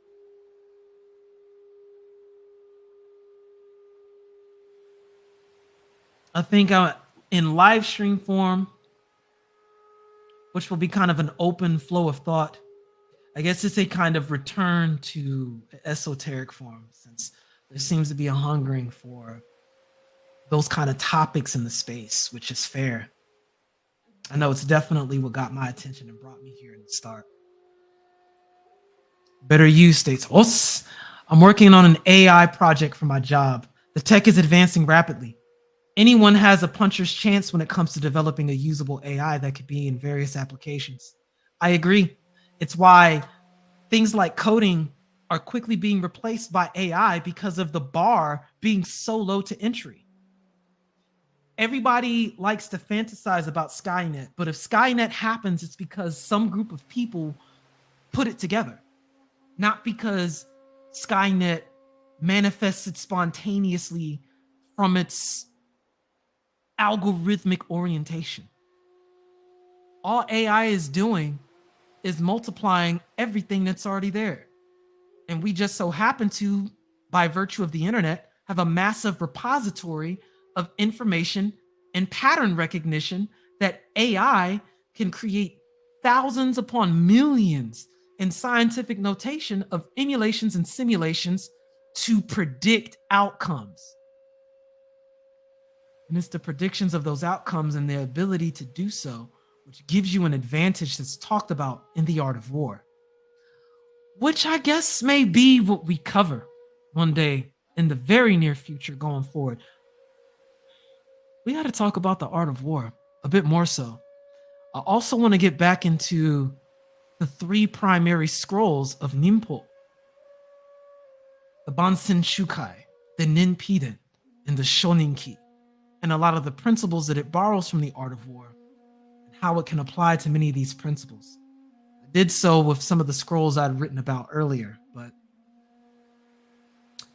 S1: I think in live stream form, which will be kind of an open flow of thought, I guess it's a kind of return to esoteric form, since there seems to be a hungering for those kind of topics in the space, which is fair. I know it's definitely what got my attention and brought me here in the start. Better You states, Os, I'm working on an AI project for my job. The tech is advancing rapidly. Anyone has a puncher's chance when it comes to developing a usable AI that could be in various applications. I agree. It's why things like coding are quickly being replaced by AI because of the bar being so low to entry. Everybody likes to fantasize about Skynet, but if Skynet happens, it's because some group of people put it together, not because Skynet manifested spontaneously from its algorithmic orientation. All AI is doing is multiplying everything that's already there. And we just so happen to, by virtue of the internet, have a massive repository of information and pattern recognition that AI can create thousands upon millions in scientific notation of emulations and simulations to predict outcomes. And it's the predictions of those outcomes and their ability to do so which gives you an advantage that's talked about in the Art of War, which I guess may be what we cover one day in the very near future going forward. We got to talk about the Art of War a bit more so. I also want to get back into the three primary scrolls of Ninpo: the Bansen Shukai, the Ninpiden, and the Shoninki, and a lot of the principles that it borrows from the Art of War and how it can apply to many of these principles. I did so with some of the scrolls I'd written about earlier, but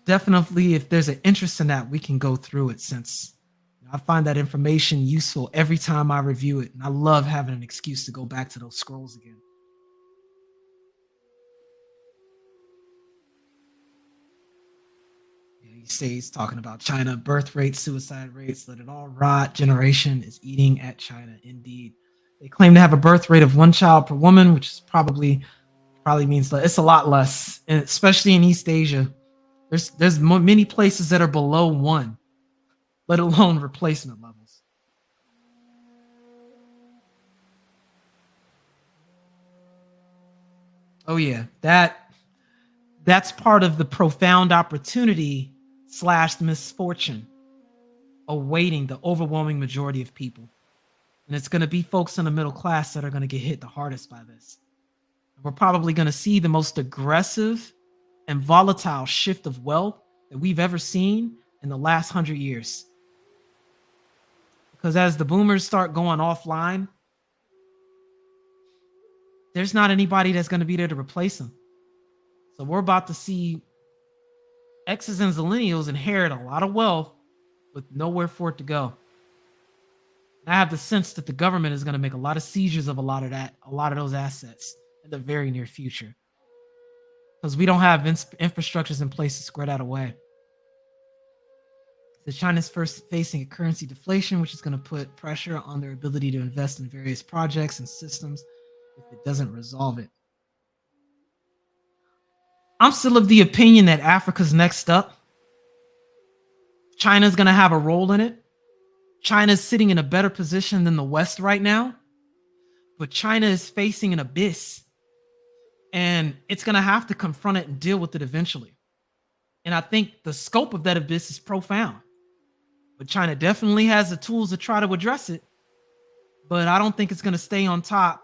S1: definitely if there's an interest in that, we can go through it, since I find that information useful every time I review it, and I love having an excuse to go back to those scrolls again. He stays talking about China, birth rates, suicide rates, let it all rot. Generation is eating at China. Indeed. They claim to have a birth rate of 1 child per woman, which is probably means it's a lot less, and especially in East Asia. There's many places that are below 1, let alone replacement levels. Oh yeah, that's part of the profound opportunity / misfortune awaiting the overwhelming majority of people. And it's going to be folks in the middle class that are going to get hit the hardest by this. We're probably going to see the most aggressive and volatile shift of wealth that we've ever seen in the last 100 years. Because as the boomers start going offline, there's not anybody that's going to be there to replace them. So we're about to see X's and Zillennials inherit a lot of wealth with nowhere for it to go. And I have the sense that the government is going to make a lot of seizures of a lot of those assets in the very near future, because we don't have infrastructures in place to square that away. So China's first facing a currency deflation, which is going to put pressure on their ability to invest in various projects and systems if it doesn't resolve it. I'm still of the opinion that Africa's next up. China's going to have a role in it. China's sitting in a better position than the West right now, but China is facing an abyss, and it's going to have to confront it and deal with it eventually. And I think the scope of that abyss is profound. But China definitely has the tools to try to address it. But I don't think it's going to stay on top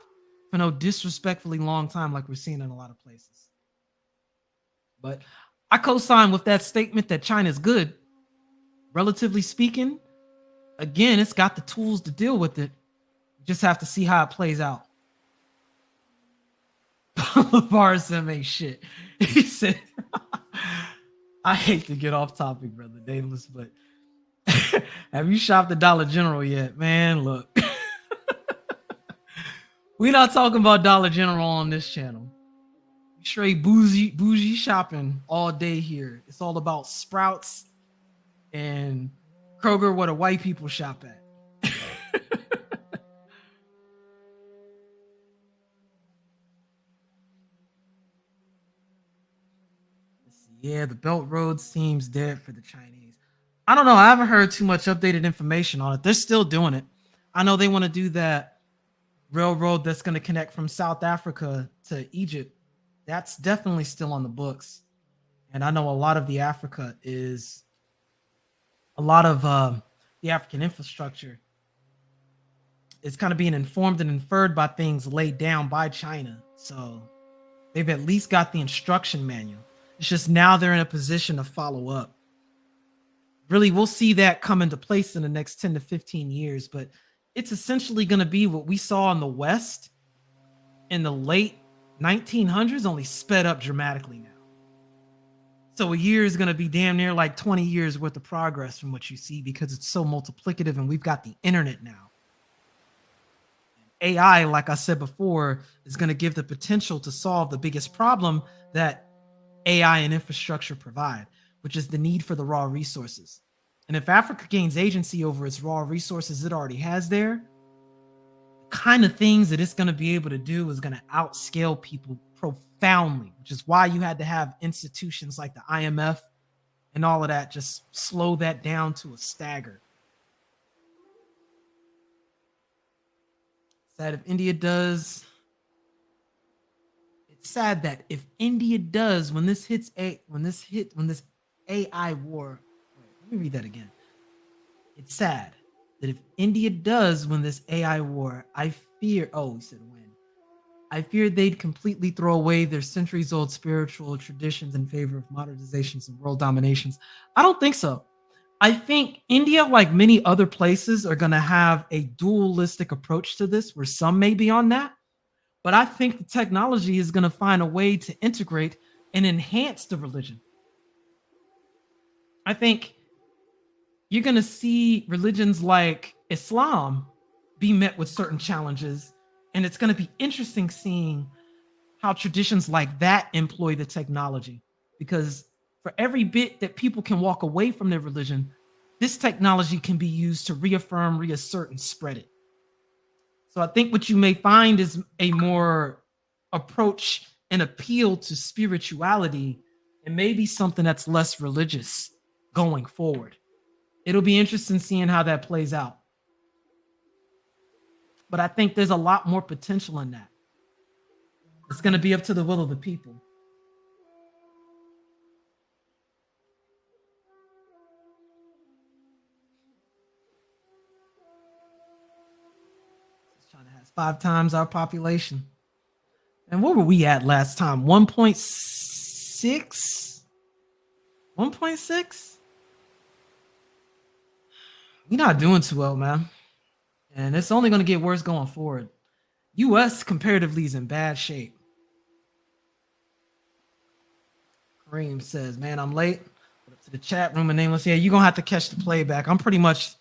S1: for no disrespectfully long time like we're seeing in a lot of places. But I co-sign with that statement that China is good. Relatively speaking, again, it's got the tools to deal with it. You just have to see how it plays out. LeVar said, ain't shit. He said, I hate to get off topic, brother Davis, but have you shopped at Dollar General yet? Man, look. We're not talking about Dollar General on this channel. Straight bougie shopping all day here. It's all about Sprouts and Kroger, where the white people shop at. Yeah, the Belt Road seems dead for the Chinese. I don't know. I haven't heard too much updated information on it. They're still doing it. I know they want to do that railroad that's going to connect from South Africa to Egypt. That's definitely still on the books. And I know a lot of the Africa is a lot of the African infrastructure is kind of being informed and inferred by things laid down by China. So they've at least got the instruction manual. It's just now they're in a position to follow up. Really, we'll see that come into place in the next 10 to 15 years, but it's essentially going to be what we saw in the West in the late 1900s, only sped up dramatically now. So a year is going to be damn near like 20 years worth of progress from what you see, because it's so multiplicative and we've got the internet now. AI, like I said before, is going to give the potential to solve the biggest problem that AI and infrastructure provide, which is the need for the raw resources. And if Africa gains agency over its raw resources it already has there, the kind of things that it's going to be able to do is going to outscale people profoundly, which is why you had to have institutions like the IMF and all of that just slow that down to a stagger. Sad if India does. It's sad that if India does, when this AI war, let me read that again. It's sad that if India does win this AI war, I fear, he said win. I fear they'd completely throw away their centuries-old spiritual traditions in favor of modernizations and world dominations. I don't think so. I think India, like many other places, are going to have a dualistic approach to this, where some may be on that. But I think the technology is going to find a way to integrate and enhance the religion. I think you're going to see religions like Islam be met with certain challenges. And it's going to be interesting seeing how traditions like that employ the technology. Because for every bit that people can walk away from their religion, this technology can be used to reaffirm, reassert, and spread it. So I think what you may find is a more approach and appeal to spirituality, and maybe something that's less religious going forward. It'll be interesting seeing how that plays out. But I think there's a lot more potential in that. It's going to be up to the will of the people. China has 5 times our population. And what were we at last time? 1.6? 1.6? We're not doing too well, man. And it's only going to get worse going forward. US comparatively is in bad shape. Kareem says, man, I'm late. Up to the chat room and nameless. Yeah, you're going to have to catch the playback. I'm pretty much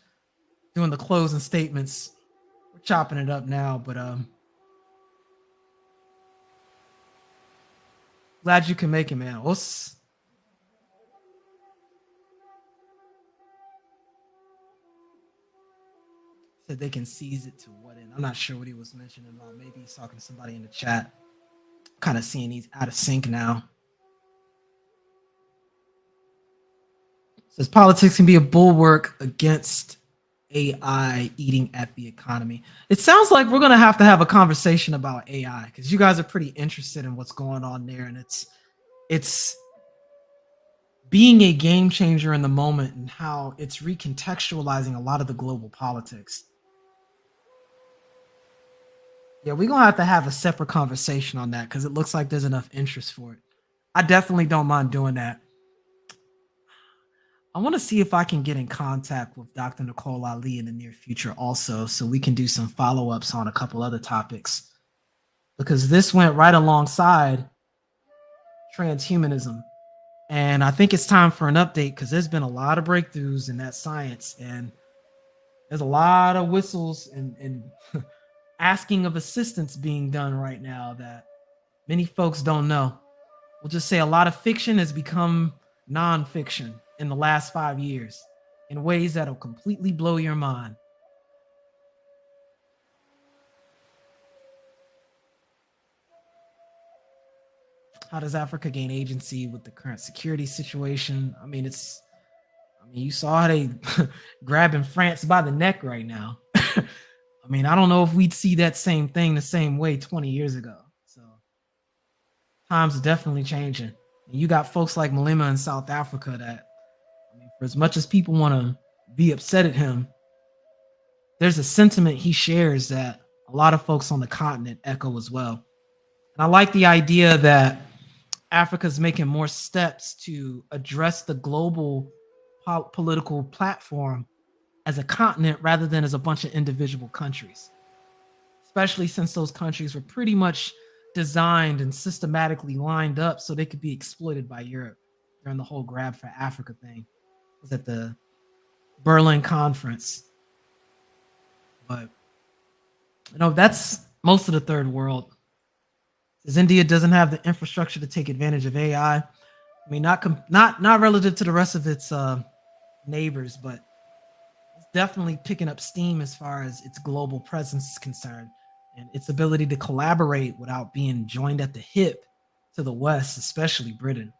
S1: doing the closing statements. We're chopping it up now, but glad you can make it, man. Said they can seize it to what end? I'm not sure what he was mentioning about. Maybe he's talking to somebody in the chat. Kind of seeing he's out of sync now. Says politics can be a bulwark against AI eating at the economy. It sounds like we're going to have a conversation about AI because you guys are pretty interested in what's going on there, and it's being a game changer in the moment and how it's recontextualizing a lot of the global politics. Yeah, we're gonna have to have a separate conversation on that because it looks like there's enough interest for it. I definitely don't mind doing that. I want to see if I can get in contact with Dr. Nicole Ali in the near future also, so we can do some follow-ups on a couple other topics. Because this went right alongside transhumanism. And I think it's time for an update because there's been a lot of breakthroughs in that science, and there's a lot of whistles and asking of assistance being done right now that many folks don't know. We'll just say a lot of fiction has become nonfiction in the last 5 years in ways that'll completely blow your mind. How does Africa gain agency with the current security situation? I mean, you saw how they grabbing France by the neck right now. I mean, I don't know if we'd see that same thing the same way 20 years ago. So times are definitely changing. And you got folks like Malema in South Africa that, I mean, for as much as people want to be upset at him, there's a sentiment he shares that a lot of folks on the continent echo as well. And I like the idea that Africa's making more steps to address the global political platform as a continent rather than as a bunch of individual countries, especially since those countries were pretty much designed and systematically lined up so they could be exploited by Europe during the whole grab for Africa thing. It was at the Berlin conference. But, that's most of the third world. Because India doesn't have the infrastructure to take advantage of AI. I mean, not relative to the rest of its neighbors, but it's definitely picking up steam as far as its global presence is concerned, and its ability to collaborate without being joined at the hip to the West, especially Britain.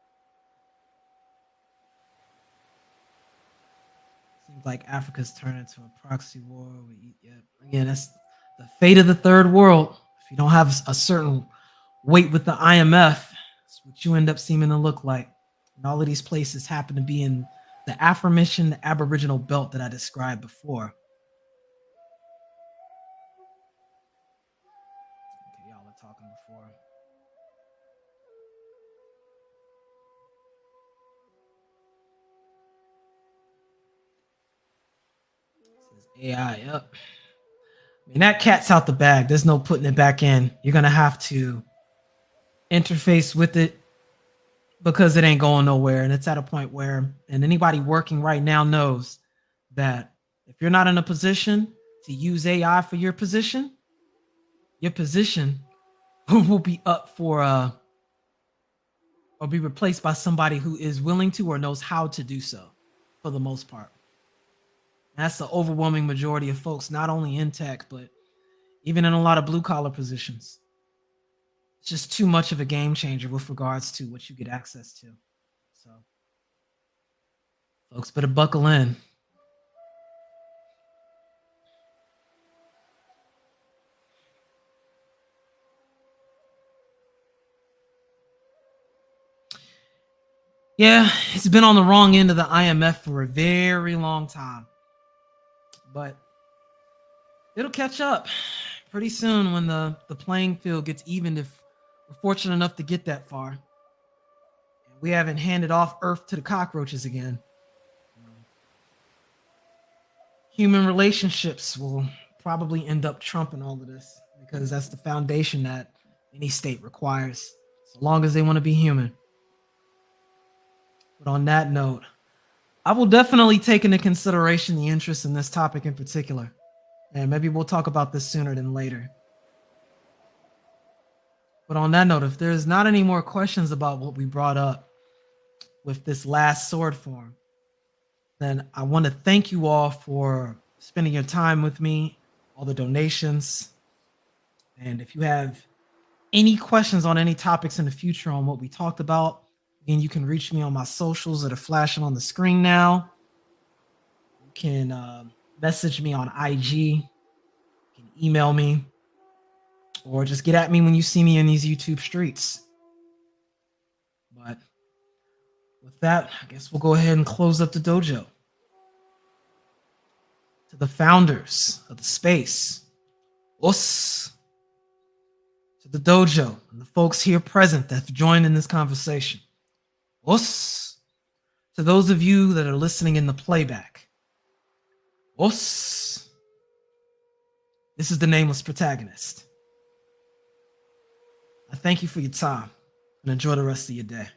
S1: Seems like Africa's turned into a proxy war. Again, that's the fate of the third world. If you don't have a certain weight with the IMF, that's what you end up seeming to look like. And all of these places happen to be in the aforementioned Aboriginal belt that I described before. Okay, y'all were talking before. This is AI up. I mean, that cat's out the bag. There's no putting it back in. You're going to have to interface with it because it ain't going nowhere. And it's at a point where, and anybody working right now knows that if you're not in a position to use AI for your position will be up for or be replaced by somebody who is willing to or knows how to do so for the most part. That's the overwhelming majority of folks, not only in tech, but even in a lot of blue collar positions. It's just too much of a game changer with regards to what you get access to. So folks better buckle in. Yeah, it's been on the wrong end of the IMF for a very long time. But it'll catch up pretty soon when the playing field gets evened, if we're fortunate enough to get that far. We haven't handed off Earth to the cockroaches again. Human relationships will probably end up trumping all of this because that's the foundation that any state requires, so long as they want to be human. But on that note, I will definitely take into consideration the interest in this topic in particular. And maybe we'll talk about this sooner than later. But on that note, if there's not any more questions about what we brought up with this last sword form, then I want to thank you all for spending your time with me, all the donations. And if you have any questions on any topics in the future on what we talked about, again, you can reach me on my socials that are flashing on the screen now. You can message me on IG, you can email me, or just get at me when you see me in these YouTube streets. But with that, I guess we'll go ahead and close up the dojo. To the founders of the space, us, to the dojo and the folks here present that have joined in this conversation, us, to those of you that are listening in the playback, us. This is the nameless protagonist. I thank you for your time and enjoy the rest of your day.